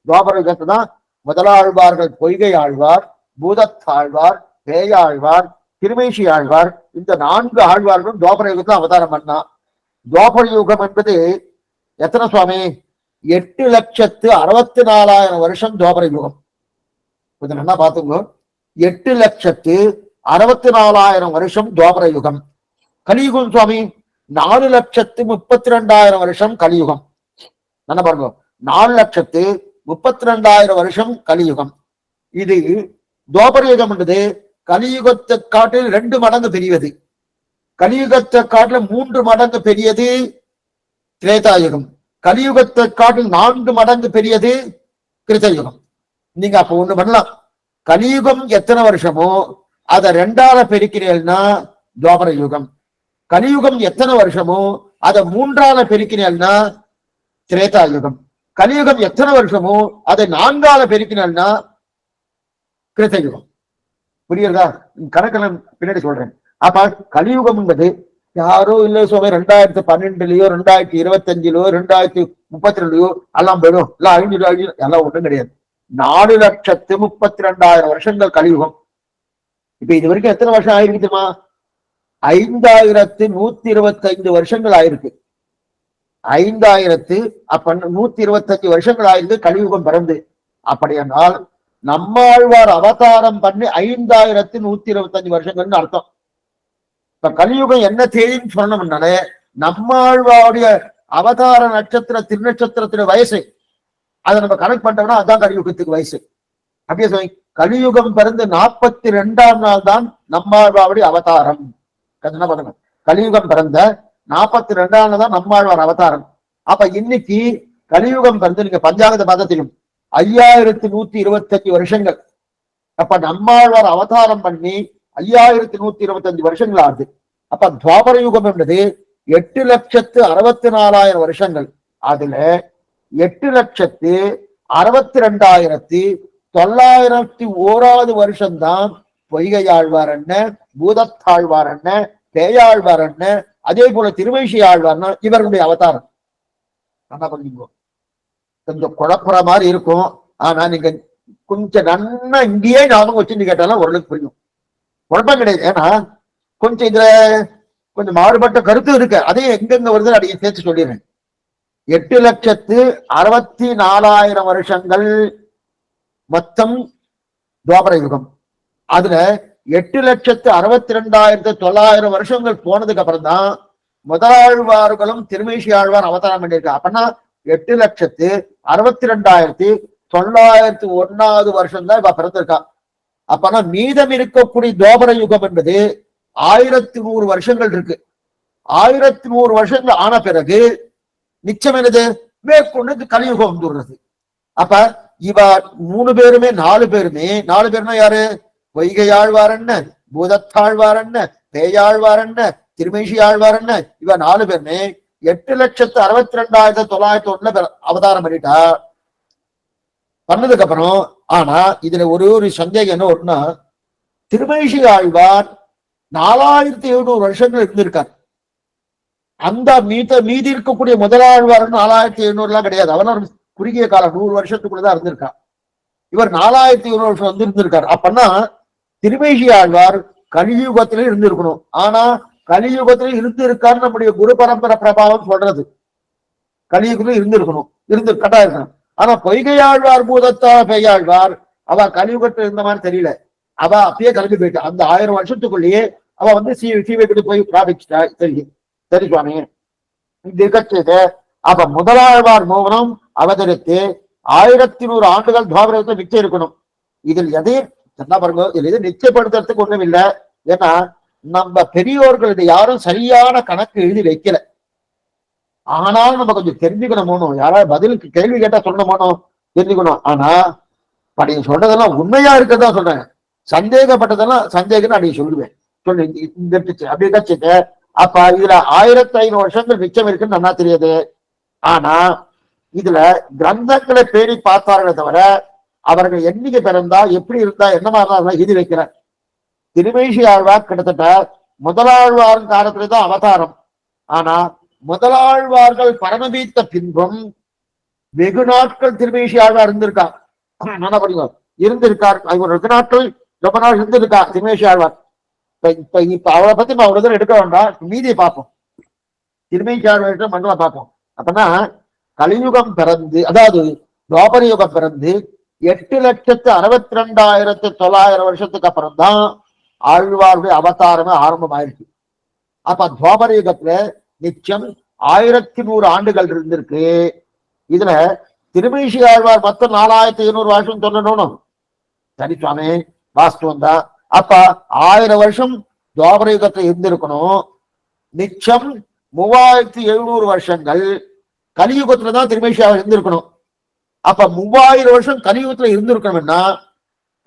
துவாபர யுகத்துல தான் முதலாழ்வார்கள் பொய்கை ஆழ்வார், பூதத்தாழ்வார், பேயாழ்வார், திருமேஷி ஆழ்வார், இந்த 4 ஆழ்வார்களும் துவாபர யுகத்துல அவதாரம் பண்ணா. துவாபர யுகம் என்பது எத்தனை சுவாமி? 8,64,000 வருஷம் துவாபர யுகம். கொஞ்சம் நல்லா பாத்துங்க, 8,64,000 வருஷம் துவாபர யுகம். கலியுகம் சுவாமி 4,32,000 வருஷம் கலியுகம். என்ன பாருங்க, 4,32,000 வருஷம் கலியுகம். இது துவாபர யுகம் என்பது கலியுகத்தை காட்டில் 2 மடங்கு பெரியது. கலியுகத்தை காட்டில் 3 மடங்கு பெரியது திரேதாயுகம். கலியுகத்தை காட்டில் 4 மடங்கு பெரியது கிருத்தயுகம். நீங்க அப்ப ஒண்ணு பண்ணலாம், கலியுகம் எத்தனை வருஷமோ அதை 2ஆல பெருக்கிறேன்னா துவாபர யுகம். கலியுகம் எத்தனை வருஷமோ அதை 3ஆல பெருக்கினா திரேதாயுகம். கலியுகம் எத்தனை வருஷமோ அதை 4ஆல பெருக்கினா கிருத்தயுகம். புரியுறதா? கணக்கெல்லாம் பின்னாடி சொல்றேன். அப்ப கலியுகம் என்பது யாரோ இல்ல சுவாமி 2012லயோ 2025லயோ 2032லயோ எல்லாம் போயிடும், இல்ல 500 எல்லாம் ஒண்ணும் கிடையாது. 4,32,000 வருஷங்கள் கலியுகம். இப்ப இது வரைக்கும் எத்தனை வருஷம் ஆயிருக்குமா? 5,125 வருஷங்கள் ஆயிருக்கு. 5,125 வருஷங்கள் ஆயிருக்கு கலியுகம் பிறந்து. அப்படியானால் நம்மாழ்வார் அவதாரம் பண்ணி 5,125 வருஷங்கள்னு அர்த்தம். இப்ப கலியுகம் என்ன தேதின்னு சொன்னோம்னாலே நம்மாழ்வாருடைய அவதார நட்சத்திர திருநட்சத்திரத்துடைய வயசு அதை நம்ம கணக்கு பண்ணோம்னா அதான் கலியுகத்துக்கு வயசு. அப்படியே சொல்லி கலியுகம் பிறந்து 42ஆம் நாள் தான் நம்மாழ்வாருடைய அவதாரம். கலியுகம் பிறந்த 42ஆம் நாள் தான் நம்மாழ்வார் அவதாரம். அப்ப இன்னைக்கு கலியுகம் பிறந்து நீங்க பஞ்சாங்கத்தை பார்த்தா தெரியும் 5,125 வருஷங்கள். அப்ப நம்மாழ்வார் அவதாரம் பண்ணி 5,125 வருஷங்கள் ஆகுது. அப்ப துவாபர யுகம் என்பது 8,64,000 வருஷங்கள். அதுல 8,62,901 வருஷம்தான் பொய்கையாழ்வார் என்ன, பூதத்தாழ்வார் என்ன, பேயாழ்வார் என்ன, அதே போல திருமேஷி ஆழ்வார்னா இவருடைய அவதாரம். என்ன பண்ணிக்கோ, கொஞ்சம் குழப்புற மாதிரி இருக்கும். ஆனா நீங்க கொஞ்சம் நன்னா இங்கேயே ஞாபகம் வச்சு கேட்டாலும் ஓரளவுக்கு புரியும், குழப்பம் கிடையாது. ஏன்னா கொஞ்சம் இதுல கொஞ்சம் மாறுபட்ட கருத்து இருக்கு, அதையும் எங்கெங்க வருது அதைய சேர்த்து சொல்லிடுறேன். 8,64,000 வருஷங்கள் மொத்தம் துவாபர யுகம். அதுல 8,62,900 வருஷங்கள் போனதுக்கு அப்புறம் தான் முதலாழ்வார்களும் திருமேஷி ஆழ்வார் அவதாரம் பண்ணியிருக்கா. அப்படின்னா 8,62,901 வருஷம் தான் இவ பிறந்திருக்கா. அப்பனா மீதம் இருக்கக்கூடிய துவாபர யுகம் என்பது 1,100 வருஷங்கள் இருக்கு. 1,100 வருஷங்கள் ஆன பிறகு நிச்சயம் என்னது, மேற்கொண்டு கலியுகம் வந்துடுறது. அப்ப இவ 3 பேருமே 4 பேருமே யாரு? பொய்கையாழ்வார் என்ன, பூதத்தாழ்வார் என்ன, பேயாழ்வார் என்ன, திருமேஷி ஆழ்வார் என்ன, இவ 4 பேருமே 8,62,901 அவதாரம் பண்ணிட்டா. பண்ணதுக்கு அப்புறம் ஆனா இதுல ஒரு சந்தேகம் என்ன ஒண்ணா, திருமேஷி ஆழ்வார் 4,700 வருஷங்கள் இருந்திருக்கார். அந்த மீதி இருக்கக்கூடிய முதலாழ்வார் 4,700 கிடையாது. அவன் குறுகிய காலம் 100 வருஷத்துக்குள்ளதான் இருந்திருக்கான். இவர் 4,700 வருஷம் வந்து இருந்திருக்காரு. அப்பன்னா திருமேஷி ஆழ்வார் கலியுகத்திலே இருந்திருக்கணும். ஆனா கலியுகத்திலே இருந்திருக்கான்னு நம்முடைய குரு பரம்பரை பிரபாவம் சொல்றது. கலியுகத்திலே இருந்திருக்கணும், கட்டா இருக்கணும். ஆனா பொய்கையாழ்வார் பூதத்தால் பெய்யாழ்வார் அவ கலியுகத்தில் இருந்த மாதிரி தெரியல. அவ அப்பயே கிளம்பி போயிட்டா. அந்த 1000 வருஷத்துக்குள்ளேயே அவ வந்து சீவைக்கு போய் பிராபிச்சிட்டா. சரி சுவாமி, இது இருக்கச்சது. அப்ப முதலாழ்வார் மோகனம் அவதரித்து 1,100 ஆண்டுகள் துவாபரத்தை நிச்சயம் இருக்கணும். இதில் எதையும் என்ன பாருங்க, இதுல எது நிச்சயப்படுத்துறதுக்கு ஒண்ணும் இல்லை. ஏன்னா நம்ம பெரியோர்கள் இதை யாரும் சரியான கணக்கு எழுதி வைக்கல. ஆனாலும் நம்ம கொஞ்சம் தெரிஞ்சுக்கணும். யாராவது பதிலுக்கு கேள்வி கேட்டா சொல்லணுமோ தெரிஞ்சுக்கணும். ஆனா நீங்க சொல்றதெல்லாம் உண்மையா இருக்கதான் சொல்றேன். சந்தேகப்பட்டதெல்லாம் சந்தேகம் அப்படி சொல்லுவேன். சொல்லு அப்படி கட்சிட்டு அப்ப இதுல 1500 வருஷங்கள் மிச்சம் இருக்குன்னு நல்லா தெரியுது. ஆனா இதுல கிரந்தங்களை பேரி பார்த்தார்களே தவிர அவர்கள் எண்ணிக்கை பிறந்தா எப்படி இருந்தா என்ன மாதிரி எழுதி வைக்கிறார். திருமேசி ஆழ்வார் கிட்டத்தட்ட முதலாழ்வார் காலத்துலதான் அவதாரம். ஆனா முதலாழ்வார்கள் பரமபீத்த பின்பும் வெகு நாட்கள் திருமேசி ஆழ்வார் இருந்திருக்கார். நல்லா படிக்கும், இருந்திருக்கார். வெகு நாட்கள் ரொம்ப நாள் இருந்திருக்கா திருமேசி ஆழ்வார். இப்ப அவரை பத்தி நம்ம அவ்வளவு எடுக்க வேண்டாம், மீதியை பார்ப்போம். திருமேசி ஆழ்வார் மண்டலம் பார்ப்போம். அப்பனா கலியுகம் பிறந்து, அதாவது துவாபர யுகம் பிறந்து 8,62,900 வருஷத்துக்கு அப்புறம் தான் ஆழ்வாருடைய அவதாரமே ஆரம்பம் ஆயிடுச்சு. அப்ப துவாபர யுகத்துல நிச்சயம் 1100 ஆண்டுகள் இருந்திருக்கு. இதுல திருமேசி ஆழ்வார் மொத்தம் 4500 வருஷம் சொல்லணும். சரி சுவாமி, வாஸ்தவம் தான். அப்ப 1000 வருஷம் துவாபர யுகத்துல இருந்திருக்கணும். நிச்சயம் 3700 வருஷங்கள் கலியுகத்துலதான் திருமேசி ஆழ்வார் இருந்திருக்கணும். அப்ப 3000 வருஷம் கலியுகத்துல இருந்திருக்கணும்னா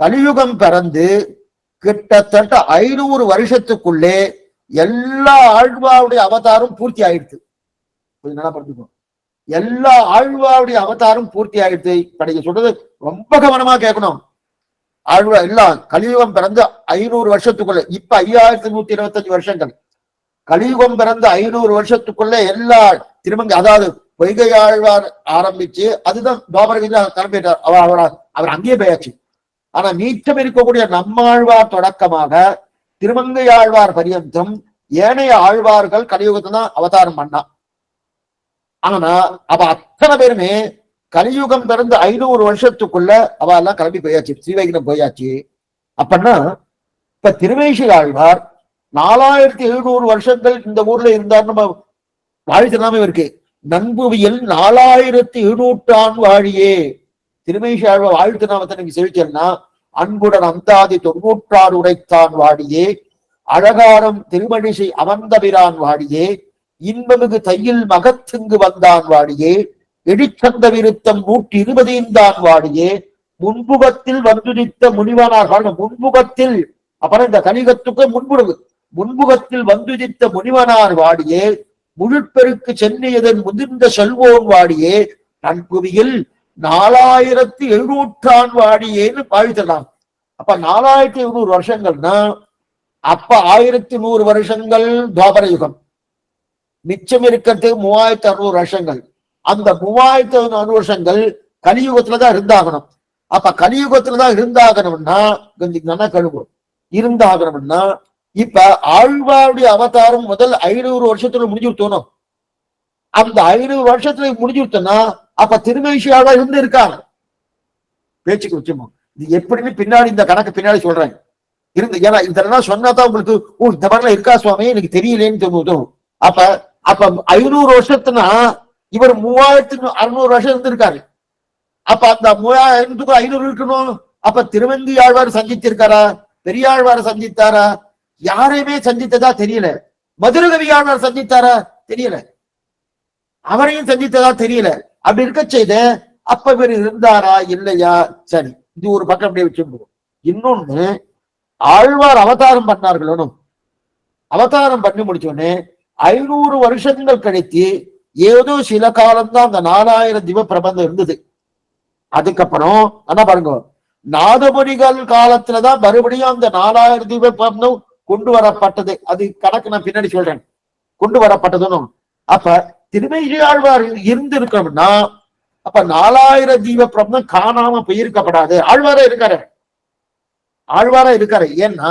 கலியுகம் பிறந்து கிட்டத்தட்ட 500 வருஷத்துக்குள்ளே எல்லா ஆழ்வாருடைய அவதாரம் பூர்த்தி ஆயிடுச்சு. நல்லா படிச்சுக்கணும், எல்லா ஆழ்வாருடைய அவதாரம் பூர்த்தி ஆயிடுச்சு. படிக்க சொல்றது ரொம்ப கவனமா கேட்கணும். ஆழ்வார் எல்லாம் கலியுகம் பிறந்து 500 வருஷத்துக்குள்ள, இப்ப 5125 வருஷங்கள், கலியுகம் பிறந்து 500 வருஷத்துக்குள்ள எல்லா திருமங்கை, அதாவது பொய்கை ஆழ்வார் ஆரம்பிச்சு அதுதான் துவாபரகிரியில கிளம்பிட்டார். அவர் அங்கேயே போயாச்சு. ஆனா மீச்சம் இருக்கக்கூடிய நம்மாழ்வார் தொடக்கமாக திருமங்கை ஆழ்வார் பரியந்தம் ஏனைய ஆழ்வார்கள் கலியுகத்தை தான் அவதாரம் பண்ணா. ஆனா அவ அத்தனை பேருமே கலியுகம் பிறந்து 500 வருஷத்துக்குள்ள அவ எல்லாம் கிளம்பி போயாச்சு, ஸ்ரீவைகுண்டம் போயாச்சு. அப்படின்னா இப்ப திருமேசி ஆழ்வார் 4700 வருஷங்கள் இந்த ஊர்ல இருந்தார். நம்ம வாழ்த்துனாமே இருக்கு, நண்புவியல் 4700 வாழியே. திருமேசி ஆழ்வார் வாழ்த்து நாமத்தை நீங்க செவிச்சேன்னா, அன்புடன் அந்தாதி 96 உடைத்தான் வாடியே, அழகாரம் திருமணிசை அமர்ந்தபிரான் வாடியே, இன்பமிகு தையில் மகத்துங்கு வந்தான் வாடியே, எடிச்சந்த விருத்தம் 125 வாடியே, முன்புகத்தில் வந்துதித்த முனிவனார். முன்புகத்தில், அப்புறம் இந்த கலிகத்துக்கு முன்புகத்தில் வந்துதித்த முனிவனார் வாடியே, முழுப்பெருக்கு சென்னையதன் முதிர்ந்த செல்வோன் வாடியே, நன்புவியில் 4700 வாடியேன்னு வாழ்த்தலாம். அப்ப 4700 வருஷங்கள்னா அப்ப 1100 வருஷங்கள் துவாபர யுகம், மிச்சம் இருக்கிறது 3600 வருஷங்கள். அந்த 3600 வருஷங்கள் கலியுகத்துலதான் இருந்தாகணும். அப்ப கலியுகத்துலதான் இருந்தாகணும்னா கொஞ்சம் நல்லா கழுவும் இருந்தாகணும்னா, இப்ப ஆழ்வாருடைய அவதாரம் முதல் 500 வருஷத்துல முடிஞ்சு தோணும். அந்த 500 வருஷத்துல முடிஞ்சுட்டோம்னா அப்ப திருமேசி ஆழ்வார் இருந்து இருக்காங்க. பேச்சுக்கு வச்சுமோ இது எப்படின்னு பின்னாடி இந்த கணக்கு பின்னாடி சொல்றேன் இருந்து. ஏன்னா இதெல்லாம் சொன்னாதான் உங்களுக்கு இந்த மாதிரிலாம் இருக்கா சுவாமி எனக்கு தெரியலேன்னு தோணும். அப்ப 500 வருஷத்துனா இவர் 3600 வருஷம் இருந்திருக்காரு. அப்ப அந்த 3500 500 இருக்கணும். அப்ப திருவந்தி ஆழ்வார் சந்தித்திருக்காரா, பெரியாழ்வார் சந்தித்தாரா? யாரையுமே சந்தித்ததா தெரியல. மதுரகவி ஆழ்வார் சந்தித்தாரா? தெரியல. அவரையும் சந்தித்ததா தெரியல. அப்படி இருக்க செய்த அப்ப இவர் இருந்தாரா இல்லையா? சரி, இது ஒரு பக்கம் அப்படியே வச்சுருவோம். இன்னொன்னு, ஆழ்வார் அவதாரம் பண்ணார்களோ, அவதாரம் பண்ணி முடிச்சோடனே 500 வருஷங்கள் கழித்து ஏதோ சில காலம்தான் அந்த 4000 திவ பிரபந்தம் இருந்தது. அதுக்கப்புறம் என்ன பாருங்க, நாதமுனிகள் காலத்துலதான் மறுபடியும் அந்த 4000 திவ பிரபந்தம் கொண்டு வரப்பட்டது. அது கணக்கு நான் பின்னாடி சொல்றேன், கொண்டு வரப்பட்டதுன்னு. அப்ப திருமேசி ஆழ்வார் இருந்து இருக்கணும்னா அப்ப 4000 தீப பிரபந்தம் காணாம போயிருக்கப்படாது. ஆழ்வாரா இருக்காரு. ஏன்னா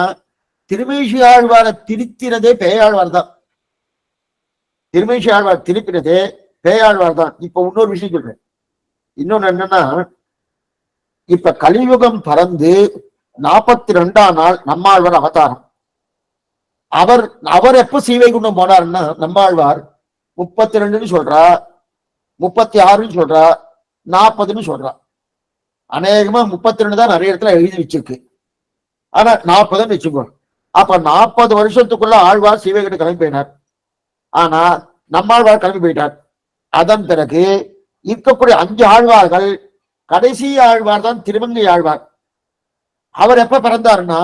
திருமேசி ஆழ்வாரை திருத்தினதே பேயாழ்வார் தான். திருமேசி ஆழ்வார் திருப்பினதே பேயாழ்வார் தான். இப்ப இன்னொரு விஷயம் சொல்றேன். இன்னொன்னு என்னன்னா, இப்ப கலியுகம் பறந்து 42ஆம் நாள் நம்மாழ்வார் அவதாரம். அவர் எப்ப ஸ்ரீவைகுண்டம் போனாருன்னா, நம்மாழ்வார் 32ன்னு சொல்றா, 36ன்னு சொல்றா, 40ன்னு சொல்றா. அநேகமா 32 தான் நிறைய இடத்துல எழுதி வச்சிருக்கு. ஆனா 40ன்னு வச்சுக்கோ. அப்ப 40 வருஷத்துக்குள்ள ஆழ்வார் ஸ்ரீவைகுண்டம் கிளம்பி போயினார். ஆனா நம்மாழ்வார் கிளம்பி போயிட்டார். அதன் பிறகு இருக்கக்கூடிய 5 ஆழ்வார்கள், கடைசி ஆழ்வார் தான் திருமங்கை ஆழ்வார். அவர் எப்ப பிறந்தாருன்னா,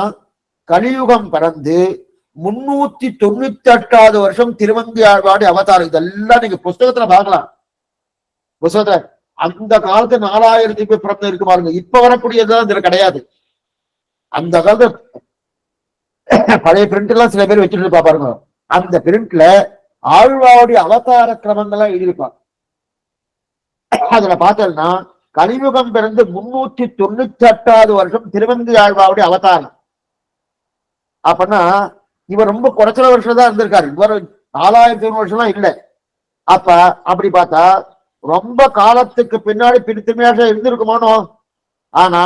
கலியுகம் பிறந்து 398வது வருஷம் திருமங்கையாழ்வாருடைய அவதாரம். இதெல்லாம் நீங்க புஸ்தகத்துல பார்க்கலாம். புஸ்தகத்துல அந்த காலத்து 4000 பிறந்த இருக்கு பாருங்க. இப்ப வரக்கூடியதுதான் இதுல கிடையாது. அந்த காலத்து பழைய பிரிண்ட் எல்லாம் சில பேர் வச்சுட்டு இருப்பா பாருங்க. அந்த பிரிண்ட்ல ஆழ்வாருடைய அவதார கிரமங்கள்லாம் எழுதியிருப்பாங்க. அதுல பார்த்தோம்னா கலியுகம் பிறந்து 398வது வருஷம் திருவங்கை ஆழ்வாருடைய அவதாரம். அப்படின்னா இவர் ரொம்ப குறைச்சல வருஷம் தான் இருந்திருக்காரு. இவர் 4500 வருஷம்லாம் இல்லை. அப்ப அப்படி பார்த்தா ரொம்ப காலத்துக்கு பின்னாடி திருமையாக இருந்திருக்குமானோ. ஆனா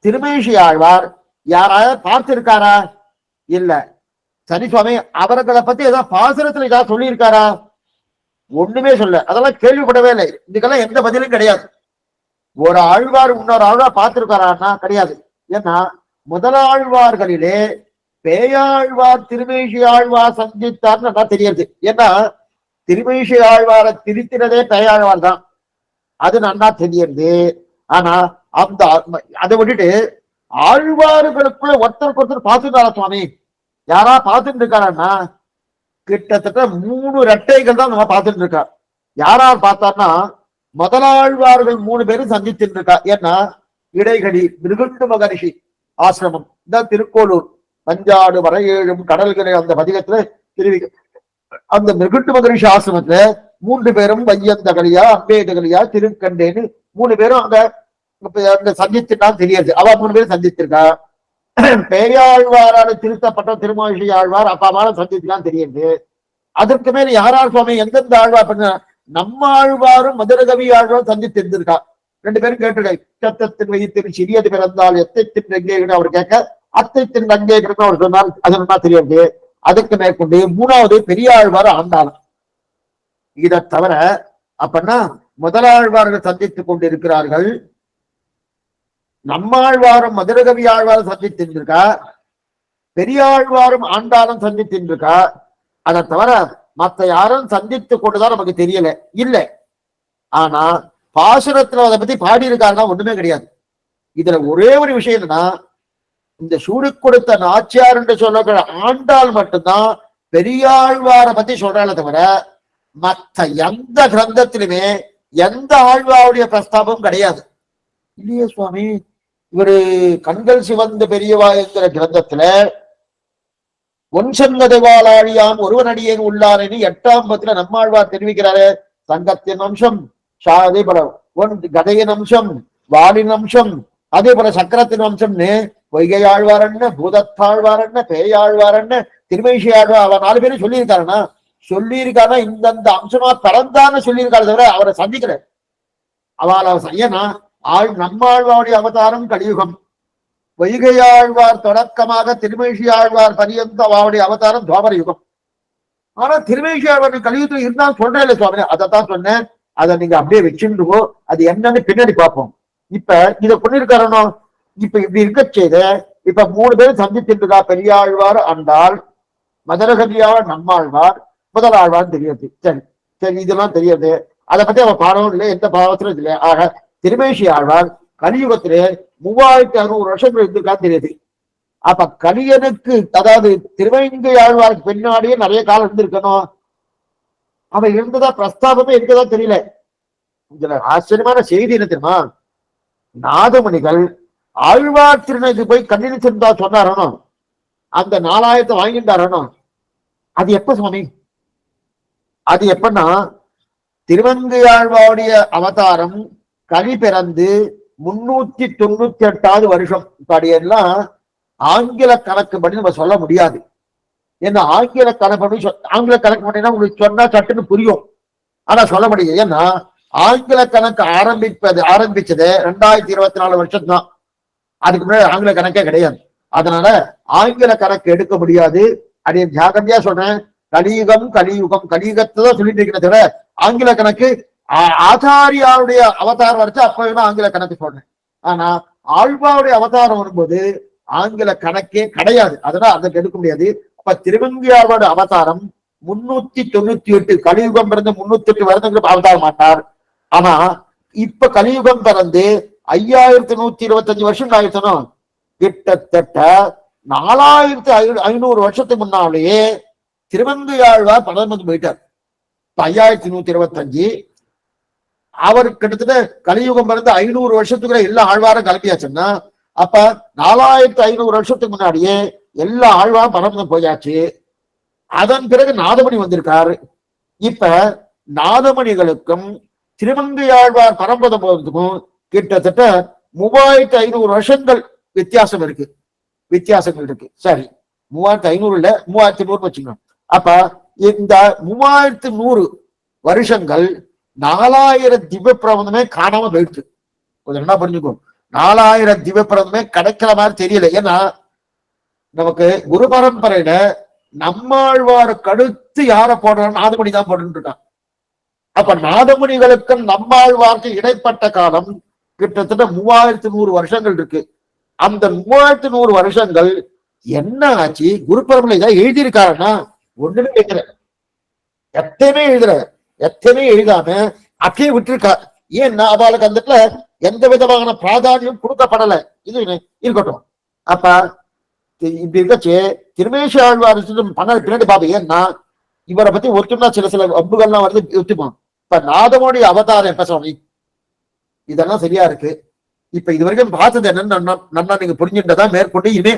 திருமேஷி ஆழ்வார் யாராவது பார்த்திருக்காரா? இல்ல. சனி சுவாமி அவர்களை பத்தி ஏதாவது பாசுரத்துல ஏதாவது சொல்லியிருக்காரா? ஒண்ணுமே சொல்ல. அதெல்லாம் கேள்விப்படவே இல்லை. இதுக்கெல்லாம் எந்த பதிலும் கிடையாது. ஒரு ஆழ்வார் இன்னொரு ஆழ்வார் பார்த்திருக்காரான்னா கிடையாது. ஏன்னா முதலாழ்வார்களிலே பேயாழ்வார் திருமேஷி ஆழ்வார் சந்தித்தார்னு நல்லா தெரியுது. ஏன்னா திருமேஷி ஆழ்வாரை திருத்தினதே பேயாழ்வார் தான். அது நல்லா தெரியுது. ஆனா அந்த அதை விட்டுட்டு ஆழ்வார்களுக்குள்ள ஒருத்தருக்கு ஒருத்தர் பார்த்துட்டாரா சுவாமி? யாரா பார்த்துட்டு இருக்காருன்னா கிட்டத்தட்ட 3 ரெட்டைகள் தான் நம்ம பார்த்துட்டு இருக்கா. யாரார் பார்த்தார்னா முதலாழ்வார்கள் 3 பேரும் சந்திச்சுட்டு இருக்கா. ஏன்னா இடைகடி மிருகுண்டு மகரிஷி ஆசிரமம் இந்த திருக்கோளூர் பஞ்சாடு வரையேழும் கடல்களை அந்த பதிகத்துல தெரிவிக்க. அந்த மிருகுண்டு மகரிஷி ஆசிரமத்துல 3 பேரும் வையந்தகலியா அம்பேதகலியா திருக்கண்டேன்னு 3 பேரும் அங்க சந்திச்சுட்டான்னு தெரியாது. அவ 3 பேரும் சந்திச்சிருக்கா. பேயாழ்வாரால திருத்தப்பட்ட திருமேஷி ஆழ்வார் அப்பாவால சந்திச்சுதான் தெரியுது. அதற்கு மேல யாரார் சுவாமி எந்தெந்த ஆழ்வார் பண்ண? நம்ம ஆழ்வாரும் மதுரகவி ஆழ்வாரும் சந்தித்து இருந்திருக்கா. 2 பேரும் கேட்டுடை. சத்தத்தின் வயிற்றில் சிறியது பிறந்தால் எத்தைத்தின் எங்கே அவர் கேட்க அத்தைத்தின் அங்கே அவர் சொன்னால் அது நல்லா தெரியாது. அதுக்கு மேற்கொண்டு 3வது பெரிய ஆழ்வார் ஆண்டாளம். இதை தவிர அப்படின்னா முதலாழ்வார்கள் சந்தித்துக் கொண்டிருக்கிறார்கள். நம்மாழ்வாரும் மதுரகவி ஆழ்வாரும் சந்தித்திருக்கா. பெரியாழ்வாரும் ஆண்டாலும் சந்தித்திருக்கா. அதை தவிர மற்ற யாரும் சந்தித்து கொண்டுதான் நமக்கு தெரியல இல்லை. ஆனா பாசுரத்துல அதை பத்தி பாடியிருக்காருன்னா ஒண்ணுமே கிடையாது. இதுல ஒரே ஒரு விஷயம் என்னன்னா இந்த சூடு கொடுத்த நாச்சியார் என்று சொல்லக்கூடிய ஆண்டாள் மட்டும்தான் பெரியாழ்வாரை பத்தி சொல்றாளே தவிர மற்ற எந்த கிரந்தத்திலுமே எந்த ஆழ்வாருடைய பிரஸ்தாபம் கிடையாது. இல்லையே சுவாமி. இவரு கண்கள் சிவந்த பெரியவா என்கிற கிரந்தத்துல ஒன்சங்கதவாளாழியாம் ஒருவனடியேன் உள்ளாரின்னு 8ஆம் பத்துல நம்மாழ்வார் தெரிவிக்கிறாரு. சங்கத்தின் அம்சம் அதே போல கதையின் அம்சம் வாளின் அம்சம் அதே போல சக்கரத்தின் அம்சம்னு பொய்கை ஆழ்வாரன்னு பூதத்தாழ்வாரன்னு பேயாழ்வாரன்னு திருமேஷி ஆழ்வார் அவ 4 பேரும் சொல்லியிருக்காருன்னா சொல்லியிருக்காருன்னா இந்தந்த அம்சமா பிறந்தான்னு சொல்லியிருக்காரு தவிர அவரை சந்திக்கல. அவள் ஏன்னா நம்மாழ்வாருடைய அவதாரம் கலியுகம். பொய்கையாழ்வார் தொடக்கமாக திருமேஷி ஆழ்வார் பரியந்த அவருடைய அவதாரம் துவாபர யுகம். ஆனா திருமேஷி ஆழ்வார் கலியுகத்தில் இருந்தாலும் சொல்றேன் இல்லை சுவாமி. அதைத்தான் சொன்னேன். அதை நீங்க அப்படியே வச்சுருவோ. அது என்னன்னு பின்னாடி பார்ப்போம். இப்ப இதை பண்ணிருக்காரனோ இப்ப இப்படி இருக்க செய்த இப்ப 3 பேரும் சந்தித்திருக்கா. பெரியாழ்வார் ஆண்டாள் மதுரகவியார் நம்மாழ்வார் முதலாழ்வார் தெரியாது. சரி சரி இதெல்லாம் தெரியாது. அதை பத்தி அவன் பாடவும் இல்லை. எந்த பாவத்திலும் இல்லை. ஆக திருமேஷி ஆழ்வார் கலியுகத்திலே 3600 வருஷங்கள் இருந்திருக்கா தெரியுது. அப்ப கலியனுக்கு அதாவது திருவேங்கை ஆழ்வாருக்கு பின்னாடியே நிறைய காலம் இருந்திருக்கணும். அவன் இருந்ததா பிரஸ்தாபமே இருக்கதா தெரியல. இதுல ஆச்சரியமான செய்தி என்ன தெரியுமா? நாதமணிகள் ஆழ்வார் திருநெல்வேலிக்கு போய் கண்ணினி திருந்தா சொன்னாரனோ அந்த 4000 வாங்கிட்டாரனோ அது எப்ப சுவாமி? அது எப்பன்னா திருவங்கை ஆழ்வாருடைய அவதாரம் கலி பிறந்து 398வது வருஷம். படியெல்லாம் ஆங்கில கணக்கு படி நம்ம சொல்ல முடியாது. ஏன்னா ஆங்கில கணக்கு ஆங்கில கணக்கு பண்ணினா உங்களுக்கு சொன்னா சட்டுன்னு புரியும். ஆனா சொல்ல முடியாது. ஏன்னா ஆங்கில கணக்கு ஆரம்பிச்சது 2024 வருஷம் தான். அதுக்கு முன்னாடி ஆங்கில கணக்கே கிடையாது. அதனால ஆங்கில கணக்கு எடுக்க முடியாது. அது ஜாகிரதையா சொல்றேன். கலியுகம் கலியுகம் கலியுகத்தை தான் சொல்லிட்டு இருக்கிறத விட ஆங்கில கணக்கு ஆச்சாரியாருடைய அவதாரம் வரைச்சு அப்ப வேணா ஆங்கில கணக்கு சொல்றேன். ஆனா ஆழ்வாருடைய அவதாரம் வரும்போது ஆங்கில கணக்கே கிடையாது. அதனால அதுக்கு எடுக்க முடியாது. அப்ப திருவங்கியாரோட அவதாரம் 398 கலியுகம் பிறந்து 308 வருடங்களுக்கு அவதாரம் மாட்டார். ஆனா இப்ப கலியுகம் பிறந்து 5125 வருஷம் ஆயிடுச்சனும். கிட்டத்தட்ட 4500 வருஷத்துக்கு முன்னாலேயே திருமங்கையாழ்வார் பரமபதம் போயிட்டார். 5125 அவர் கிட்டத்தட்ட கலியுகம் பிறந்து 500 வருஷத்துக்குள்ள எல்லா ஆழ்வாரும் கிளம்பியாச்சுன்னா அப்ப 4500 வருஷத்துக்கு முன்னாடியே எல்லா ஆழ்வாரும் பரமபதம் போயாச்சு. அதன் பிறகு நாதமணி வந்திருக்காரு. இப்ப நாதமணிகளுக்கும் திருமங்கையாழ்வார் பரமபதம் போவதுக்கும் கிட்டத்தட்ட 3500 வருஷங்கள் வித்தியாசங்கள் இருக்கு. சரி, 3500 இல்ல 3100 வச்சுக்கணும். அப்ப இந்த 3100 வருஷங்கள் 4000 திவ்ய பிரபந்தமே காணாம போயிடுச்சு. கொஞ்சம் என்ன புரிஞ்சுக்கோ, 4000 திவ்ய பிரபந்தமே கிடைக்கிற மாதிரி தெரியல. ஏன்னா நமக்கு குரு பரம்பரையில நம்மாழ்வாருக்கு அடுத்து யார போடுறான்னு நாதமணி தான் போட்டு இருக்கான். அப்ப நாதமணிகளுக்கும் நம்மாழ்வாருக்கு இடைப்பட்ட காலம் கிட்டத்தட்ட 3100 வருஷங்கள் இருக்கு. அந்த 3100 வருஷங்கள் என்ன ஆச்சு? குரு பரம்பரை ஏதாவது எழுதியிருக்காருன்னா ஒண்ணுமே எழுதுற, எத்தனை எழுதாம அப்படியே விட்டுருக்கா. ஏன்னா அவளுக்கு அந்த இடத்துல எந்த விதமான பிராதானியம் கொடுக்கப்படலை. இது இருக்கட்டும். அப்ப இப்படி இருக்கச்சு திருமேஷ ஆழ்வார் பண்ண பின்னாடி பாபு. ஏன்னா இவரை பத்தி ஒத்துனா சில அம்புகள்லாம் வருது, ஒத்துப்போம். இப்ப நாதமோடி அவதாரம் எப்ப சுவாமி, இதெல்லாம் சரியா இருக்கு. இப்ப இது வரைக்கும் பார்த்தது என்னன்னு நன்னா நீங்க புரிஞ்சுட்டதா மேற்கொண்டு இனிமே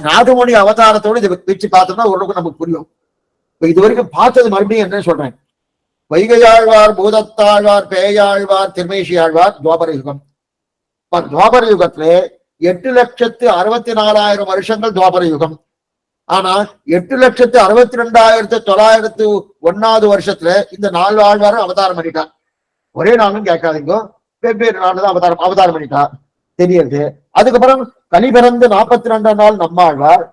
நாதமோடி அவதாரத்தோடு இதை வச்சு பார்த்தோம்னா ஓரளவுக்கு நமக்கு புரியும். இப்ப இது வரைக்கும் பார்த்தது மறுபடியும் என்ன சொல்றேன், வைகையாழ்வார், பூதத்தாழ்வார், பேயாழ்வார், திருமேஷி ஆழ்வார் துவாபர யுகம். துவாபர யுகத்துல 8,64,000 வருஷங்கள் துவாபர யுகம். ஆனா 8,62,901 வருஷத்துல இந்த 4 ஆழ்வாரும் அவதாரம் பண்ணிட்டான். ஒரே நாளும் கேட்காதீங்க, வெவ்வேறு நாள் தான் அவதாரம் பண்ணிட்டா தெரியுது. அதுக்கப்புறம் கனி பிறந்து 42 நாள் நம்மாழ்வார்.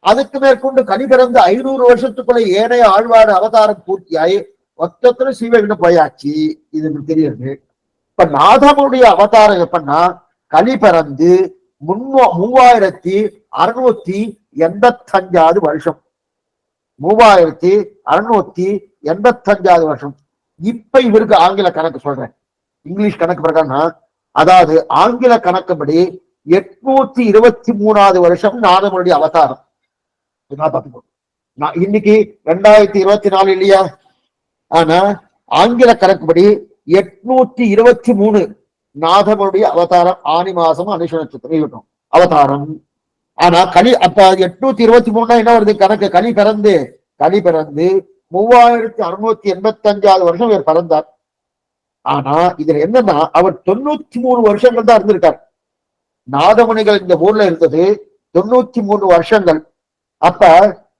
அதுக்கு மேற்கொண்டு கனி பிறந்து 500 வருஷத்துக்குள்ள ஏனைய ஆழ்வார் அவதாரம் பூர்த்தியாயி மொத்தத்துல சீவகிட்ட போயாச்சு. இது தெரியுது. இப்ப நாதமுடைய அவதாரம் எப்பன்னா கலி பிறந்து 3685 வருஷம். 3685 வருஷம். இப்ப இவருக்கு ஆங்கில கணக்கு சொல்றேன், இங்கிலீஷ் கணக்கு பிரகாரம். அதாவது ஆங்கில கணக்குப்படி 823வது வருஷம் நாதமுடைய அவதாரம். இன்னைக்கு 2024 இல்லையா? ஆனா ஆங்கில கணக்குப்படி 823 நாதமுடைய அவதாரம். ஆனி மாசம் அனுஷ நட்சத்திரம் அவதாரம். ஆனா கலி அப்ப 823 என்ன வருது கணக்கு? கலி பிறந்து 3685 வருஷம் இவர் பிறந்தார். ஆனா இதுல என்னன்னா அவர் 93 வருஷங்கள் தான் இருந்திருக்கார். நாதமுனிகள் இந்த ஊர்ல இருந்தது 93 வருஷங்கள். அப்ப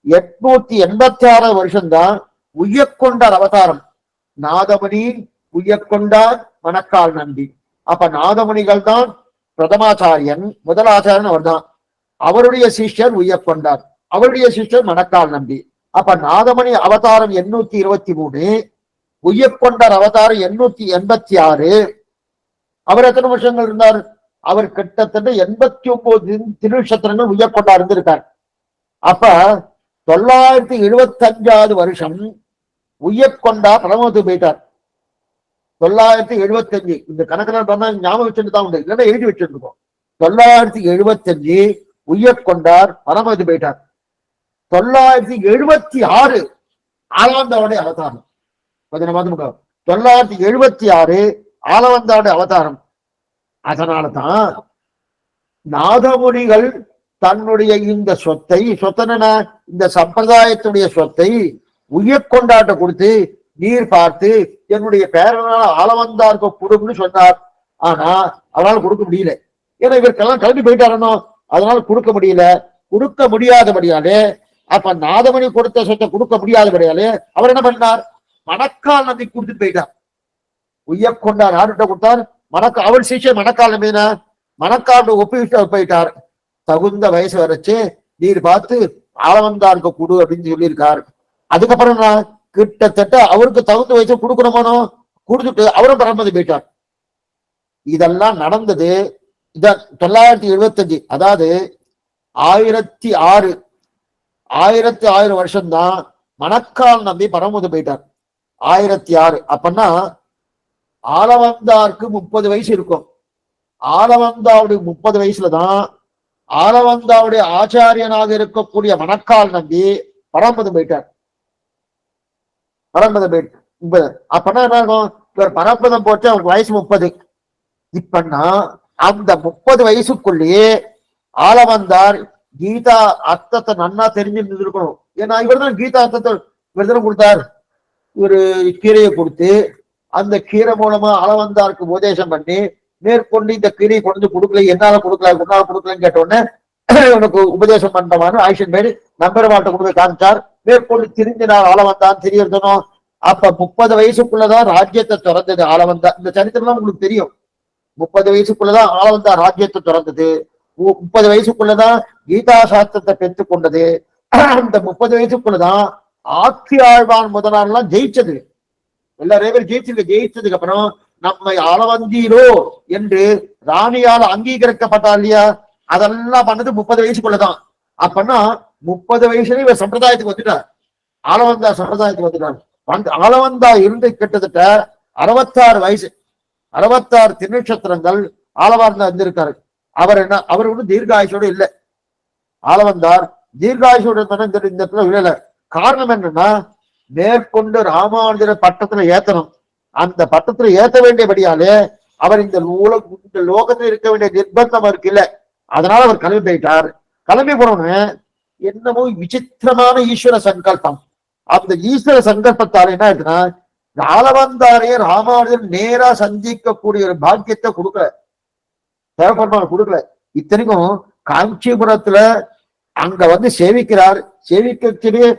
886 வருஷம்தான் உய்யக்கொண்டார் அவதாரம். நாதமுனி உய்யக்கொண்டார் மணக்கால் நம்பி. அப்ப நாதமுனிகள் தான் பிரதமாச்சாரியன், முதலாச்சாரியன் அவர் தான். அவருடைய சிஷ்யர் உய்யக்கொண்டார், அவருடைய சிஷ்யர் மணக்கால் நம்பி. அப்ப நாதமணி அவதாரம் 823, உய்யக்கொண்டார் அவதாரம் 886. அவர் எத்தனை வருஷங்கள் இருந்தார்? அவர் கிட்டத்தட்ட 89 திருநட்சத்திரங்கள் உய்யக்கொண்டார் இருந்திருக்கார். அப்ப 975வது வருஷம் உய்யக்கொண்டார் பரமத்து போயிட்டார். 975 இந்த கணக்கில் பண்ணா ஞாபகம் வச்சுட்டு தான் உண்டு, இல்லைன்னா எழுதி வச்சிருக்கோம். 975 உய்யக்கொண்டார் பரமத்து போயிட்டார். 976 ஆலவந்தாவுடைய அவதாரம். 976 ஆலவந்தாவுடைய அவதாரம். அதனாலதான் நாதமுனிகள் தன்னுடைய இந்த சொத்தன இந்த சம்பிரதாயத்துடைய சொத்தை உய்யக்கொண்டாட்ட கொடுத்து, நீர் பார்த்து என்னுடைய பேரனால ஆலவந்தாருக்கு கொடுன்னு சொன்னார். ஆனா அவரால் கொடுக்க முடியல. ஏன்னா இவருக்கெல்லாம் கிளம்பி போயிட்டாரனோ, அதனால கொடுக்க முடியல. கொடுக்க முடியாதபடியாலே அப்ப நாதமணி கொடுத்த சொத்தை கொடுக்க முடியாதபடியாலே அவர் என்ன பண்ணார்? மணக்கால் நம்பி கொடுத்துட்டு போயிட்டார். உய்யக்கொண்டார் யார்கிட்ட கொடுத்தார்? அவர் சிஷ்யர் மணக்கால் நம்பினா மணக்கால் ஒப்பிட்டு போயிட்டார். தகுந்த வயசு வரைச்சு நீர் பார்த்து ஆலவந்தாருக்கு கொடு அப்படின்னு சொல்லியிருக்கார். அதுக்கப்புறம் நான் கிட்டத்தட்ட அவருக்கு தகுந்த வயசு கொடுக்கணுமானோ கொடுத்துட்டு அவரும் பரமதி போயிட்டார். இதெல்லாம் நடந்தது 975. அதாவது 1006 வருஷம்தான் மணக்கால் நம்பி பரமதி போயிட்டார். 1006 அப்பன்னா ஆலவந்தாருக்கு 30 வயசு இருக்கும். ஆலவந்தாவுடைய 30 வயசுலதான் ஆளவந்தாவுடைய ஆச்சாரியனாக இருக்கக்கூடிய மணக்கால் நம்பி பரமபதம் போயிட்டார். பரமபதம் போயிட்டு அப்பனா என்ன ஆகும்? இவர் பரமபதம் போட்டு அவருக்கு வயசு 30. இப்பன்னா அந்த 30 வயசுக்குள்ளேயே ஆளவந்தார் கீதா அர்த்தத்தை நன்னா தெரிஞ்சு இருக்கணும். ஏன்னா இவர் தான் கீதா அர்த்தத்தை இவர் தானே கொடுத்தார். ஒரு கீரையை கொடுத்து அந்த கீரை மூலமா ஆளவந்தாருக்கு உபதேசம் பண்ணி மேற்கொண்டு இந்த கீரையை கொண்டு கொடுக்கல, என்னால கொடுக்கல உன்னால கொடுக்கலன்னு கேட்ட உடனே உனக்கு உபதேசம் பண்றமான ஆயுஷன் பேரு நம்பரமாட்ட கொண்டு காமிச்சார். மேற்கொண்டு திருந்தினார் ஆளவந்தான் தெரியறதுனும். அப்ப 30 வயசுக்குள்ளதான் ராஜ்யத்தை திறந்தது ஆளவந்தா. இந்த சரித்திரம் உங்களுக்கு தெரியும். 30 வயசுக்குள்ளதான் ஆளவந்தா ராஜ்யத்தை திறந்தது. 30 வயசுக்குள்ளதான் கீதா சாஸ்திரத்தை பெற்றுக் கொண்டது. அந்த 30 வயசுக்குள்ளதான் ஆட்சி ஆழ்வான் முதலாளெல்லாம் ஜெயிச்சது. எல்லாரும் ஜெயிச்சதுக்கு அப்புறம் நம்மை ஆளவந்தீரோ என்று ராணியால் அங்கீகரிக்கப்பட்டா இல்லையா, அதெல்லாம் பண்ணது 30 வயசுக்குள்ளதான். அப்பன்னா 30 வயசுல இவர் சம்பிரதாயத்துக்கு வந்துட்டார். ஆளவந்தா சம்பிரதாயத்துக்கு வந்துட்டார். ஆளவந்தா இருந்து கிட்டத்தட்ட 66 வயசு, 66 திருநட்சத்திரங்கள் ஆளவந்தா இருந்திருக்காரு. அவர் என்ன, அவர் ஒன்றும் தீர்காயுஷோட இல்லை. ஆளவந்தார் தீர்காயுஷோட இந்த இடத்துல காரணம் என்னன்னா, மேற்கொண்டு ராமானுஜர பட்டத்துல ஏத்தணும். அந்த பட்டத்துல ஏத்த வேண்டியபடியாலே அவர் இந்த லோகத்தில் இருக்க வேண்டிய நிர்பந்தம் அவருக்கு இல்லை. அதனால அவர் கிளம்பி போயிட்டார். கிளம்பி போனோன்னு என்னமோ விசித்திரமான ஈஸ்வர சங்கல்பம். அந்த ஈஸ்வர சங்கல்பத்தால் என்ன ஆயிடுச்சுன்னா, ஆளவந்தாரையே ராமானுஜர் நேரா சந்திக்கக்கூடிய ஒரு பாக்கியத்தை கொடுக்கல, தேவைப்படுமா கொடுக்கல. இத்தனைக்கும் காஞ்சிபுரத்துல அங்க வந்து சேவிக்கிறார். சேவிக்கச்சே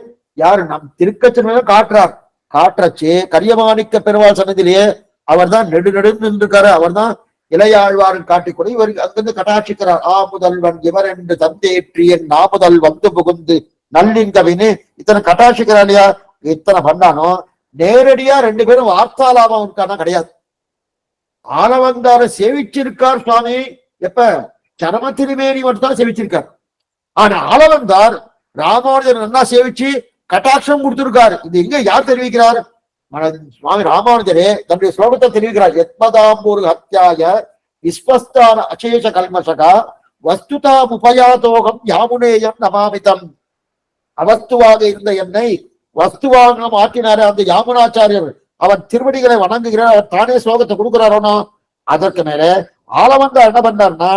யாரு நம் திருக்கச்சன் காட்டுறார். காட்டுறச்சு கரியமாணிக்க பெருவாள் சன்னதியிலேயே அவர் தான் நெடுநெடுந்து நின்றுக்காரு. அவர் தான் இளையாழ்வாரன் காட்டிக்கூட இவர் அங்கிருந்து கட்டாட்சிக்கிறார். முதல்வன் இவர் என்று தந்தேற்றியன் நாமுதல் வந்து புகுந்து நல்லிங்கவின்னு இத்தனை கட்டாட்சிக்கிறார் இல்லையா. இத்தனை பண்ணானோ நேரடியா 2 பேரும் வார்த்தாலாபம் இருக்கானா கிடையாது. ஆளவந்தார சேவிச்சிருக்கார் சுவாமி. எப்ப சரம திருமேனி மட்டும் தான் சேவிச்சிருக்கார். ஆனா ஆளவந்தார் ராமானுஜர் நல்லா சேவிச்சு கட்டாட்சம் கொடுத்திருக்காரு. இது எங்க யார் தெரிவிக்கிறார்? சுவாமி ராமானுஜரே தன்னுடைய ஸ்லோகத்தை தெரிவிக்கிறார். எத்மதாம்பூர் ஹத்யாய விஸ்வஸ்தான அசேஷ கல்மஷகா வஸ்துதா உபயாதோகம் யாமுனேயம் நமாமிதம். அவஸ்துவாக இருந்த என்னை வஸ்துவாக மாற்றினாரு அந்த யாமுனாச்சாரியர். அவன் திருவடிகளை வணங்குகிறார். அவர் தானே ஸ்லோகத்தை கொடுக்கிறாரோனா. அதற்கு மேல ஆளவந்தார் என்ன பண்ணாருன்னா,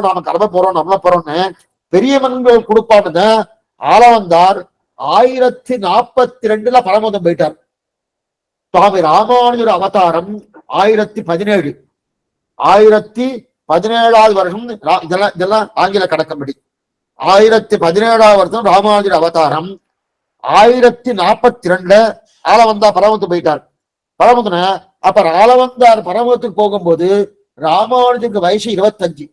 நாம கிளம்ப போறோம் நம்மள போறோம்னு பெரிய மன்கள் கொடுப்பான்னு ஆளவந்தார் 1042 பரமதம் போயிட்டார். சுவாமி ராமானுஜர் அவதாரம் 1017. 1017வது வருஷம் இதெல்லாம் ஆங்கில கணக்கம்படி 1017வது வருஷம் ராமானுஜர் அவதாரம். 1042 ஆளவந்தா பரமத்து போயிட்டார். பரமத்துன அப்ப ஆளவந்தார் பரமத்துக்கு போகும்போது ராமானுஜருக்கு வயசு 25.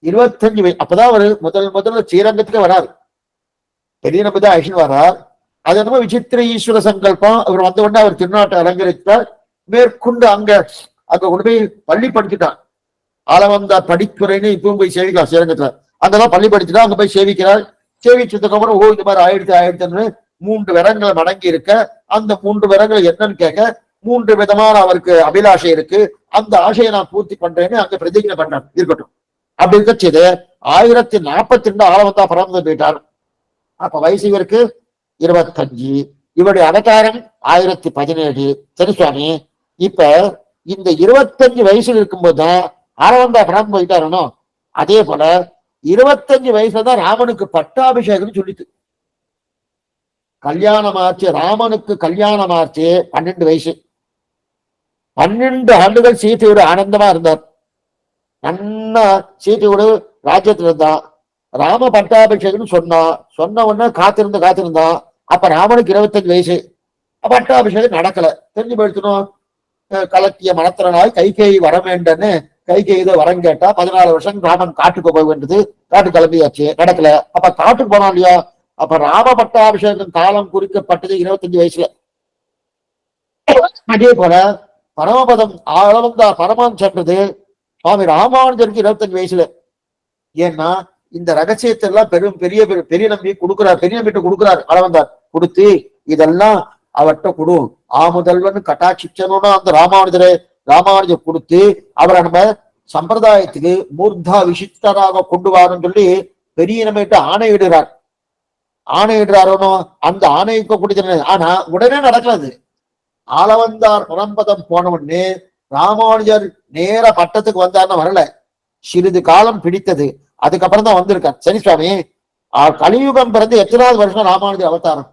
25 வயசு. அப்பதான் அவரு முதல்ல ஸ்ரீரங்கத்துக்கு வராரு. பெரிய நம்பிதான் ஐஷன் வரார். அது என்னமோ விசித்திர ஈஸ்வர சங்கல்பம். அவர் வந்த உடனே அவர் திருநாட்டை அலங்கரித்தார். மேற்கொண்டு அங்க கொண்டு போய் பள்ளி படிச்சுட்டார். ஆளவந்தார் படித்துறைன்னு இப்பவும் போய் சேவிக்கலாம் ஸ்ரீரங்கத்துல. அங்கதான் பள்ளி படிச்சுட்டா அங்க போய் சேவிக்கிறார். சேவிச்சதுக்கு அப்புறம் இந்த மாதிரி ஆயிடுச்சுன்னு 3 விரங்களை மடங்கி இருக்க. அந்த 3 விரங்கள் என்னன்னு கேட்க 3 விதமான அவருக்கு அபிலாஷை இருக்கு. அந்த ஆசையை நான் பூர்த்தி பண்றேன்னு அங்க பிரதிஜை பண்ணார். இருக்கட்டும். அப்படி இருக்க செய்து 1042 ஆளவந்தா பரமந்து போயிட்டார். அப்ப வயசு இவருக்கு 25. இவருடைய அவதாரம் 1017. சரி சுவாமி, இப்ப இந்த 25 வயசுல இருக்கும்போது தான் ஆளவந்தா பரமந்து போயிட்டாரணும். அதே போல 25 வயசுல தான் ராமனுக்கு பட்டாபிஷேகம் சொல்லிட்டு கல்யாணமாச்சு. ராமனுக்கு கல்யாணமாச்சு 12 வயசு. 12 ஆண்டுகள் சீதையோடு ஆனந்தமா இருந்தார். நன்னா சீதையோடு ராஜ்யத்துல இருந்தான். ராம பட்டாபிஷேகம் சொன்ன உடனே காத்திருந்தான். அப்ப ராமனுக்கு 25 வயசு. பட்டாபிஷேகம் நடக்கல. தெரிஞ்சு போயிடுத்தணும். கலக்கிய மனத்திறனாய் கைகேயி வர வேண்டன்னு கைகேயி வரம் கேட்டா 14 வருஷம் ராமன் காட்டுக்கு போக வேண்டியது. காட்டு கிளம்பியாச்சு, நடக்கல. அப்ப காட்டுக்கு போனா இல்லையா. அப்ப ராம பட்டாபிஷேகம் காலம் குறிக்கப்பட்டது 25 வயசுல. அதே போல பரமபதம் ஆளவந்தா பரமம் சென்றது சுவாமி ராமானுஜருக்கு 25 வயசுல. ஏன்னா இந்த ரகசியத்தை எல்லாம் பெரிய நம்பி கொடுக்கிறார். பெரிய நம்பிட்டு கொடுக்கிறார். ஆளவந்தார் கொடுத்து இதெல்லாம் அவர்கிட்ட கொடு. ஆமுதல்வன் கட்டாட்சிச்சனும்னா அந்த ராமானுஜர் கொடுத்து அவரை நம்ம சம்பிரதாயத்துக்கு மூர்தா விசிஷ்டராக கொண்டு வாருன்னு சொல்லி பெரிய நம்மகிட்ட ஆணையிடுறார். ஆணையிடுறாரோனோ அந்த ஆணையிக்க கூடிய, ஆனா உடனே நடக்காது. ஆளவந்தார் பரம்பதம் போன உடனே ராமானுஜர் நேர பட்டத்துக்கு வந்தார்னு வரல, சிறிது காலம் பிடித்தது. அதுக்கப்புறம் தான் வந்திருக்கார். சரி சுவாமி, கலியுகம் பிறந்து எத்தனாவது வருஷம் ராமானுஜர் அவதாரம்?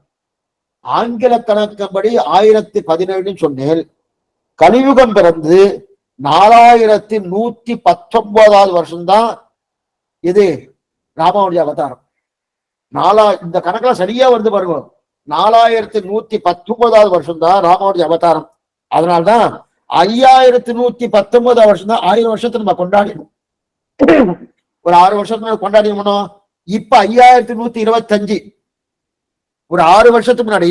ஆங்கில கணக்கப்படி 1017 சொன்னேன். கலியுகம் பிறந்து 4119வது வருஷம்தான் இது ராமானுஜ அவதாரம். இந்த கணக்குல சரியா வருது பாருங்க. 4119வது வருஷம் தான் ராமானுஜ அவதாரம். அதனால்தான் 5119 வருஷம் தான் 1000 வருஷத்தை நம்ம கொண்டாடினோம். ஒரு 6 வருஷத்துல கொண்டாடினோம். இப்ப 5125, ஒரு 6 வருஷத்துக்கு முன்னாடி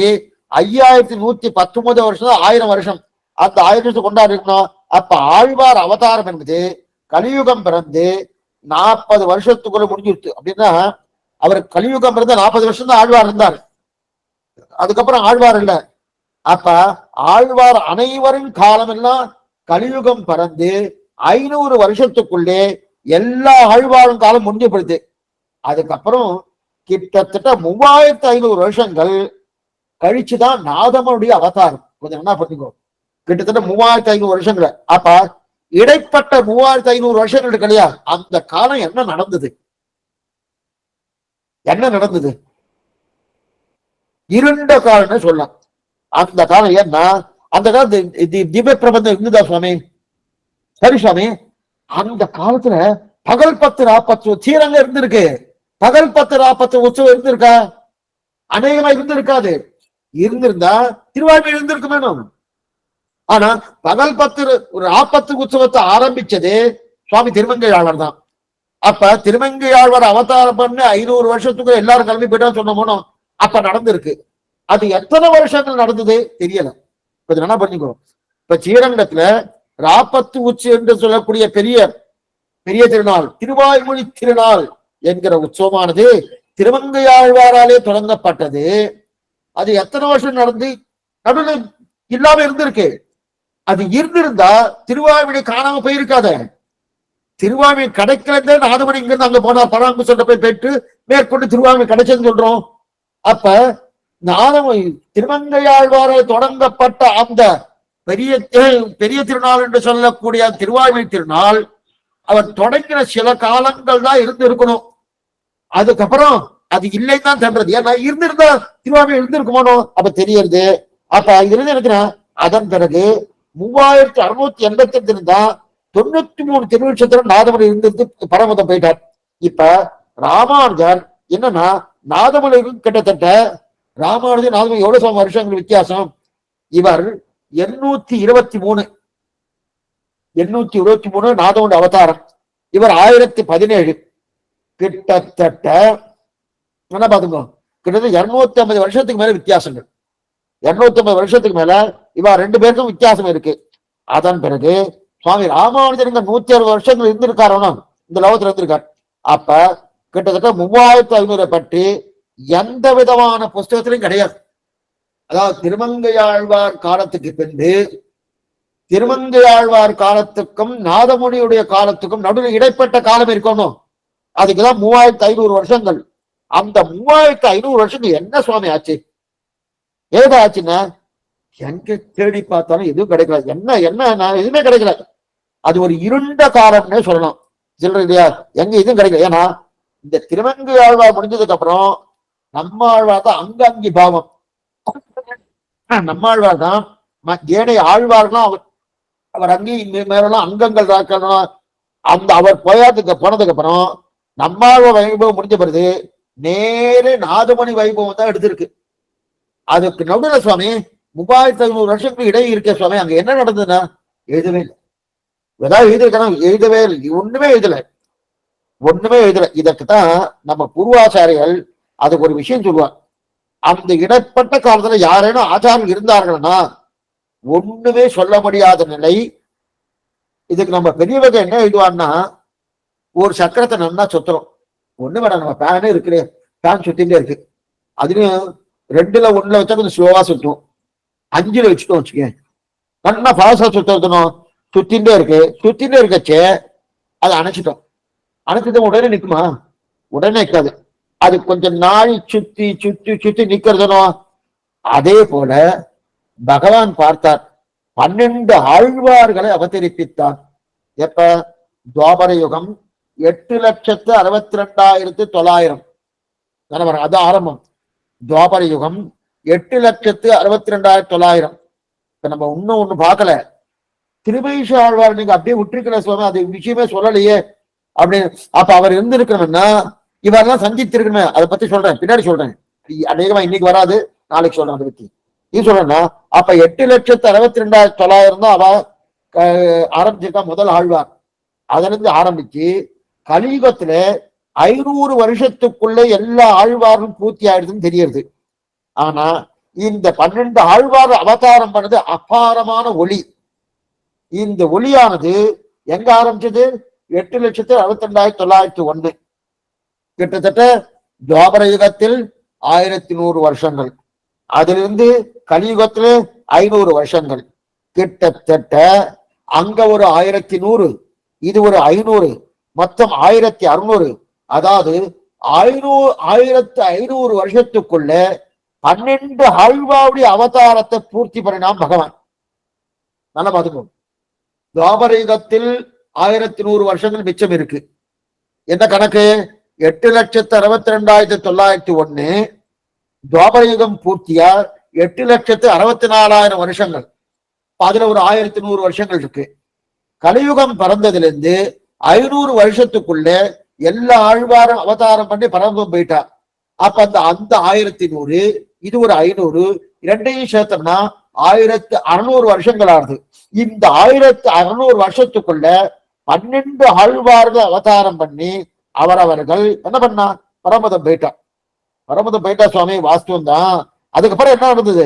5119 வருஷம் தான் 1000 வருஷம். அந்த 1000 வருஷத்தை கொண்டாடி இருக்கணும். அப்ப ஆழ்வார் அவதாரம் என்பது கலியுகம் பிறந்து 40 வருஷத்துக்குள்ள முடிஞ்சிருச்சு. அப்படின்னா அவர் கலியுகம் பிறந்த 40 வருஷம் தான் ஆழ்வார் இருந்தார். அதுக்கப்புறம் ஆழ்வார் இல்ல. அப்ப ஆழ்வார் அனைவரின் காலம் எல்லாம் கலியுகம் பிறந்து 500 வருஷத்துக்குள்ளே எல்லா ஆழ்வாரும் காலம் முடிஞ்சப்படுது. அதுக்கப்புறம் கிட்டத்தட்ட 3500 வருஷங்கள் கழிச்சுதான் நாதமனுடைய அவதாரம். கொஞ்சம் என்ன பண்ணிக்கோ, கிட்டத்தட்ட 3500 வருஷங்கள். அப்ப இடைப்பட்ட 3500 வருஷங்கள் இருக்கு இல்லையா, அந்த காலம் என்ன நடந்தது? என்ன நடந்தது? இருண்ட காலம்னு சொல்லலாம். அந்த காலம் ஏன்னா அந்த காலத்து திவ்ய பிரபந்தம் இருந்துதா சுவாமி? சரி சுவாமி, அந்த காலத்துல பகல் 10 40 சீரங்க இருந்திருக்கு. பகல் 10 40 உற்சவம் இருந்திருக்கா? அநேகமா இருந்திருக்காது. இருந்திருந்தா திருவாய்மொழி இருந்திருக்கு வேணும். ஆனா பகல் 10 40 உற்சவத்தை ஆரம்பிச்சது சுவாமி திருமங்கையாளர் தான். அப்ப திருமங்கையாழ்வார் அவதாரம் பண்ண 500 வருஷத்துக்கு எல்லாரும் கிளம்பி போயிட்டா சொன்னோமோ அப்ப நடந்திருக்கு. அது எத்தனை வருஷங்கள் நடந்தது தெரியல. கொஞ்சம் என்ன பண்ணிக்கோ. இப்ப ஸ்ரீரங்கத்துல ராப்பத்து உச்சி என்று சொல்லக்கூடிய பெரிய பெரிய திருநாள், திருவாய்மொழி திருநாள் என்கிற உற்சவமானது திருமங்கையாழ்வாராலே தொடங்கப்பட்டது. அது எத்தனை வருஷம் நடந்து நடுவில் இல்லாம இருந்திருக்கு. அது இருந்திருந்தா திருவாய்மொழி காணாம போயிருக்காத. திருவாய்மொழி கிடைக்கல, நாதமணி இங்க இருந்து அங்க போனா பராங்கு சொல்ல போய் பெற்று மேற்கொண்டு திருவாய்மொழி கிடைச்சதுன்னு சொல்றோம். அப்ப நாதமொழி திருமங்கையாழ்வாரால் தொடங்கப்பட்ட அந்த பெரிய பெரிய திருநாள் என்று சொல்லக்கூடிய திருவாய்மொழி திருநாள் அவர் தொடங்கின சில காலங்கள் தான் இருந்து இருக்கணும். அதுக்கப்புறம் அது இல்லைன்னு தான் தன்றது. ஏன்னா இருந்திருந்தா திருவாய்மொழி இருந்திருக்குமானோ அப்ப தெரியறது. அப்ப இருந்து இருக்கிறேன். அதன் பிறகு 3688 இருந்தா 93 திருவிழத்தில் நாதமணி இருந்திருந்து பரமதம் போயிட்டார். இப்ப ராமானுஜர் என்னன்னா நாதமணி கிட்டத்தட்ட ராமானுஜர் நாதமணி எவ்வளவு வருஷங்கள் வித்தியாசம்? இவர் 823 நாதமணி அவதாரம். இவர் 1017. கிட்டத்தட்ட என்ன பாத்துக்கோ, கிட்டத்தட்ட 250 வருஷத்துக்கு மேல வித்தியாசங்கள். 250 வருஷத்துக்கு மேல இவா 2 பேருக்கும் வித்தியாசம் இருக்கு. அதன் பிறகு சுவாமி ராமானுஜர் 160 வருஷங்கள் இருந்திருக்காரோ இந்த லோகத்துல இருந்திருக்கார். அப்ப கிட்டத்தட்ட 3500 பற்றி எந்த விதமான புஸ்தகத்திலும் கிடையாது. அதாவது திருமங்கையாழ்வார் காலத்துக்கு பின்பு திருமங்கையாழ்வார் காலத்துக்கும் நாதமுனியுடைய காலத்துக்கும் நடுவில் இடைப்பட்ட காலம் இருக்கணும். அதுக்குதான் 3500 வருஷங்கள். அந்த 3500 வருஷங்கள் என்ன சுவாமி ஆச்சு? ஏதோ ஆச்சுன்னா எங்க தேடி பார்த்தாலும் எதுவும் கிடைக்கல. என்ன எதுவுமே கிடைக்கல. அது ஒரு இருண்ட காலம்னே சொல்லலாம். சொல்ற இல்லையா? எங்க இதுவும் கிடைக்கல. ஏன்னா இந்த திருமங்கையாழ்வார் முடிஞ்சதுக்கு அப்புறம் நம்மாழ்வார் தான் அங்கி பாவம். நம்மாழ்வார் தான் ஏனைய ஆழ்வார்லாம் அவர் அங்கி மேலாம் அங்கங்கள் தாக்கணும். அந்த அவர் போனதுக்கு அப்புறம் நம்மாழ்வார் வைபவம் முடிஞ்ச பிறகு நேரே நாதமணி வைபவம் தான் எடுத்திருக்கு. அதுக்கு நடுவில் சுவாமி 3500 வருஷத்துக்கு இடையே இருக்க சுவாமி அங்க என்ன நடந்ததுன்னா எழுதவே இல்லை. ஏதாவது எழுதியிருக்கணும், எழுதவே இல்லை. ஒண்ணுமே எழுதல. இதற்குதான் நம்ம பூர்வாச்சாரிகள் அதுக்கு ஒரு விஷயம் சொல்லுவார். அந்த இடைப்பட்ட காலத்துல யாரேனும் ஆச்சாரம் இருந்தார்கள்னா ஒண்ணுமே சொல்ல முடியாத நிலை. இதுக்கு நம்ம பெரியவங்க என்ன எழுதுவான்னா, ஒரு சக்கரத்தை நல்லா சுத்துறோம். ஒண்ணு வேணாம், நம்ம ஃபேனே இருக்கு, ஃபேன் சுத்திட்டே இருக்கு. அதுலயும் 2ல 1ல வச்சா கொஞ்சம் ஸ்லோவா சுத்தும், 5ல வச்சுட்டோம் வச்சுக்கேன் நல்லா ஃபாஸ்டா சுத்தணும். சுத்தின்ண்டே இருக்கச்சே அதை அணைச்சிட்டோம். அணைச்சிட்டு உடனே நிக்குமா? உடனே நிற்காது. அது கொஞ்சம் நாள் சுத்தி சுத்தி சுத்தி நிக்கிறதுனோ. அதே போல பகவான் பார்த்தார், 12 ஆழ்வார்களை அவதரிப்பித்தார். எப்ப? துவாபர யுகம் 8,62,900. அது ஆரம்பம். துவாபர யுகம் 8,62,900. இப்ப நம்ம இன்னும் ஒண்ணு பார்க்கல. திருமேஷ ஆழ்வார் நீங்க அப்படியே விட்டுருக்கிற சுவாமி, அது விஷயமே சொல்லலையே அப்படின்னு. அப்ப அவர் இருந்திருக்கணும்னா இவரெல்லாம் சந்தித்திருக்கணுமே. அதை பத்தி சொல்றேன், பின்னாடி சொல்றேன். அநேகமா இன்னைக்கு வராது, நாளைக்கு சொல்றேன் அதை பத்தி. நீ சொல்றேன்னா அப்ப 8,62,900 தான் அவ ஆரம்பிச்சிருக்கா முதல் ஆழ்வார். அதுல இருந்து ஆரம்பிச்சு கலியுகத்துல 500 வருஷத்துக்குள்ள எல்லா ஆழ்வாரும் பூர்த்தி ஆயிடுதுன்னு தெரியுது. ஆனா இந்த 12 ஆழ்வார் அவதாரம் பண்ணது அபாரமான ஒளி. இந்த ஒளியானது எங்க ஆரம்பிச்சது? 8,62,901. கிட்டத்தட்ட துவாபர யுகத்தில் 1100 வருஷங்கள், அதிலிருந்து கலியுகத்துல 500 வருஷங்கள், கிட்டத்தட்ட அங்க ஒரு 1100, இது ஒரு 500, மொத்தம் 1600. அதாவது 1500 வருஷத்துக்குள்ள 12 ஆழ்வாவுடைய அவதாரத்தை பூர்த்தி பண்ணினான் பகவான். நல்லா பாத்துக்கோ. துவாபர யுகத்தில் 1100 வருஷங்கள் மிச்சம் இருக்கு. என்ன கணக்கு? 8,62,901. துவாபர யுகம் பூர்த்தியா 8,64,000 வருஷங்கள். அதுல ஒரு 1100 வருஷங்கள் இருக்கு. கலியுகம் பறந்ததுல இருந்து 500 வருஷத்துக்குள்ள எல்லா ஆழ்வாரும் அவதாரம் பண்ணி பரந்தம் போயிட்டா. அப்ப அந்த 1100, இது ஒரு 500, இரண்டையும் சேர்த்தோம்னா 1600 வருஷங்கள் ஆகுது. இந்த 1600 வருஷத்துக்குள்ள 12 ஆழ்வார்கள் அவதாரம் பண்ணி அவரவர்கள் என்ன பண்ணா? பரமதம் போயிட்டா. பரமதம் போயிட்டா சுவாமி, வாஸ்தவம் தான். அதுக்கப்புறம் என்ன நடந்தது?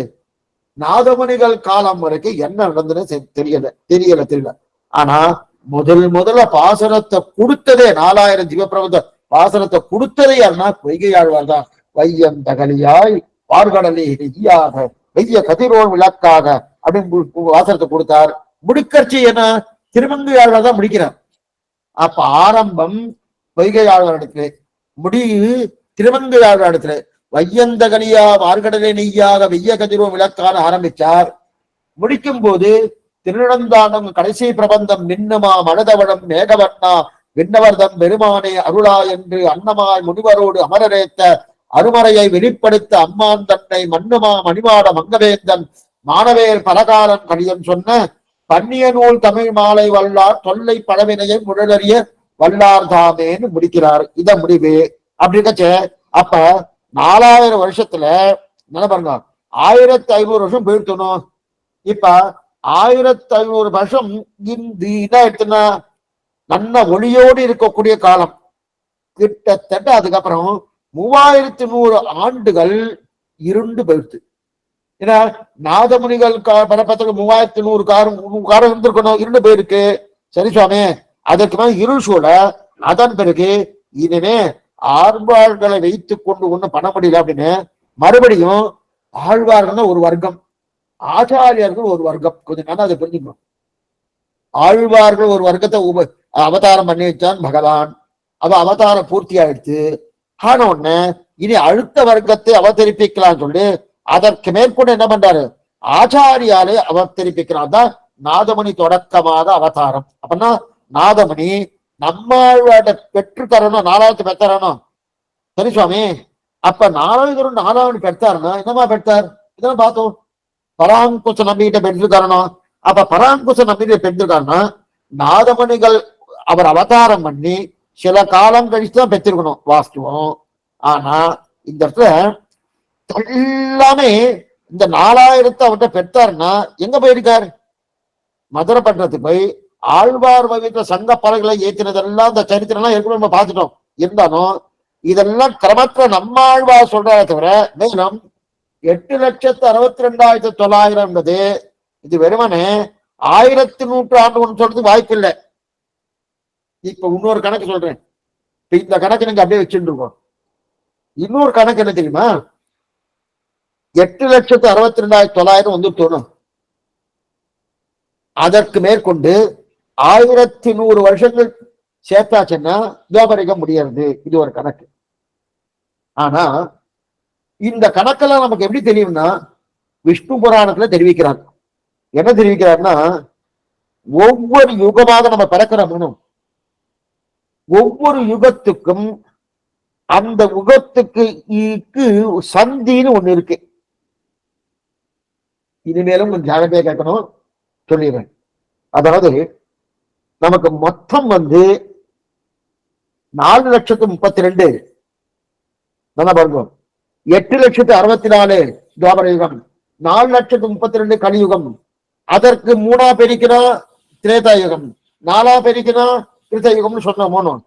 நாதமுனிகள் காலம் வரைக்கும் என்ன நடந்ததுன்னு தெரியல. ஆனா முதல்ல பாசனத்தை கொடுத்ததே 4000 ஜீவப்பிரபந்த பாசனத்தை கொடுத்ததே யாருன்னா பொய்கை ஆழ்வார் தான். வையம் தகலியாய் பார்கடலை நெய்யாக வெய்ய கதிரோன் விளக்காக அப்படின்னு வாசனத்தை கொடுத்தார். முடிக்கட்சி என்ன? திருமங்கை ஆழ்வார் தான் முடிக்கிறார். அப்ப ஆரம்பம் பொய்கை ஆழ்வார் இடத்துல, முடிவு திருமங்கை ஆழ்வார் இடத்துல. வையந்தகலியா பார்கடலை நெய்யாக வெய்ய கதிரோன் விளக்கான ஆரம்பிச்சார். முடிக்கும் போது திருநடந்தானம் கடைசி பிரபந்தம் மின்னுமா மனதவனம் மேகவர்ணா விண்ணவர்தம் பெருமானே அருளா என்று அன்னமாய் முனிவரோடு அமரரேத்த அருமறையை வெளிப்படுத்த அம்மான் தன்னை மண்ணுமா மணிமாட மங்கவேந்தன் மாணவேர் பலகாலன் கடிதம் சொன்ன பன்னிய நூல் தமிழ் மாலை வல்லார் தொல்லை பழவினையை முழலறிய வல்லார் தாமேன்னு முடிக்கிறார். இத முடிவு அப்படிங்கச்ச அப்ப 4000 வருஷத்துல என்ன பாருங்க, 1500 வருஷம் போயிடுத்தணும். இப்ப 1500 வருஷம் என்ன எடுத்துனா நல்ல ஒளியோடு இருக்கக்கூடிய காலம். கிட்டத்தட்ட அதுக்கப்புறம் 3100 ஆண்டுகள் இருண்டு போயிடுது. ஏன்னா நாதமுனிகள் பரப்பத்துக்கு 3100 காரம் இருந்திருக்கணும், இருண்டு போயிருக்கு. சரி சுவாமி, அதற்கு மேல இருள் சூழ. அதன் பிறகு இனிமே ஆழ்வார்களை வைத்துக் கொண்டு ஒண்ணும் பண்ண முடியல அப்படின்னு மறுபடியும் ஆழ்வார்கள் ஒரு வர்க்கம், ஆச்சாரியர்கள் ஒரு வர்க்கம். கொஞ்சம் நல்லா அதை புரிஞ்சுக்கணும். ஆழ்வார்கள் ஒரு வர்க்கத்தை அவதாரம் பண்ணி வச்சான் பகவான். அவ அவதாரம் பூர்த்தி ஆயிடுச்சு. ஆன உடனே இனி அடுத்த வர்க்கத்தை அவதரிப்பிக்கலாம் சொல்லி அதற்கு மேற்கொண்டு என்ன பண்றாரு? ஆச்சாரியாலே அவதரிப்பிக்கிறான். தான் நாதமணி தொடக்கமாக அவதாரம். அப்படின்னா நாதமணி நம்மாழ்வாட பெற்று தரணும், 4000 பெற்றரணும். சரி சுவாமி, அப்ப 4000 பெற்றாருன்னா என்னமா பெற்றார்? இதெல்லாம் பார்த்தோம். பராங்குச நம்பிக்கிட்ட பெற்றிருக்காரணும். அப்ப பராங்குச நம்பிக்கை பெற்றிருக்காருன்னா நாதமணிகள் அவர் அவதாரம் பண்ணி சில காலம் கழிச்சுதான் பெற்றிருக்கணும் வாஸ்துவம். ஆனா இந்த இடத்துல எல்லாமே இந்த 4000 அவர்கிட்ட பெற்றாருன்னா எங்க போயிருக்கார்? மதுரை பட்டணத்துக்கு போய் ஆழ்வார் வகித்த சங்க பலகளை ஏற்றினதெல்லாம் இந்த சரித்திரம் எல்லாம் ஏற்கனவே நம்ம பார்த்துட்டோம். இருந்தாலும் இதெல்லாம் கிரமற்ற நம்மாழ்வார் சொல்றாரே தவிர மேலும் 8,62,900 என்பது இது வெறுமனே 1100 ஆண்டு சொல்றதுக்கு வாய்ப்பு இல்லை. இப்ப இன்னொரு கணக்கு சொல்றேன். இந்த கணக்கு நீங்க அப்படியே வச்சுட்டு இருக்கோம். இன்னொரு கணக்கு என்ன தெரியுமா? 8,62,900 வந்து தோணும். அதற்கு மேற்கொண்டு 1100 வருஷங்கள் சேர்த்தாச்சுன்னா துவாபரிகம் முடியறது. இது ஒரு கணக்கு. ஆனா இந்த கணக்கெல்லாம் நமக்கு எப்படி தெரியும்னா விஷ்ணு புராணத்துல தெரிவிக்கிறார். என்ன தெரிவிக்கிறார்னா, ஒவ்வொரு யுகமாக நம்ம பிறக்கிறோம்னு ஒவ்வொரு யுகத்துக்கும் அந்த யுகத்துக்கு சந்தின்னு ஒண்ணு இருக்கு. இனிமேலும் கொஞ்சம் ஜாகிரதையா கேட்கணும், சொல்லிடுறேன். அதாவது நமக்கு மொத்தம் 4,32,000 நல்லா பாருங்க. 8,64,000 துவாபர யுகம், 4,32,000 கலியுகம், அதற்கு 3ஆ பெருக்கினா திரேதா யுகம், 4ஆ பெருக்கினா கிருத யுகம்னு சொன்னோம்.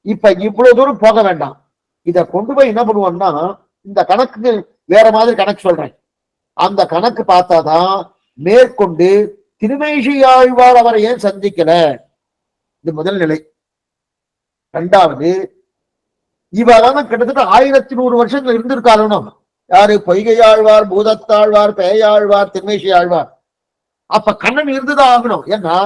இப்ப இவ்வளவு தூரம் போக வேண்டாம். இத கொண்டு போய் என்ன பண்ணுவோம்னா, இந்த கணக்கு வேற மாதிரி கணக்கு சொல்றேன். அந்த கணக்கு பார்த்தாதான் மேற்கொண்டு திருமேஷி ஆழ்வார் அவரை ஏன் சந்திக்கல, இது முதல் நிலை. இரண்டாவது, இவரெல்லாம் கிட்டத்தட்ட 1100 வருஷங்கள் இருந்திருக்காருன்னு. யாரு? பொய்கை ஆழ்வார், பூதத்தாழ்வார், பேயாழ்வார், திருமேஷி ஆழ்வார். அப்ப கண்ணன் இருந்துதான் ஆகணும். ஏன்னா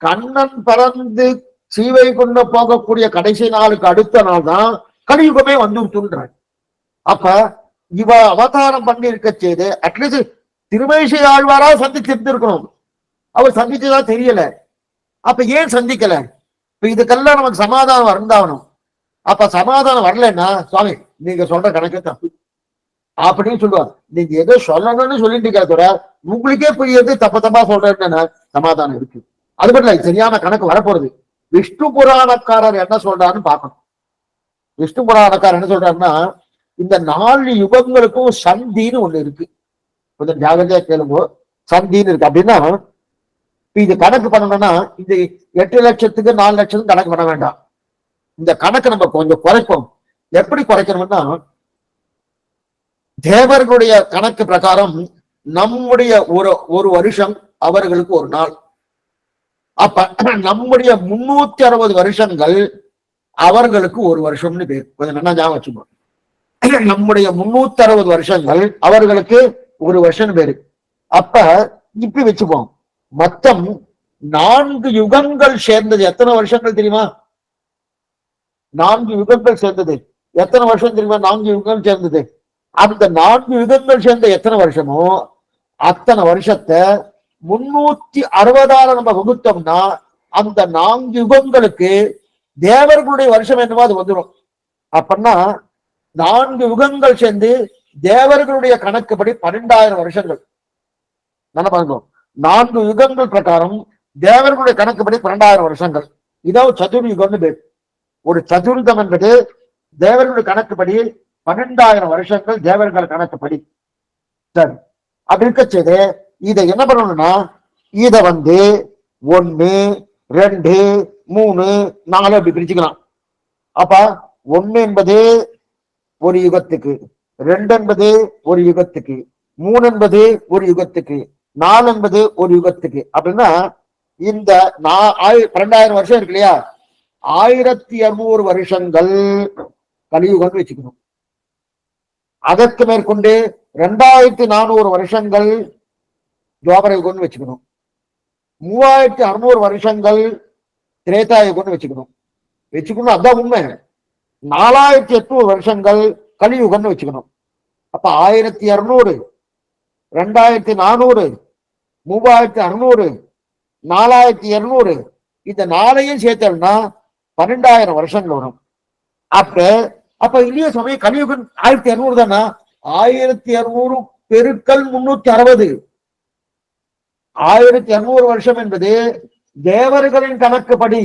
கண்ணன் பறந்து சீவை கொண்டு போகக்கூடிய கடைசி நாளுக்கு அடுத்த நாள் தான் கலியுகமே வந்துடுறார். அப்ப இவ அவதாரம் பண்ணி இருக்க செய்து அட்லீஸ்ட் திருமேஷி ஆழ்வாரா சந்திச்சிருந்திருக்கணும். அவர் சந்திச்சதா தெரியல. அப்ப ஏன் சந்திக்கல? இப்ப இதுக்கெல்லாம் நமக்கு சமாதானம் இருந்தாகணும். அப்ப சமாதானம் வரலன்னா, சுவாமி நீங்க சொல்ற கணக்கு தப்பு அப்படின்னு சொல்லுவாங்க. நீங்க ஏதோ சொல்லணும்னு சொல்லிட்டு தவிர உங்களுக்கே புரியுது தப்பா சொல்றேன்னு சமாதானம் இருக்கு. அது மட்டும் இல்ல, சரியான கணக்கு வரப்போறது. விஷ்ணு புராணக்காரர் என்ன சொல்றாருன்னு பார்க்கணும். விஷ்ணு புராணக்காரர் என்ன சொல்றாருன்னா, இந்த 4 யுகங்களுக்கும் சந்தின்னு ஒண்ணு இருக்கு. கொஞ்சம் ஜாகிரதையா கேளுங்க. சந்தின்னு இருக்கு. அப்படின்னா இது கணக்கு பண்ணணும்னா இந்த 8 லட்சத்துக்கு 4 லட்சத்துக்கு கணக்கு பண்ண வேண்டாம். இந்த கணக்கு நம்ம கொஞ்சம் குறைப்போம். எப்படி குறைக்கணும்னா, தேவர்களுடைய கணக்கு பிரகாரம் நம்முடைய ஒரு வருஷம் அவர்களுக்கு ஒரு நாள். அப்ப நம்முடைய 360 வருஷங்கள் அவர்களுக்கு ஒரு வருஷம்னு பேர். கொஞ்சம் நல்லா ஞாபகம் வச்சுக்கோங்க. நம்முடைய 360 வருஷங்கள் அவர்களுக்கு ஒரு வருஷம் பேரு. அப்ப இப்படி வச்சுப்போம். மொத்தம் 4 யுகங்கள் சேர்ந்தது எத்தனை வருஷங்கள் தெரியுமா? 4 யுகங்கள் சேர்ந்தது எத்தனை வருஷம் தெரியுமா? 4 யுகங்கள் சேர்ந்தது. அந்த 4 யுகங்கள் சேர்ந்த எத்தனை வருஷமோ அத்தனை வருஷத்தை 360 நம்ம வகுத்தோம்னா அந்த 4 யுகங்களுக்கு தேவர்களுடைய வருஷம் என்னவோ அது வந்துடும். அப்படின்னா 4 யுகங்கள் சேர்ந்து தேவர்களுடைய கணக்குப்படி 12,000 வருஷங்கள். நல்லா பாருங்க, 4 யுகங்கள் பிரகாரம் தேவர்களுடைய கணக்குப்படி 12,000 வருஷங்கள். இதாவது சதுர்யுகம்னு பேர். ஒரு சதுர்தம் என்பது தேவர்களுடைய கணக்குப்படி 12,000 வருஷங்கள் தேவர்கள் கணக்குப்படி. சரி, அப்படி இருக்க செய்து இதை என்ன பண்ணணும்னா, இத 1, 2, 3, 4 அப்படி பிரிச்சுக்கலாம். அப்ப 1 என்பது ஒரு யுகத்துக்கு, 2 என்பது ஒரு யுகத்துக்கு, 3 என்பது ஒரு யுகத்துக்கு, 4 என்பது ஒரு யுகத்துக்கு. அப்படின்னா இந்த 12,000 வருஷம் இருக்கு இல்லையா, 1200 வருஷங்கள் கலியுகம்னு வச்சுக்கணும். அதற்கு மேற்கொண்டு 2400 வருஷங்கள் துவாபர யுகம்னு வச்சுக்கணும். 3600 வருஷங்கள் திரேதா யுகம்னு வச்சுக்கணும். அதான் உண்மை. 4800 வருஷங்கள் கலியுகம்னு வச்சுக்கணும். அப்ப 1200, 2400, 3600, 4200 இந்த 4ஐயும் சேர்த்தோம்னா 12,000 வருஷங்கள் வரும். அப்ப இல்லையே சமயம் கலியுகம் 1200 தானா? 1200 பெருக்கல் 360. 1200 வருஷம் என்பது தேவர்களின் கணக்குப்படி.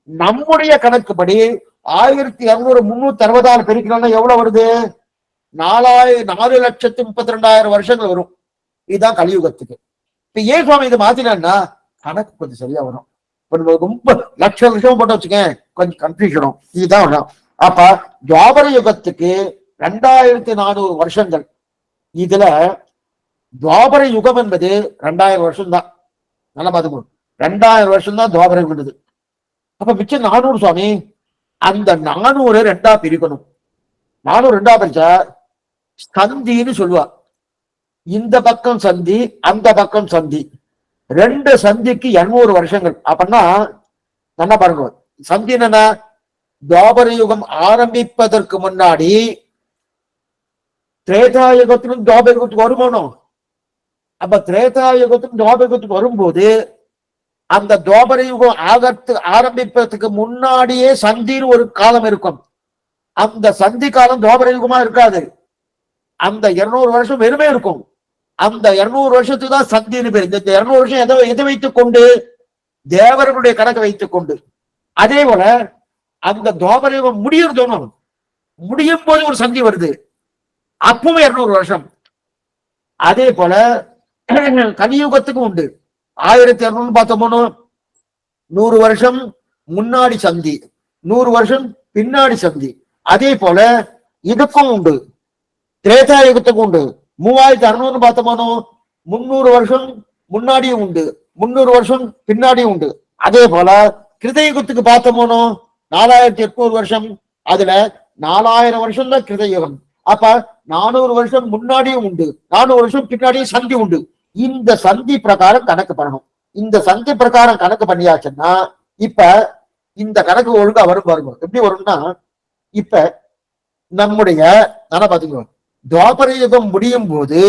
நம்முடைய கணக்குப்படி 1200 360 பெருக்கணும்னா எவ்வளவு வருது? 4,32,000 வருஷங்கள் வரும். இதுதான் கலியுகத்துக்கு. இப்ப ஏன் சுவாமி இதை மாத்தினா கணக்கு கொஞ்சம் சரியா வரும். ரொம்ப லட்சம் போட்டு வச்சுக்கேன், கொஞ்சம் கன்ஃபியூஷனும். இதுதான் வரும். அப்ப துவாபர யுகத்துக்கு 2400 வருஷங்கள். இதுல துவாபர யுகம் என்பது 2000 வருஷம் தான். நல்லா பாத்துக்கோ, 2000 வருஷம் தான் துவாபர யுகம். அப்ப மிச்சம் 400 சுவாமி. அந்த 400 2ஆ பிரிக்கணும். 400 2ஆ பிரிச்சா சந்தின்னு சொல்லுவா. இந்த பக்கம் சந்தி, அந்த பக்கம் சந்தி, 2 சந்திக்கு 800 வருஷங்கள். அப்படின்னா நல்லா பாருங்க, சந்தி என்னன்னா துவாபர யுகம் ஆரம்பிப்பதற்கு முன்னாடி திரேதாயுகத்திலும் துவாபர யுகத்துக்கு வருமானம். அப்ப திரேதாயுகத்திலும் துவாபர யுகத்துக்கு வரும்போது அந்த துவாபர யுகம் ஆரம்பிப்பதற்கு முன்னாடியே சந்தின்னு ஒரு காலம் இருக்கும். அந்த சந்தி காலம் துவாபர யுகமா இருக்காது. அந்த 200 வருஷம் வெறுமே இருக்கும். அந்த 200 வருஷத்துக்கு தான் சந்தின்னு பேர். இந்த 200 வருஷம் எதை வைத்துக் கொண்டு? தேவர்களுடைய கணக்கை வைத்துக் கொண்டு. அதே போல அந்த துவாபர யுகம் முடியும் போது ஒரு சந்தி வருது, அப்பவும் 200 வருஷம். அதே போல கலியுகத்துக்கும் உண்டு. 1200 பார்த்தோம்னா 100 வருஷம் முன்னாடி சந்தி, 100 வருஷம் பின்னாடி சந்தி. அதே போல இதுக்கும் உண்டு, திரேதாயுகத்துக்கும் உண்டு. 3600 பார்த்தோம்னா 300 வருஷம் முன்னாடியும் உண்டு, 300 வருஷம் பின்னாடியும் உண்டு. அதே போல கிருதயுகத்துக்கு பார்த்தோம்னா 4800 வருஷம், அதுல 4000 வருஷம் தான் கிருதயுகம். அப்ப 400 வருஷம் முன்னாடியும் உண்டு, 400 வருஷம் பின்னாடியும் சந்தி உண்டு. இந்த சந்தி பிரகாரம் கணக்கு பண்ணணும். இந்த சந்தி பிரகாரம் கணக்கு பண்ணியாச்சுன்னா இப்ப இந்த கணக்கு ஒழுங்கா வரும் பாருங்க. எப்படி வரும்னா, இப்ப நம்முடைய பாத்தீங்க துவாபர யுகம் முடியும் போது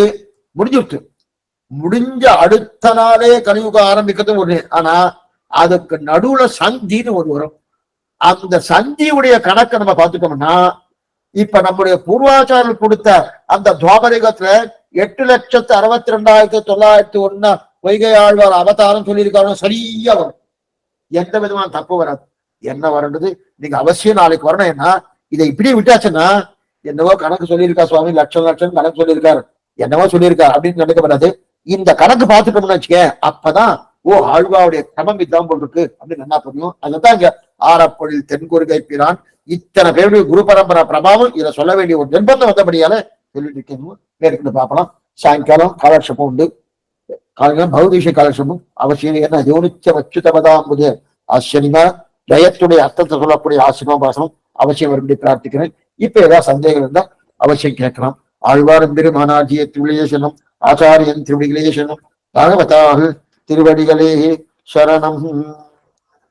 முடிஞ்சுட்டு முடிஞ்ச அடுத்த நாளே கலியுகம் ஆரம்பிக்கிறது ஒண்ணு. ஆனா அதுக்கு நடுவுல சந்தின்னு ஒரு வரும். அந்த சந்தியுடைய கணக்கை நம்ம பார்த்துட்டோம்னா, இப்ப நம்முடைய பூர்வாச்சாரர்கள் கொடுத்த அந்த துவாபர யுகத்துல 8,62,901 வைகை ஆழ்வார் அவதாரம் சொல்லியிருக்காங்க. சரியா வரும், எந்த விதமான தப்பு வராது. என்ன வரணுது நீங்க அவசியம் நாளைக்கு வரணும். ஏன்னா இதை இப்படி விட்டாச்சுன்னா என்னவோ கணக்கு சொல்லியிருக்கா சுவாமி, லட்சம் லட்சம் கணக்கு சொல்லியிருக்காரு, என்னவோ சொல்லியிருக்காரு அப்படின்னு நினைக்கப்படாது. இந்த கணக்கு பார்த்துட்டோம்னு வச்சுக்க, அப்பதான் ஆழ்வாவுடைய கிரமம் இதான் போல் இருக்கு அப்படின்னு என்ன புரியும். அதுதான் இங்க ஆரப்பொழில் தென்குருகை பிரான் இத்தனை பேருடைய குரு பரம்பரா பிரபாவம் இதை சொல்ல வேண்டிய ஒரு நிர்பந்தம் வந்தபடியால சொல்லிட்டு இருக்கேன். மேற்கொண்டு பார்க்கலாம். சாயங்காலம் காலட்சேபம் உண்டு. காலங்காலம் பௌதீஷ காலட்சேபம் அவசியம். ஏன்னா யோனிச்ச வச்சுதபதாம்புது ஆசிரியமா ஜயத்துடைய அர்த்தத்தை சொல்லக்கூடிய ஆசிரமாபாசனம் அவசியம் வரும்படி பிரார்த்திக்கிறேன். இப்ப ஏதாவது சந்தேகம் இருந்தா அவசியம் கேட்கலாம். ஆழ்வார் பெருமானார்ஜிய திருவிழியேசனம், ஆச்சாரியன் திருவிழிகளேசனம், பாகவதாக திருவடிகளே சரணம்.